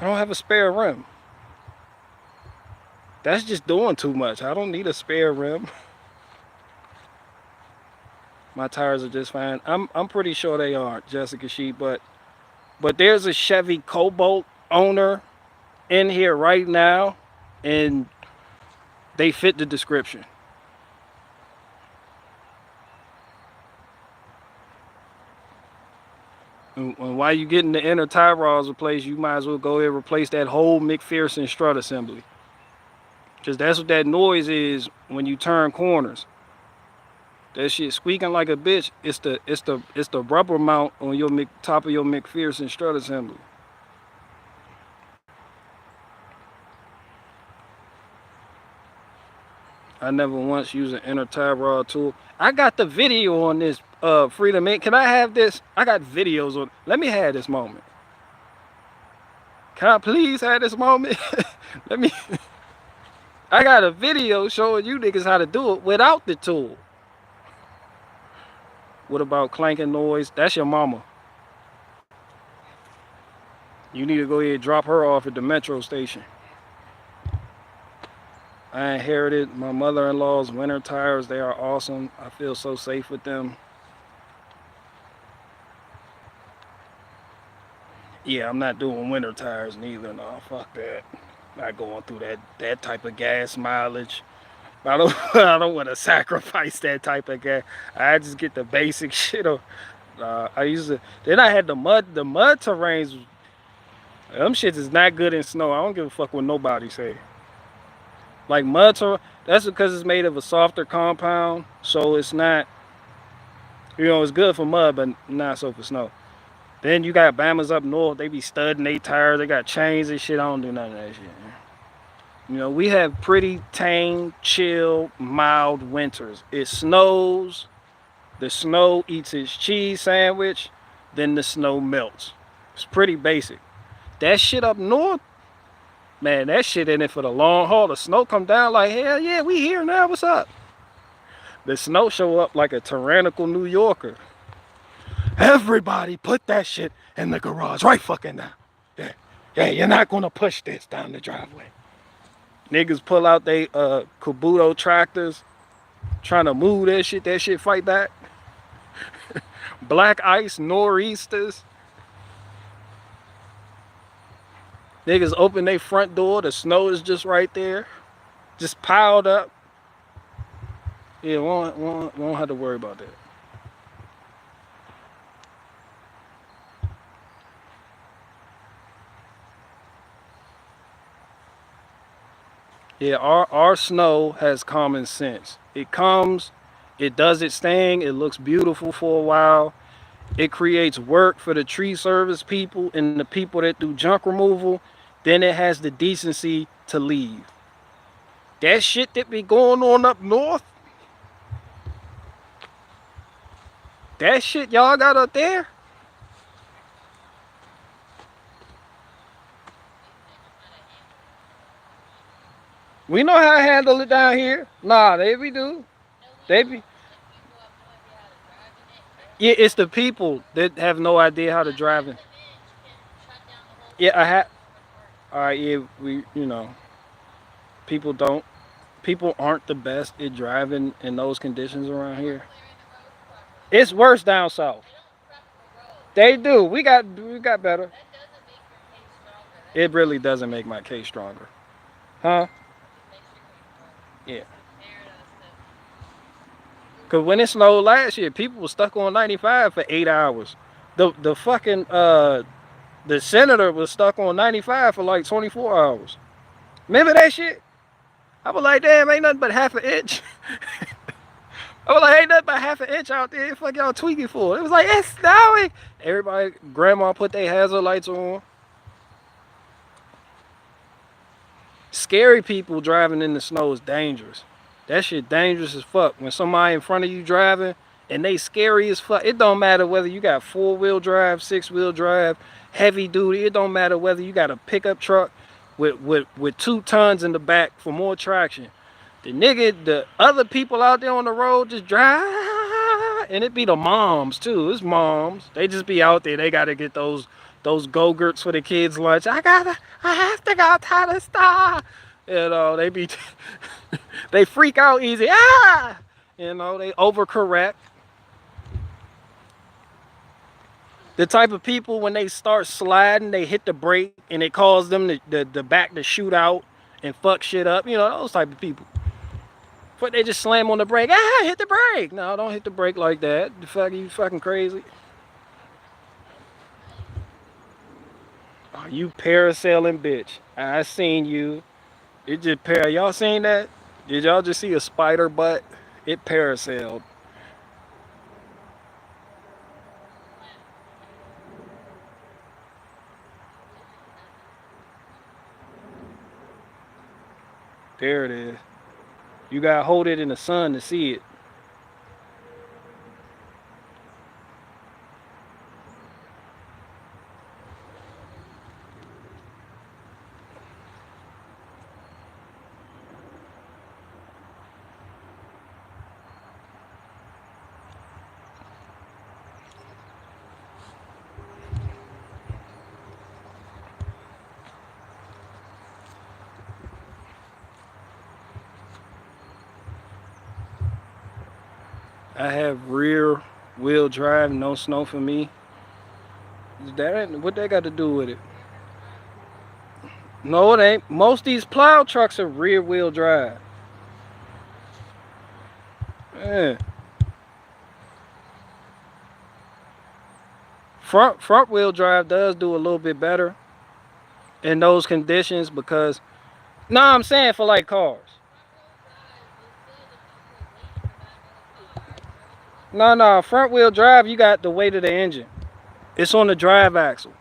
[SPEAKER 1] have a spare rim. That's just doing too much. I don't need a spare rim. My tires are just fine. I'm pretty sure they aren't, Jessica Sheep, but there's a Chevy Cobalt owner in here right now, and they fit the description. And while you getting the inner tie rods replaced, you might as well go ahead and replace that whole McPherson strut assembly. Because that's what that noise is when you turn corners. That shit squeaking like a bitch. It's the rubber mount on your top of your McPherson strut assembly. I never once used an inner tie rod tool. I got the video on this, Freedom Inc. Can I have this? I got videos on. Let me have this moment. Can I please have this moment? Let me. I got a video showing you niggas how to do it without the tool. What about clanking noise? That's your mama. You need to go ahead and drop her off at the metro station. I inherited my mother-in-law's winter tires. They are awesome. I feel so safe with them. Yeah, I'm not doing winter tires neither. No, fuck that. Not going through that type of gas mileage. I don't I don't want to sacrifice that type of gas. I just get the basic shit. I used to. Then I had the mud. The mud terrains. Them shits is not good in snow. I don't give a fuck what nobody say. Like mud terrain. That's because it's made of a softer compound, so it's not. It's good for mud, but not so for snow. Then you got Bamas up north. They be studding they tires. They got chains and shit. I don't do none of that shit. We have pretty tame, chill, mild winters. It snows. The snow eats its cheese sandwich. Then the snow melts. It's pretty basic. That shit up north, man, that shit in it for the long haul. The snow come down like, hell yeah, we here now. What's up? The snow show up like a tyrannical New Yorker. Everybody put that shit in the garage right fucking now. Yeah, you're not gonna push this down the driveway. Niggas pull out they Kabuto tractors, trying to move that shit fight back. Black ice nor'easters. Niggas open their front door, the snow is just right there. Just piled up. Yeah, we won't have to worry about that. Yeah, our snow has common sense. It comes, it does its thing, it looks beautiful for a while. It creates work for the tree service people and the people that do junk removal. Then it has the decency to leave. That shit that be going on up north, that shit y'all got up there, we know how to handle it down here. Nah, we do. They be. Yeah, it's the people that have no idea how to drive it. Yeah, I have. All right, yeah, people don't. People aren't the best at driving in those conditions around here. It's worse down south. They do. We got better. It really doesn't make my case stronger. Huh? Yeah. Cause when it snowed last year, people were stuck on 95 for 8 hours. The fucking the senator was stuck on 95 for like 24 hours. Remember that shit? I was like, damn, ain't nothing but half an inch. I was like, ain't nothing but half an inch out there. Fuck y'all tweaking for? It was like, it's snowing. Everybody, grandma put their hazard lights on. Scary people driving in the snow is dangerous. That shit dangerous as fuck. When somebody in front of you driving and they scary as fuck, it don't matter whether you got 4-wheel drive, 6-wheel drive, heavy duty. It don't matter whether you got a pickup truck with 2 tons in the back for more traction. The other people out there on the road just drive, and it be the moms too. It's moms. They just be out there. They gotta get those Go-Gurts for the kids' lunch. I have to go to the store. They be, they freak out easy. Ah! They overcorrect. The type of people, when they start sliding, they hit the brake and it causes them the back to shoot out and fuck shit up. Those type of people. But they just slam on the brake. Ah, hit the brake. No, don't hit the brake like that. The fuck, you fucking crazy. Oh, you parasailing bitch. I seen you. It just y'all seen that? Did y'all just see a spider butt? It parasailed. There it is. You gotta hold it in the sun to see it. I have rear wheel drive, no snow for me. What that got to do with it? No, it ain't. Most of these plow trucks are rear wheel drive. Yeah. Front wheel drive does do a little bit better in those conditions because no, I'm saying for like cars. No, front wheel drive you got the weight of the engine. It's on the drive axle.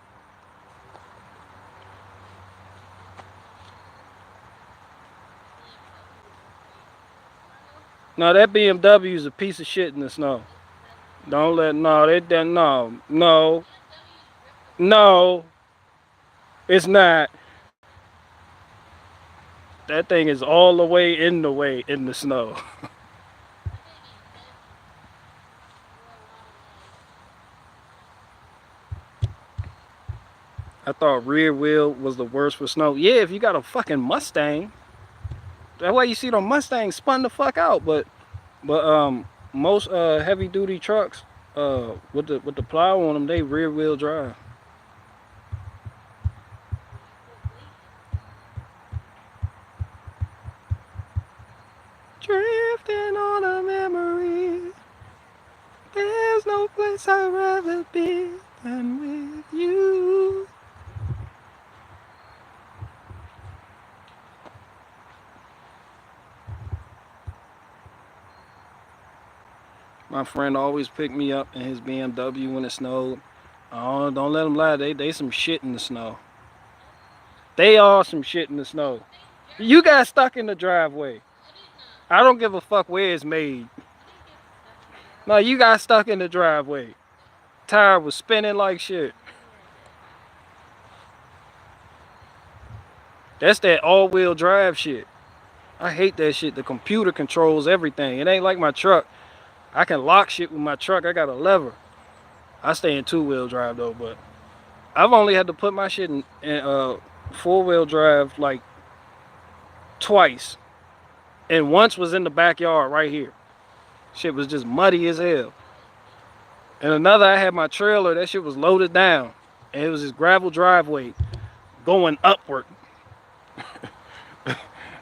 [SPEAKER 1] No, that BMW is a piece of shit in the snow. Don't let no, it's not. That thing is all the way in the snow. I thought rear wheel was the worst for snow. Yeah, if you got a fucking Mustang, that's why you see the Mustang spun the fuck out. But most heavy duty trucks with the plow on them, they rear wheel drive. Drifting on a memory. There's no place I'd rather be than with you. My friend always picked me up in his BMW when it snowed. Oh, don't let them lie. They some shit in the snow. They are some shit in the snow. You got stuck in the driveway. I don't give a fuck where it's made. No, you got stuck in the driveway. Tire was spinning like shit. That's that all-wheel drive shit. I hate that shit. The computer controls everything. It ain't like my truck. I can lock shit with my truck. I got a lever. I stay in two-wheel drive though, but I've only had to put my shit in four-wheel drive like twice. And once was in the backyard right here. Shit was just muddy as hell. And another, I had my trailer. That shit was loaded down. And it was this gravel driveway going upward.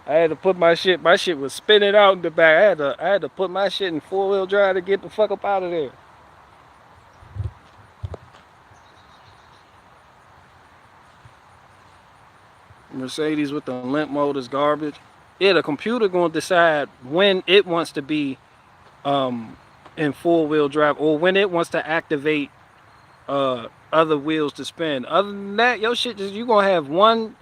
[SPEAKER 1] I had to put my shit was spinning out in the back. I had to put my shit in four-wheel drive to get the fuck up out of there. Mercedes with the limp mode is garbage. Yeah, the computer gonna decide when it wants to be in four-wheel drive or when it wants to activate other wheels to spin. Other than that, your shit just you gonna have one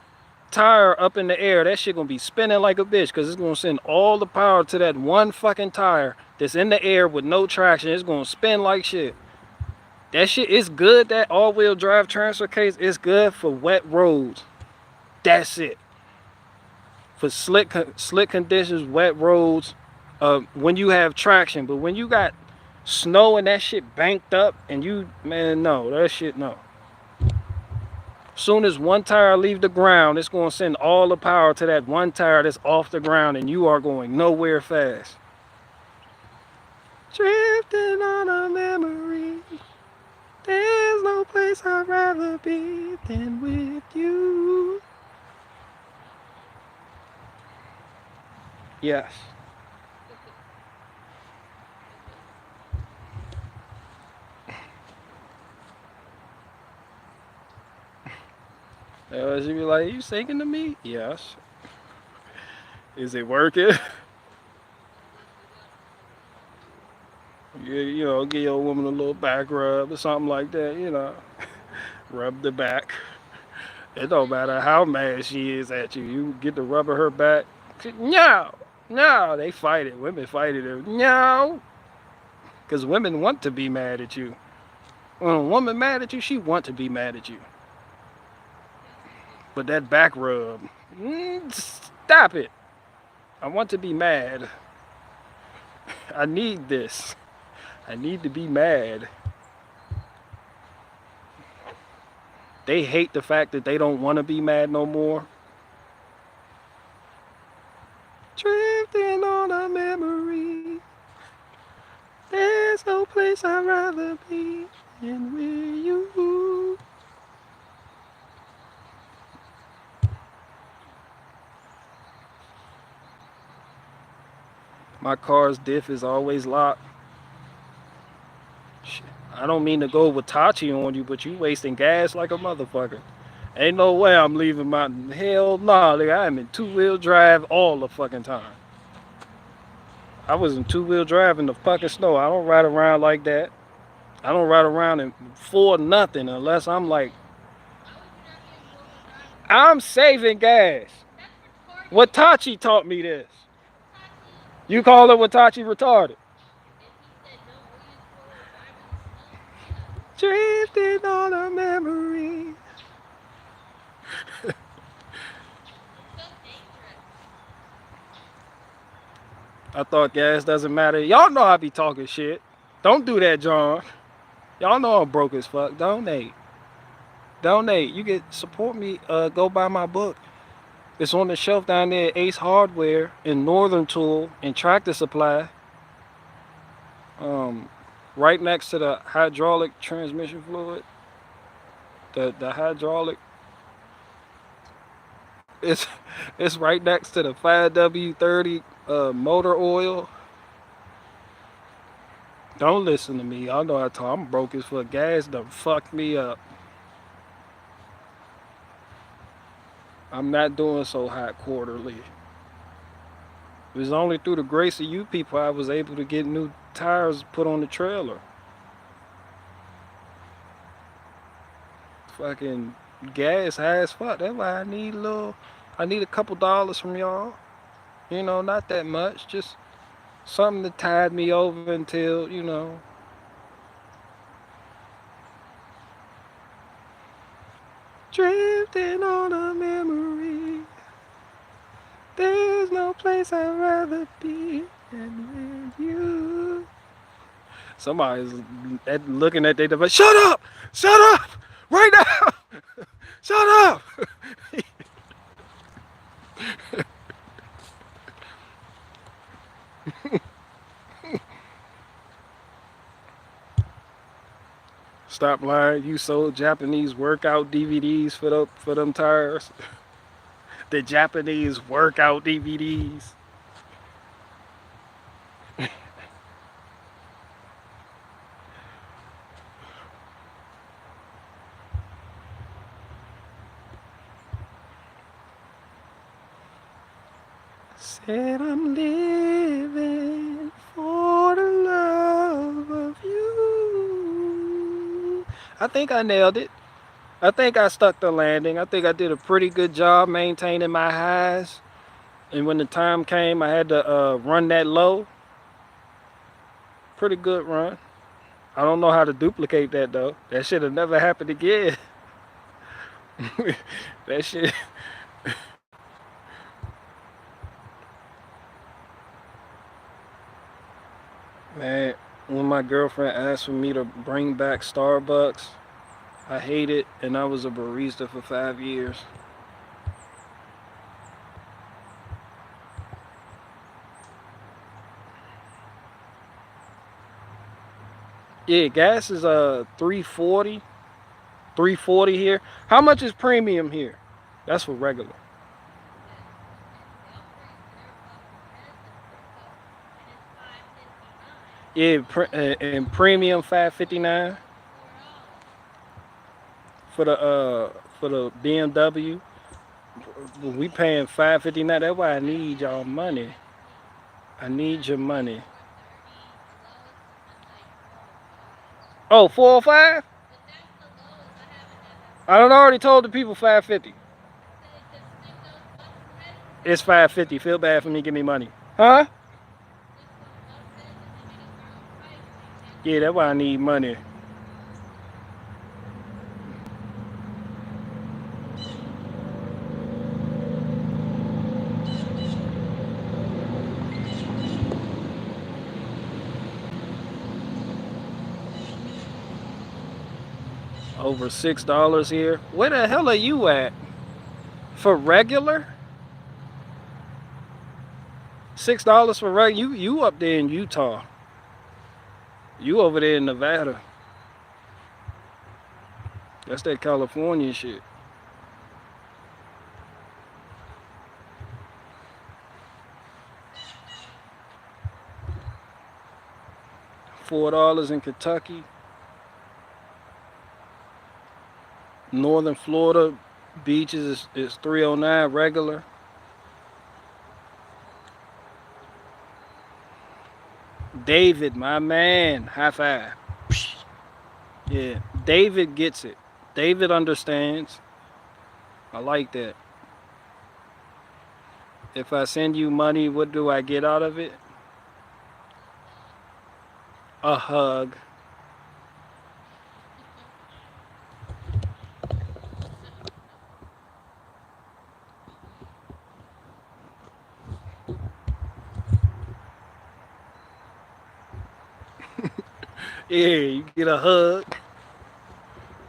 [SPEAKER 1] tire up in the air. That shit gonna be spinning like a bitch because it's gonna send all the power to that one fucking tire that's in the air with no traction. It's gonna spin like shit. That shit is good. That all-wheel drive transfer case is good for wet roads. That's it. For slick conditions, wet roads, when you have traction. But when you got snow and that shit banked up and no, that shit no. Soon as one tire leave the ground, it's going to send all the power to that one tire that's off the ground and you are going nowhere fast. Drifting on a memory. There's no place I'd rather be than with you. Yes. She be like, you singing to me? Yes. Is it working? You know, give your woman a little back rub or something like that, you know. Rub the back. It don't matter how mad she is at you. You get to rubbing her back. No, they fight it. Women fight it. No. Because women want to be mad at you. When a woman mad at you, she want to be mad at you. But that back rub, stop it. I want to be mad. I need this. I need to be mad. They hate the fact that they don't want to be mad no more. Drifting on a memory. There's no place I'd rather be than with you. My car's diff is always locked. Shit. I don't mean to go Watachi on you, but you wasting gas like a motherfucker. Ain't no way I'm leaving my hell nah, nigga. I'm in two-wheel drive all the fucking time. I was in two-wheel drive in the fucking snow. I don't ride around like that. I don't ride around in for nothing unless I'm like, I'm saving gas. Watachi taught me this. You call it Watachi retarded? Drifting on a memory. I thought gas doesn't matter. Y'all know I be talking shit. Don't do that, John. Y'all know I'm broke as fuck. Donate. Donate. You can support me. Go buy my book. It's on the shelf down there at Ace Hardware in Northern Tool and Tractor Supply. Right next to the hydraulic transmission fluid. The hydraulic. It's it's right next to the 5W30 motor oil. Don't listen to me. Y'all know I talk. I'm broke as fuck. Gas done fucked me up. I'm not doing so hot quarterly. It was only through the grace of you people I was able to get new tires put on the trailer. Fucking gas high as fuck. That's why I need a couple dollars from y'all. You know, not that much. Just something to tide me over until, you know. Drifting on a memory. There's no place I'd rather be than with you. Somebody's looking at their device. Shut up! Shut up! Right now! Shut up! Stop lying. You sold Japanese workout DVDs for them tires. The Japanese workout DVDs. Said I'm living for the love of you. I think I nailed it. I think I stuck the landing. I think I did a pretty good job maintaining my highs. And when the time came, I had to run that low. Pretty good run. I don't know how to duplicate that though. That should have never happened again. That shit. Man, when my girlfriend asked for me to bring back Starbucks, I hate it, and I was a barista for 5 years. Yeah, gas is 340, 340 here. How much is premium here? That's for regular. Yeah, and premium 559 for the BMW. We paying 559. That's why I need y'all money. I need your money. Oh, 405? I done already told the people 550. It's 550. Feel bad for me. Give me money. Huh? Yeah, that's why I need money. Over $6 here. Where the hell are you at? For regular? $6 for regular? You up there in Utah. You over there in Nevada. That's that California shit. $4 in Kentucky. Northern Florida beaches is $3.09 regular. David, my man, high five. Yeah, David gets it. David understands. I like that. If I send you money, what do I get out of it? A hug. Yeah, you get a hug.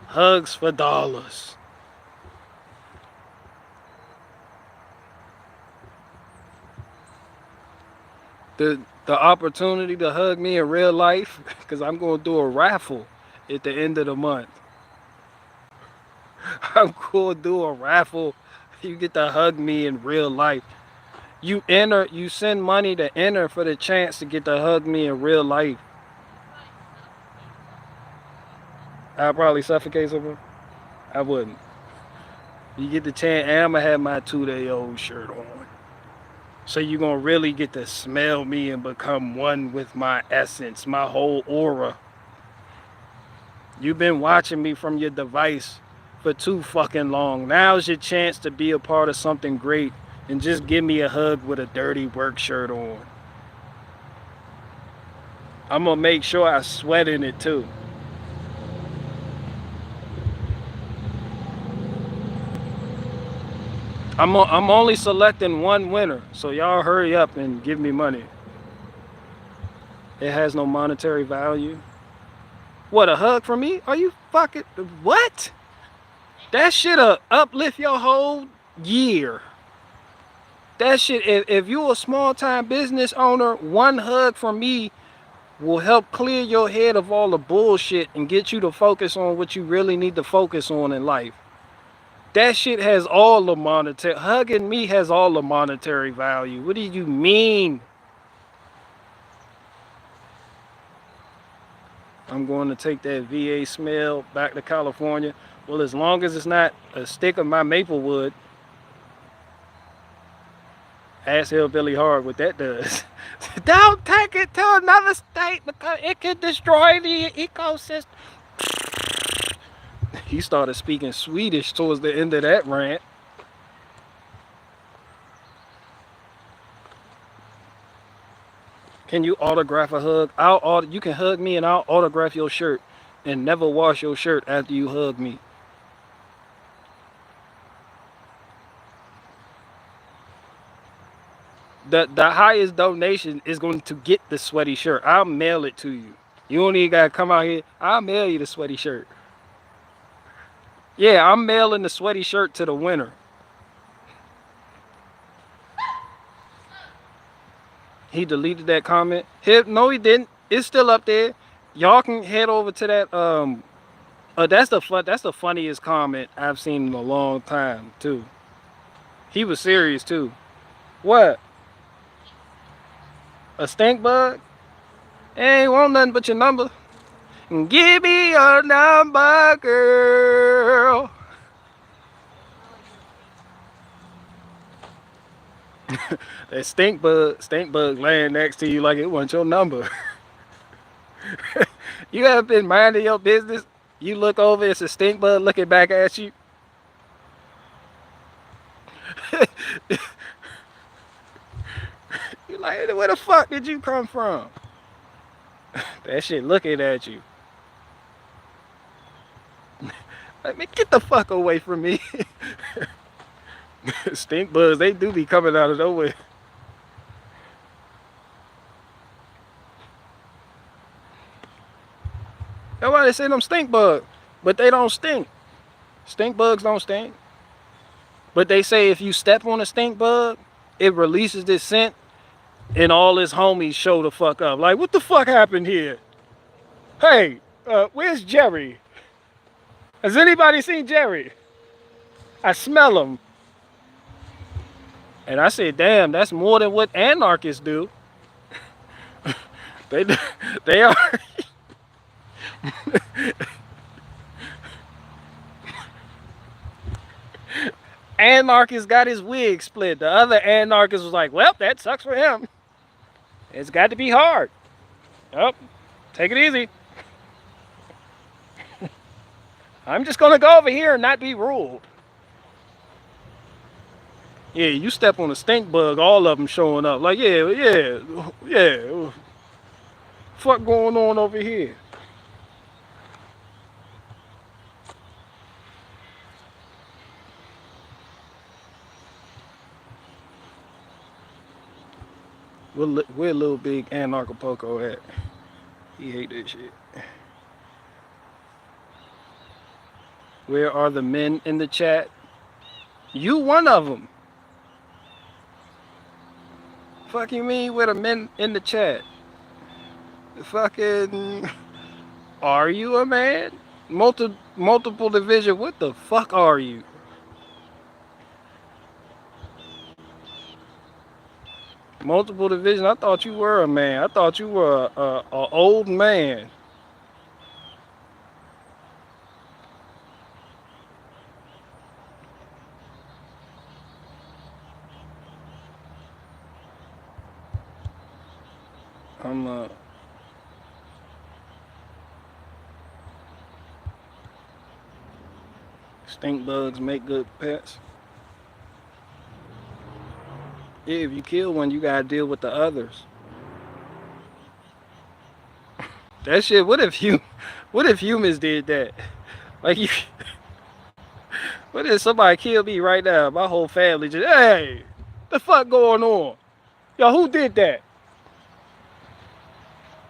[SPEAKER 1] Hugs for dollars. The opportunity to hug me in real life, because I'm going to do a raffle at the end of the month. I'm going to do a raffle. You get to hug me in real life. You enter, you send money to enter for the chance to get to hug me in real life. I'll probably suffocate someone. I wouldn't. You get the chance, and I'm going to have my 2-day-old shirt on. So you're going to really get to smell me and become one with my essence, my whole aura. You've been watching me from your device for too fucking long. Now's your chance to be a part of something great and just give me a hug with a dirty work shirt on. I'm going to make sure I sweat in it too. I'm only selecting one winner, so y'all hurry up and give me money. It has no monetary value. What, a hug from me? Are you fucking... What? That shit'll uplift your whole year. That shit, if you're a small-time business owner, one hug from me will help clear your head of all the bullshit and get you to focus on what you really need to focus on in life. That shit has all the monetary... Hugging me has all the monetary value. What do you mean? I'm going to take that VA smell back to California. Well, as long as it's not a stick of my maple wood. Ask Hillbilly Hard what that does. Don't take it to another state because it can destroy the ecosystem. He started speaking Swedish towards the end of that rant. Can you autograph a hug? You can hug me and I'll autograph your shirt and never wash your shirt after you hug me. The highest donation is going to get the sweaty shirt. I'll mail it to you. You don't even gotta come out here. I'll mail you the sweaty shirt. Yeah, I'm mailing the sweaty shirt to the winner. He deleted that comment. No, he didn't. It's still up there. Y'all can head over to that. That's the funniest comment I've seen in a long time too. He was serious too. What? A stink bug? Ain't want nothing but your number. Give me your number, girl. That stink bug laying next to you like it wasn't your number. You haven't been minding your business. You look over, it's a stink bug looking back at you. You like, where the fuck did you come from? That shit looking at you. Like, man, get the fuck away from me. Stink bugs, they do be coming out of nowhere. Nobody say them stink bugs, but they don't stink. Stink bugs don't stink. But they say if you step on a stink bug, it releases this scent and all his homies show the fuck up. Like, what the fuck happened here? Hey, where's Jerry? Has anybody seen Jerry? I smell him. And I said, damn, that's more than what anarchists do. They they are. Anarchist got his wig split. The other anarchist was like, well, that sucks for him. It's got to be hard. Yep. Take it easy. I'm just going to go over here and not be ruled. Yeah, you step on a stink bug, all of them showing up. Like, yeah. Fuck going on over here? Where little big anarcho-Acapulco at? He hate that shit. Where are the men in the chat? You one of them. Fuck you mean where the men in the chat? Fucking, are you a man? Multiple division, what the fuck are you? Multiple division, I thought you were a man. I thought you were a old man. I'm stink bugs make good pets. Yeah, if you kill one, you gotta deal with the others. That shit, what if humans did that? Like you, what if somebody killed me right now? My whole family just, hey, the fuck going on? Yo, who did that?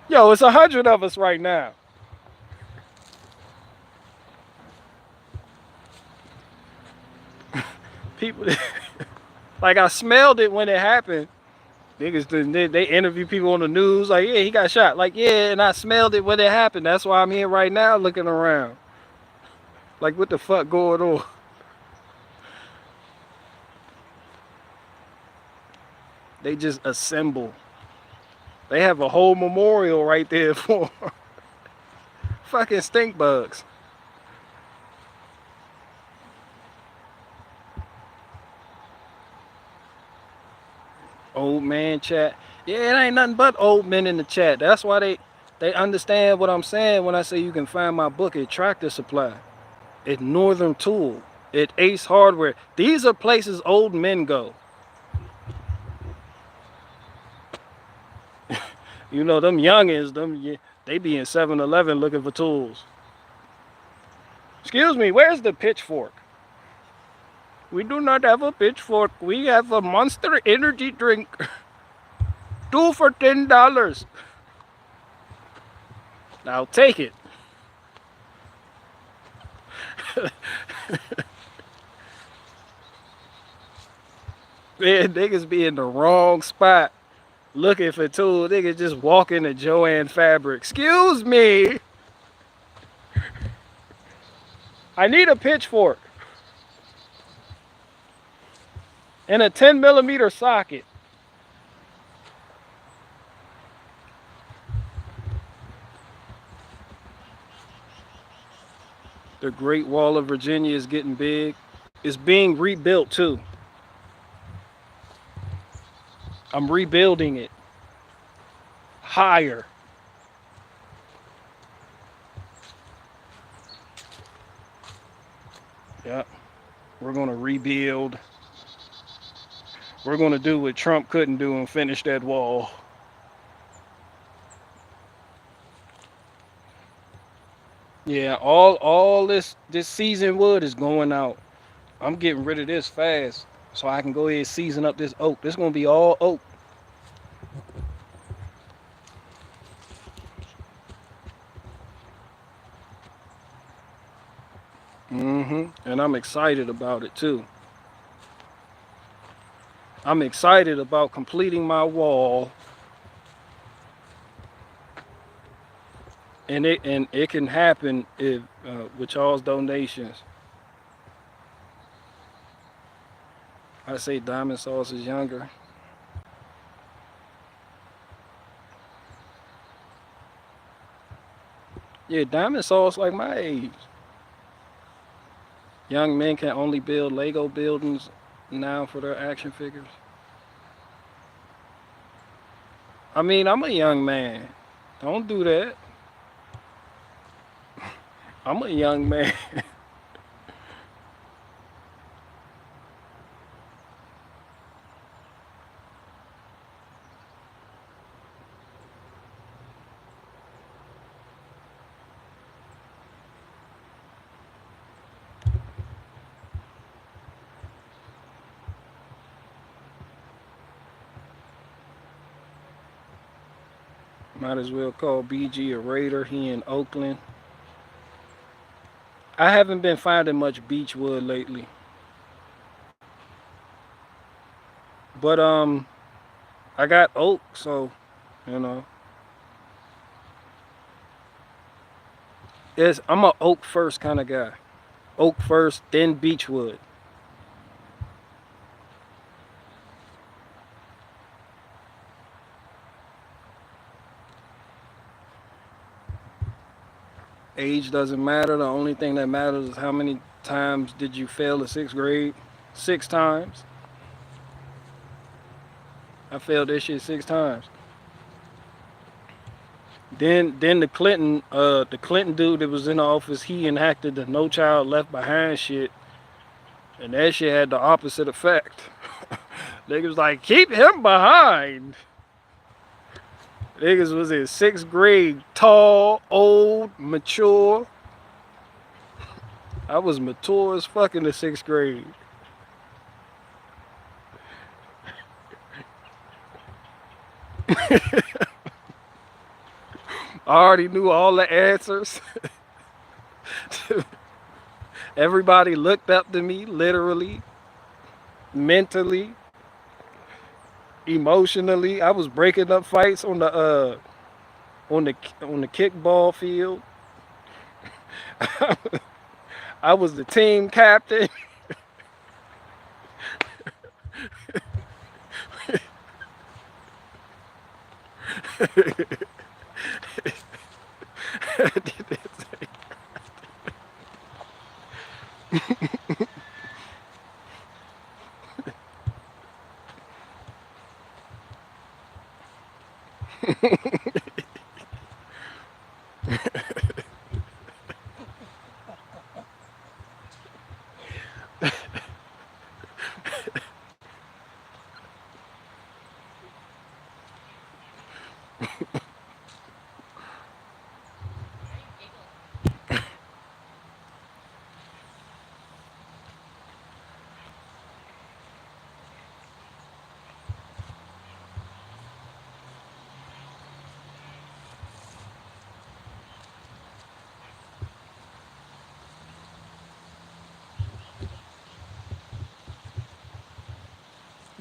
[SPEAKER 1] Yo, it's 100 of us right now. People, like I smelled it when it happened. Niggas, they interview people on the news, like, yeah, he got shot. Like, yeah, and I smelled it when it happened. That's why I'm here right now looking around. Like, what the fuck going on? They just assemble. They have a whole memorial right there for fucking stink bugs. Old man chat. Yeah, it ain't nothing but old men in the chat. That's why they understand what I'm saying when I say you can find my book at Tractor Supply, at Northern Tool, at Ace Hardware. These are places old men go. You know, them youngins, they be in 7-Eleven looking for tools. Excuse me, where's the pitchfork? We do not have a pitchfork. We have a Monster Energy drink. 2 for $10. I'll take it. Man, niggas be in the wrong spot looking for tools. Niggas just walk into Joann Fabric. Excuse me. I need a pitchfork. And a 10mm socket. The Great Wall of Virginia is getting big. It's being rebuilt too. I'm rebuilding it higher. Yep. We're gonna rebuild. We're gonna do what Trump couldn't do and finish that wall. Yeah, all this seasoned wood is going out. I'm getting rid of this fast so I can go ahead and season up this oak. This is gonna be all oak. And I'm excited about it too. I'm excited about completing my wall. And it can happen if with y'all's donations. I say Diamond Sauce is younger. Yeah, Diamond Sauce like my age. Young men can only build Lego buildings now for their action figures. I mean, I'm a young man. Don't do that. I'm a young man. Might as well call BG a raider. He in Oakland. I haven't been finding much beechwood lately. But I got oak, so you know. I'm a oak first kind of guy. Oak first, then beechwood. Age doesn't matter. The only thing that matters is how many times did you fail the sixth grade? 6 times. I failed this shit 6 times. Then the Clinton dude that was in the office, he enacted the No Child Left Behind shit, and that shit had the opposite effect. Niggas like keep him behind. Niggas was in sixth grade, tall, old, mature. I was mature as fuck in the sixth grade. I already knew all the answers. Everybody looked up to me, literally, mentally, emotionally. I was breaking up fights on the kickball field. I was the team captain.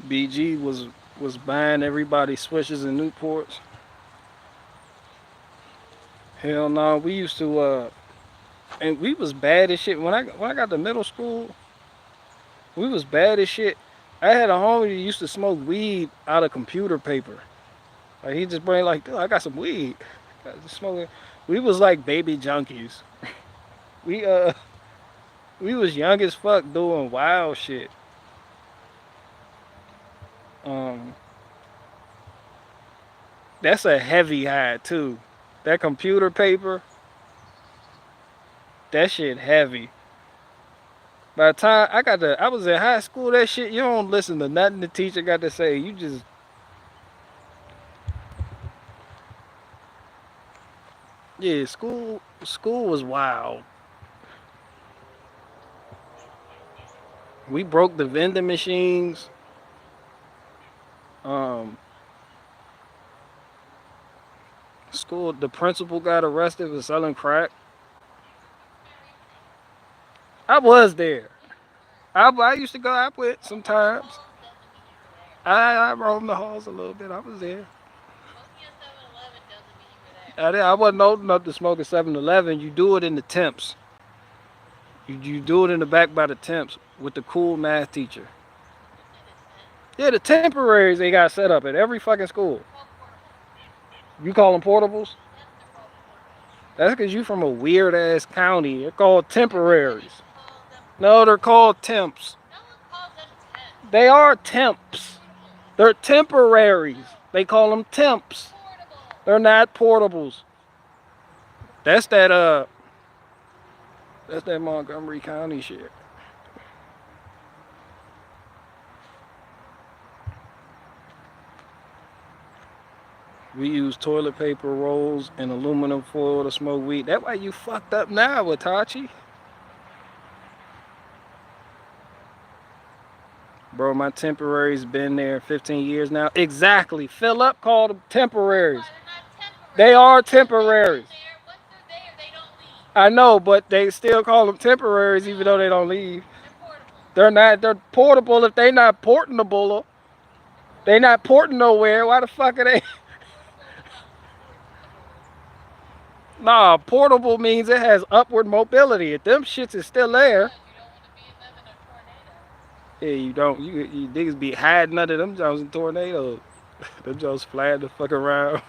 [SPEAKER 1] BG was buying everybody Swishes and Newports. Hell no, we used to and we was bad as shit. When I got to middle school, we was bad as shit. I had a homie that used to smoke weed out of computer paper. Like he just bring like, dude, I got some weed. Got to smoke it. We was like baby junkies. We we was young as fuck doing wild shit. Um, that's a heavy high too. That computer paper, that shit heavy. By the time I was in high school, that shit, you don't listen to nothing the teacher got to say. You just, yeah, school was wild. We broke the vending machines. Um, School, the principal got arrested for selling crack. I was there. I used to go. I went sometimes. I roamed the halls a little bit. I was there. I wasn't old enough to smoke at 7-Eleven. You do it in the temps. You do it in the back by the temps with the cool math teacher. Yeah, the temporaries they got set up at every fucking school. You call them portables? That's because you from a weird ass county. They're called temporaries. No, they're called temps. They are temps. They're temporaries. They call them temps. They're not portables. That's that Montgomery County shit. We use toilet paper rolls and aluminum foil to smoke weed. That's why you fucked up now, Watachi. Bro, my temporaries been there 15 years now. Exactly. Fill up called them temporaries. They are temporaries. I know, but they still call them temporaries even though they don't leave. They're not. They're portable if they not portable. They not porting nowhere. Why the fuck are they? Nah, portable means it has upward mobility. If them shits is still there. Yeah, you don't. You niggas be hiding under them Jones in tornadoes. Them Jones flying the fuck around.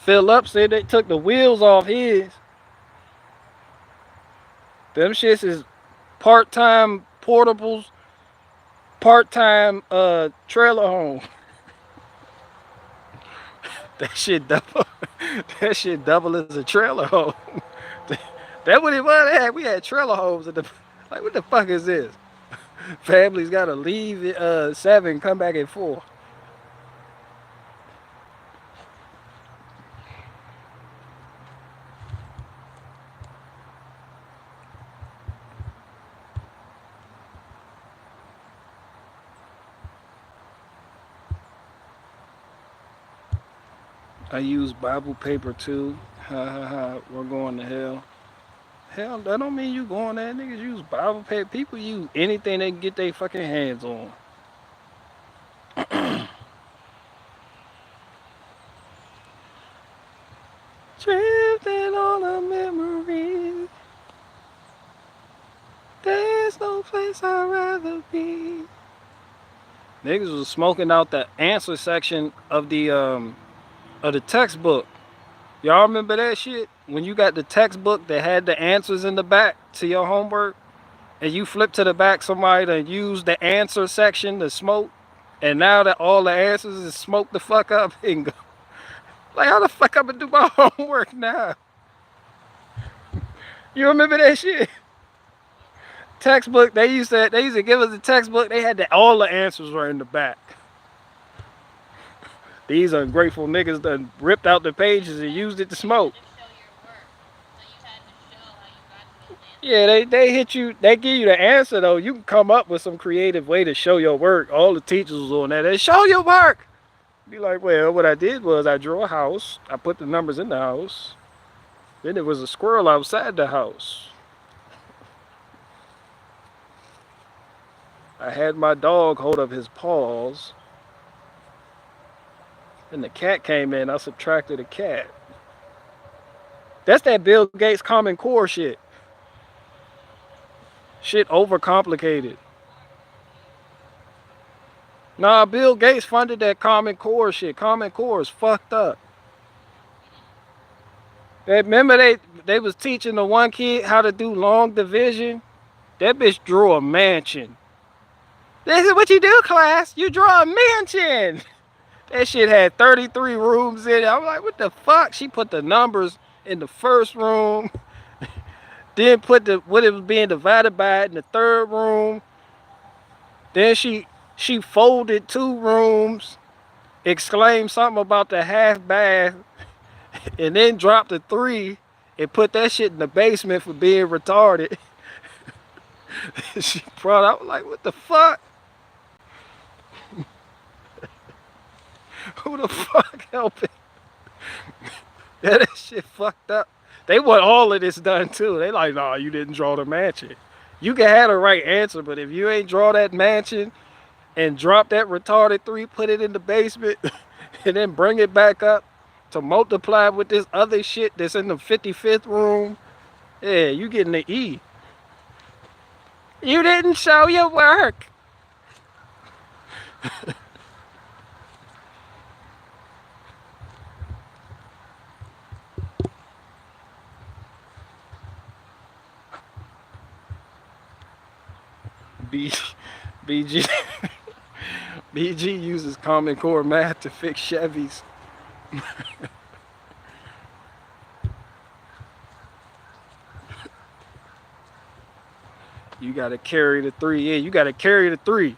[SPEAKER 1] Phil up said they took the wheels off his. Them shits is part-time portables, part-time trailer home. That shit double. That shit double as a trailer home. That what it was. We had trailer homes at the. Like, what the fuck is this? Families gotta leave at 7, come back at 4. I use Bible paper too. Ha ha ha. We're going to hell. Hell, that don't mean you going there. Niggas use Bible paper. People use anything they can get their fucking hands on. Drifting on a memory. There's no place I'd rather be. Niggas was smoking out the answer section of the textbook. Y'all remember that shit? When you got the textbook that had the answers in the back to your homework, and you flip to the back, somebody to use the answer section to smoke, and now that all the answers is smoke the fuck up and go. Like, how the fuck I'm gonna do my homework now? You remember that shit? Textbook, they used to give us the textbook, they had all the answers were in the back. These ungrateful niggas done ripped out the pages and used it to smoke. Yeah, they hit you, they give you the answer though. You can come up with some creative way to show your work. All the teachers was on that. They show your work. Be like, well, what I did was I drew a house. I put the numbers in the house. Then there was a squirrel outside the house. I had my dog hold up his paws. Then the cat came in. I subtracted a cat. That's that Bill Gates Common Core shit. Shit overcomplicated. Nah, Bill Gates funded that Common Core shit. Common Core is fucked up. Remember they was teaching the one kid how to do long division? That bitch drew a mansion. This is what you do, class. You draw a mansion. That shit had 33 rooms in it. I'm like, what the fuck? She put the numbers in the first room. Then put what it was being divided by in the third room. Then she folded 2 rooms, exclaimed something about the half bath, and then dropped a 3 and put that shit in the basement for being retarded. She brought out like, what the fuck? Who the fuck helping? Yeah, that shit fucked up. They want all of this done too. They like, nah, you didn't draw the mansion. You can have the right answer, but if you ain't draw that mansion and drop that retarded 3, put it in the basement, and then bring it back up to multiply with this other shit that's in the 55th room, yeah, you getting the E. You didn't show your work. B, BG, BG uses Common Core math to fix Chevys. You gotta carry the 3. Yeah, you gotta carry the 3.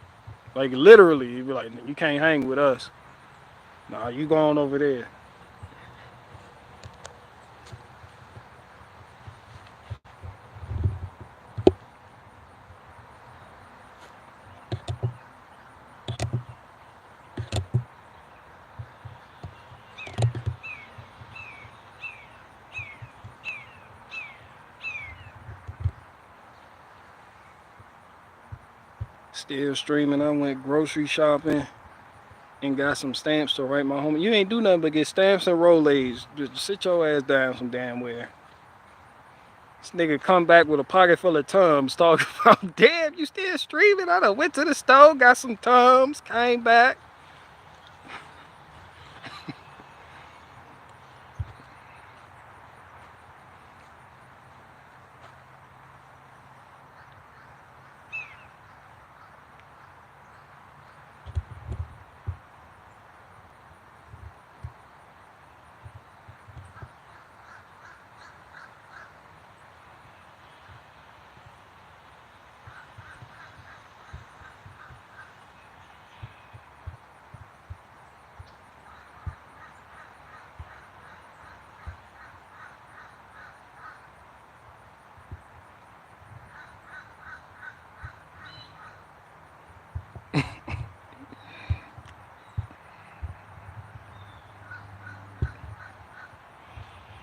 [SPEAKER 1] Like literally, you be like, you can't hang with us. Nah, you going over there. Still streaming. I went grocery shopping and got some stamps to write my home. You ain't do nothing but get stamps and Rolaids. Just sit your ass down some damn where. This nigga come back with a pocket full of Tums talking about, damn, you still streaming? I done went to the store, got some Tums, came back.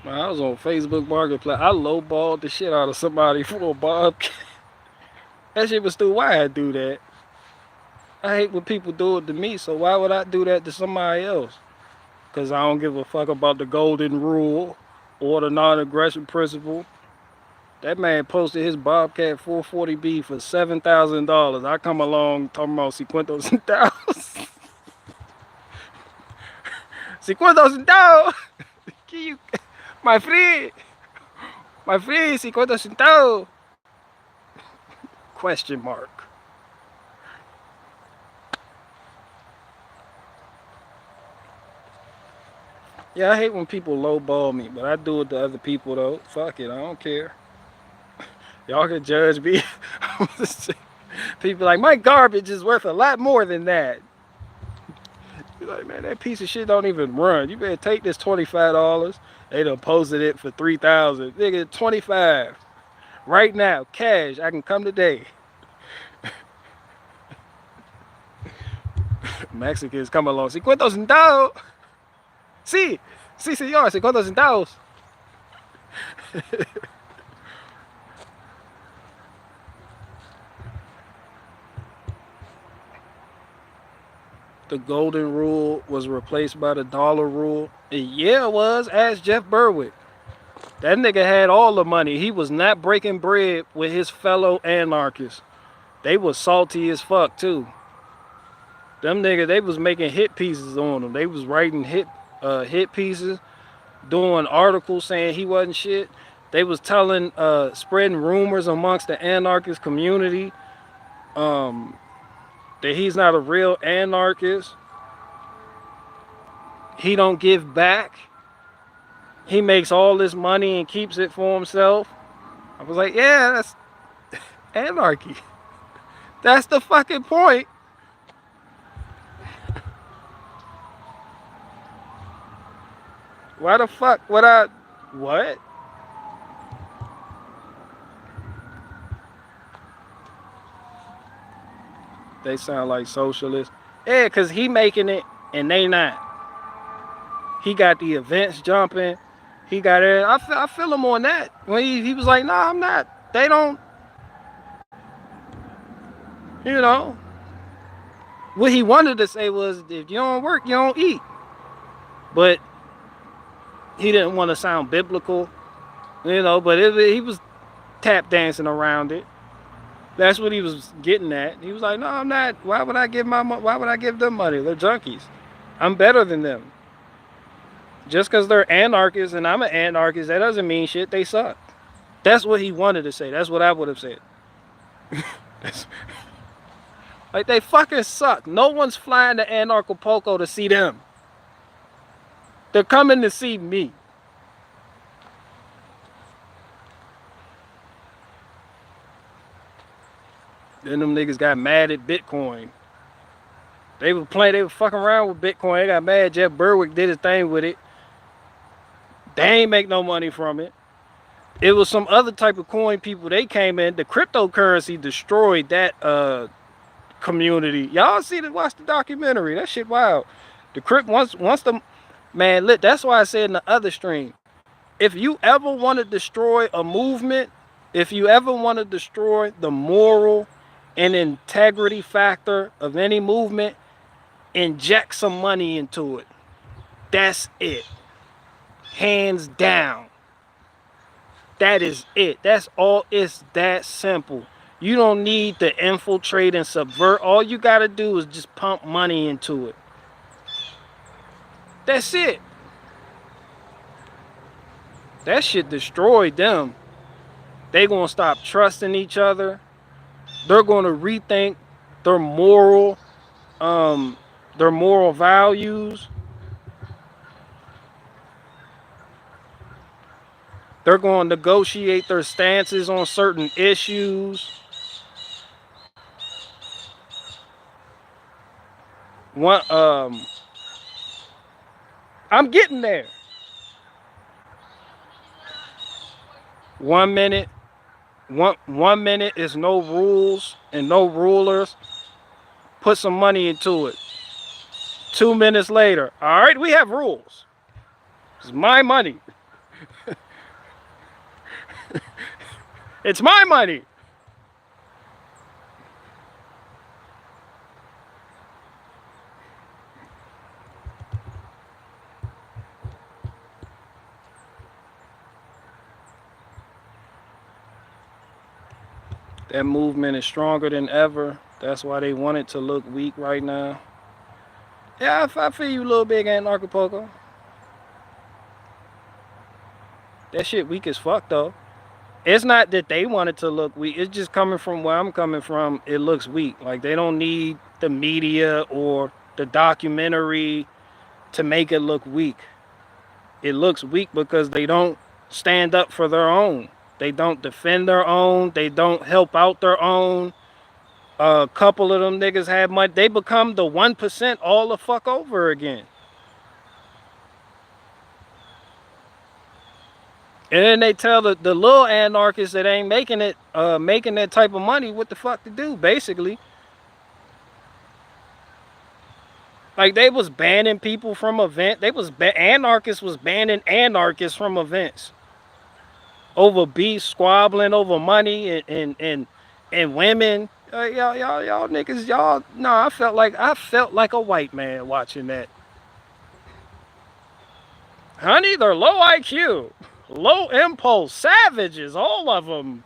[SPEAKER 1] Man, I was on Facebook Marketplace. I lowballed the shit out of somebody for a bobcat. That shit was stupid. Why I do that? I hate when people do it to me, so why would I do that to somebody else? Because I don't give a fuck about the golden rule or the non-aggression principle. That man posted his Bobcat 440B for $7,000. I come along talking about 50 centavos. 50 centavos. Can you, my friend, 50 centavos. Question mark. Yeah, I hate when people lowball me, but I do it to other people though. Fuck it, I don't care. Y'all can judge me. People like, my garbage is worth a lot more than that. You're like, man, that piece of shit don't even run. You better take this $25. They done posted it for $3,000. Nigga, 25. Right now, cash. I can come today. Mexicans come along. 50 centavos. Sí, sí, señor. 50 centavos. The golden rule was replaced by the dollar rule. Yeah, it was. Ask Jeff Berwick. That nigga had all the money. He was not breaking bread with his fellow anarchists. They was salty as fuck too. Them niggas, they was making hit pieces on them. They was writing hit pieces, doing articles saying he wasn't shit. They was telling, spreading rumors amongst the anarchist community that he's not a real anarchist. He don't give back. He makes all this money and keeps it for himself. I was like, yeah, that's anarchy. That's the fucking point. Why the fuck would I... What? They sound like socialists. Yeah, cause he making it and they not. He got the events jumping. He got it. I feel him on that. When he was like, nah, I'm not. They don't, you know. What he wanted to say was, if you don't work, you don't eat. But he didn't want to sound biblical, you know, but he was tap dancing around it. That's what he was getting at. He was like, no, I'm not. Why would I give them money? They're junkies. I'm better than them. Just because they're anarchists and I'm an anarchist, that doesn't mean shit. They suck. That's what he wanted to say. That's what I would have said. Like, they fucking suck. No one's flying to Anarcho-Acapulco to see them. They're coming to see me. Then them niggas got mad at Bitcoin. They were fucking around with Bitcoin. They got mad. Jeff Berwick did his thing with it. They ain't make no money from it. It was some other type of coin people. They came in. The cryptocurrency destroyed that community. Y'all watch the documentary. That shit wild. The crypt once the man lit. That's why I said in the other stream, if you ever want to destroy a movement, if you ever want to destroy the moral and integrity factor of any movement, inject some money into it. That's it. Hands down. That is it. That's all. It's that simple. You don't need to infiltrate and subvert. All you got to do is just pump money into it. That's it. That shit destroyed them. They gonna stop trusting each other. They're gonna rethink their moral values. They're going to negotiate their stances on certain issues. I'm getting there. 1 minute. One minute is no rules and no rulers. Put some money into it. 2 minutes later, all right, we have rules. It's my money. It's my money. That movement is stronger than ever. That's why they want it to look weak right now. Yeah, I feel you a little big, Anarcho-Acapulco. That shit weak as fuck, though. It's not that they want it to look weak. It's just coming from where I'm coming from. It looks weak. Like, they don't need the media or the documentary to make it look weak. It looks weak because they don't stand up for their own. They don't defend their own. They don't help out their own. A couple of them niggas had money. They become the 1% all the fuck over again. And then they tell the little anarchists that ain't making that type of money what the fuck to do, basically. Like, they was banning people from events. Anarchists was banning anarchists from events. Over beef, squabbling over money and women. Y'all niggas, y'all. No, I felt like a white man watching that. Honey, they're low IQ. Low impulse, savages, all of them.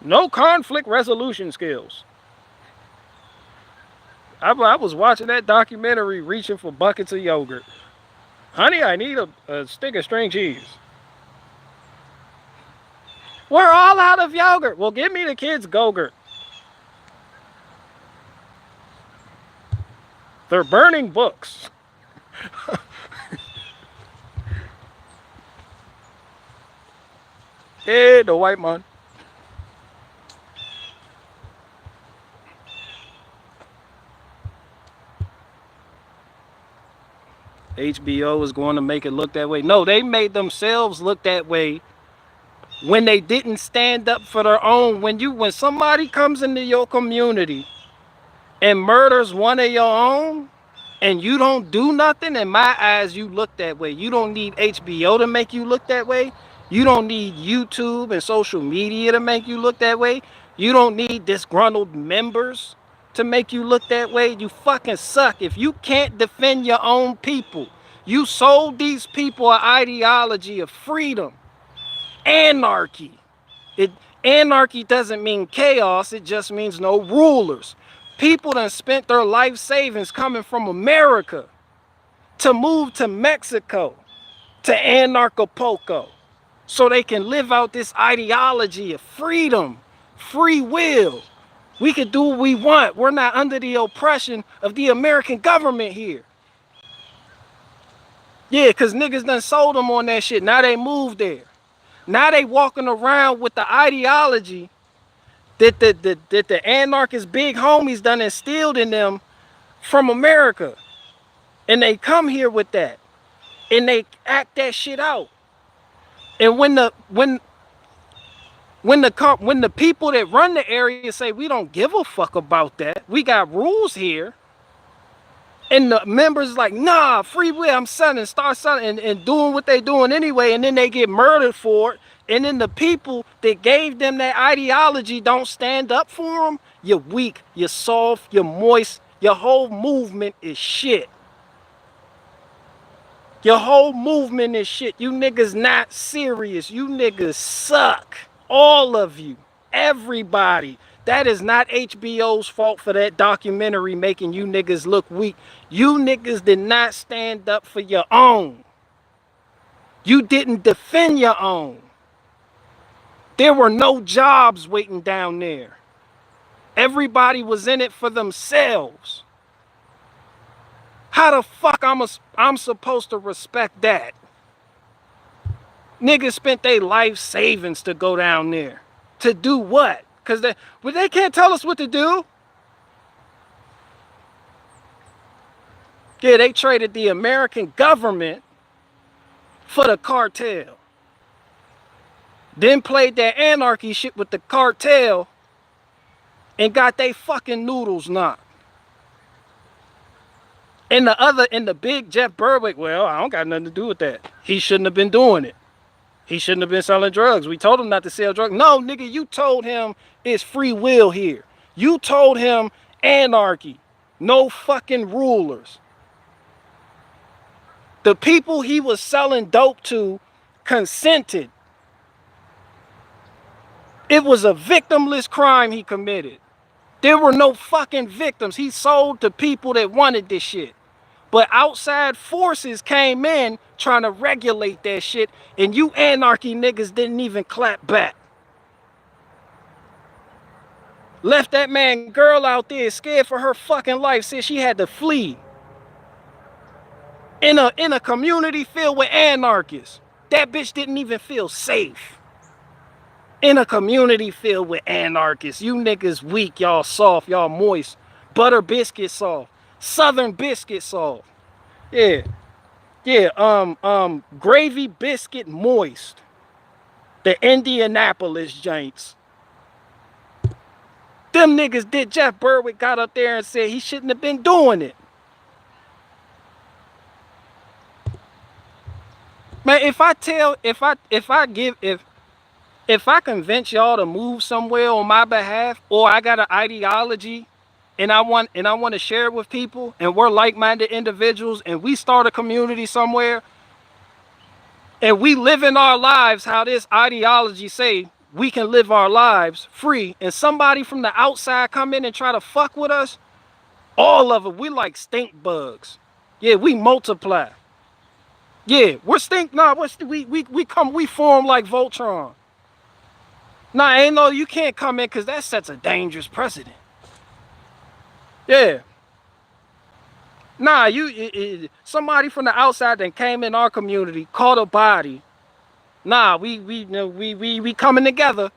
[SPEAKER 1] No conflict resolution skills. I was watching that documentary reaching for buckets of yogurt. Honey, I need a stick of string cheese. We're all out of yogurt. Well, give me the kids' Go-Gurt. They're burning books. Hey, the white man. HBO is going to make it look that way. No, they made themselves look that way when they didn't stand up for their own. When somebody comes into your community and murders one of your own, and you don't do nothing, in my eyes, you look that way. You don't need HBO to make you look that way. You don't need YouTube and social media to make you look that way. You don't need disgruntled members to make you look that way. You fucking suck. If you can't defend your own people, you sold these people an ideology of freedom, anarchy. It Anarchy doesn't mean chaos, it just means no rulers. People done spent their life savings coming from America to move to Mexico, to Anarcho-Acapulco, so they can live out this ideology of freedom, free will. We can do what we want. We're not under the oppression of the American government here. Yeah, because niggas done sold them on that shit. Now they moved there. Now they walking around with the ideology that the anarchist big homies done instilled in them from America. And they come here with that. And they act that shit out. And when the people that run the area say we don't give a fuck about that, we got rules here, and the members like, nah, free will, I'm selling, start selling, and doing what they doing anyway, and then they get murdered for it, and then the people that gave them that ideology don't stand up for them, you're weak, you're soft, you're moist, your whole movement is shit. Your whole movement is shit. You niggas not serious. You niggas suck. All of you. Everybody. That is not HBO's fault for that documentary making you niggas look weak. You niggas did not stand up for your own. You didn't defend your own. There were no jobs waiting down there. Everybody was in it for themselves. How the fuck I'm supposed to respect that? Niggas spent their life savings to go down there. To do what? Because they can't tell us what to do. Yeah, they traded the American government for the cartel. Then played that anarchy shit with the cartel and got they fucking noodles knocked. And the big Jeff Berwick, well, I don't got nothing to do with that. He shouldn't have been doing it. He shouldn't have been selling drugs. We told him not to sell drugs. No, nigga, you told him it's free will here. You told him anarchy. No fucking rulers. The people he was selling dope to consented. It was a victimless crime he committed. There were no fucking victims. He sold to people that wanted this shit. But outside forces came in trying to regulate that shit, and you anarchy niggas didn't even clap back. Left that man girl out there scared for her fucking life, said she had to flee. In a community filled with anarchists. That bitch didn't even feel safe. In a community filled with anarchists. You niggas weak, y'all soft, y'all moist. Butter biscuit soft. Southern biscuit soft. Yeah. Yeah, gravy biscuit moist. The Indianapolis joints. Them niggas did. Jeff Berwick got up there and said he shouldn't have been doing it. Man, if I convince y'all to move somewhere on my behalf, or I got an ideology and I want to share it with people, and we're like-minded individuals, and we start a community somewhere, and we live in our lives how this ideology say we can live our lives free, and somebody from the outside come in and try to fuck with us, all of it, we like stink bugs. Yeah, we multiply. Yeah, we're stink. Nah, we form like Voltron. Nah, ain't no, you can't come in because that sets a dangerous precedent. Yeah. Nah, somebody from the outside that came in our community, caught a body. Nah, we coming together.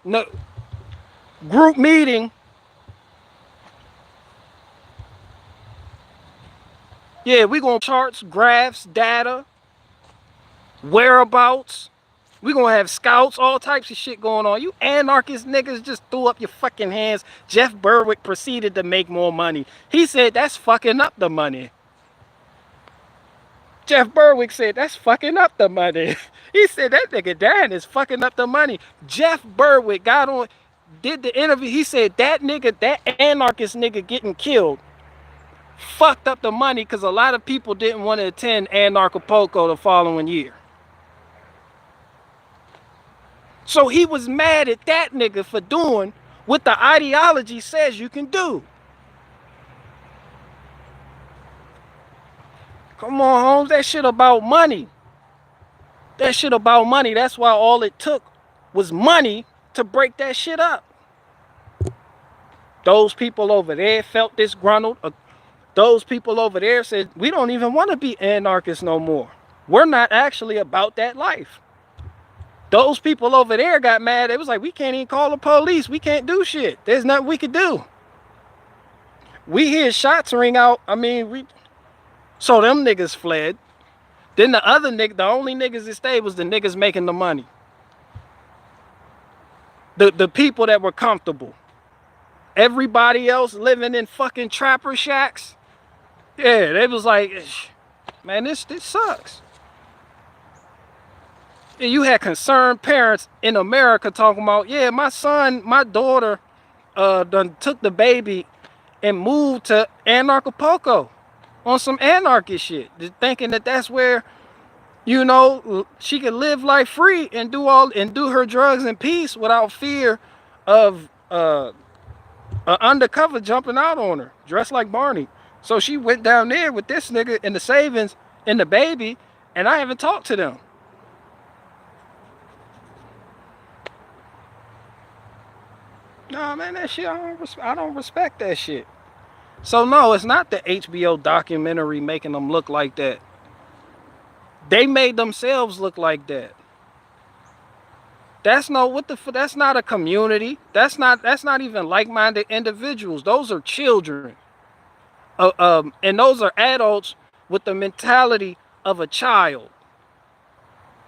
[SPEAKER 1] No group meeting. Yeah, we gonna charts, graphs, data, whereabouts. We gonna have scouts, all types of shit going on. You anarchist niggas just threw up your fucking hands. Jeff Berwick proceeded to make more money. He said that's fucking up the money. Jeff Berwick said that's fucking up the money. He said that nigga Dan is fucking up the money. Jeff Berwick got on, did the interview. He said that nigga, that anarchist nigga getting killed, fucked up the money because a lot of people didn't want to attend Anarcho-Acapulco the following year. So he was mad at that nigga for doing what the ideology says you can do. Come on, Holmes, that shit about money. That shit about money. That's why all it took was money to break that shit up. Those people over there felt disgruntled. Those people over there said, we don't even want to be anarchists no more. We're not actually about that life. Those people over there got mad. It was like, we can't even call the police. We can't do shit. There's nothing we could do. We hear shots ring out. I mean, so them niggas fled. Then the other nigga, the only niggas that stayed was the niggas making the money. The people that were comfortable. Everybody else living in fucking trapper shacks. Yeah, they was like, man, this sucks. And you had concerned parents in America talking about, yeah, my daughter done took the baby and moved to Anarcho-Acapulco on some anarchist shit, thinking that that's where, you know, she could live life free and do her drugs in peace without fear of an undercover jumping out on her, dressed like Barney. So she went down there with this nigga and the savings and the baby, and I haven't talked to them. Nah, man, that shit, I don't respect that shit. So no, it's not the HBO documentary making them look like that. They made themselves look like that. That's that's not a community. That's not even like-minded individuals. Those are children. And those are adults with the mentality of a child.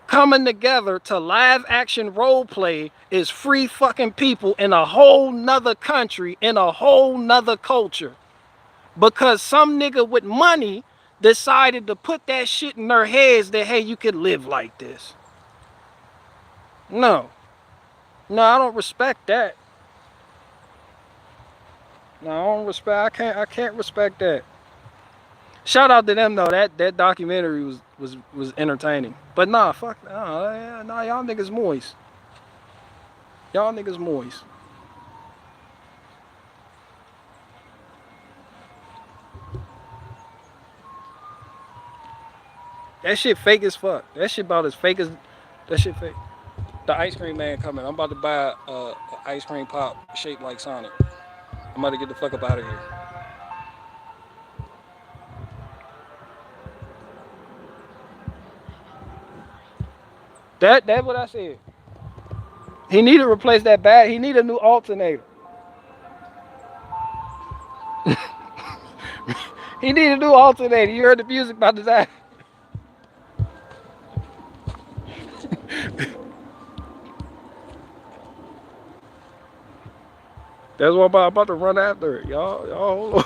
[SPEAKER 1] Coming together to live action role play is free fucking people in a whole nother country, in a whole nother culture. Because some nigga with money decided to put that shit in their heads that, hey, you could live like this. No, I don't respect that. No, I don't respect. I can't respect that. Shout out to them though. That documentary was entertaining. But nah, fuck. Nah, y'all niggas moist. Y'all niggas moist. That shit fake as fuck. That shit about as fake as that shit fake. The ice cream man coming. I'm about to buy a ice cream pop shaped like Sonic. I'm about to get the fuck up out of here. That's what I said. He need to replace that bat. He need a new alternator. He need a new alternator. You heard the music about that. That's what I'm about to run after it. Y'all hold on.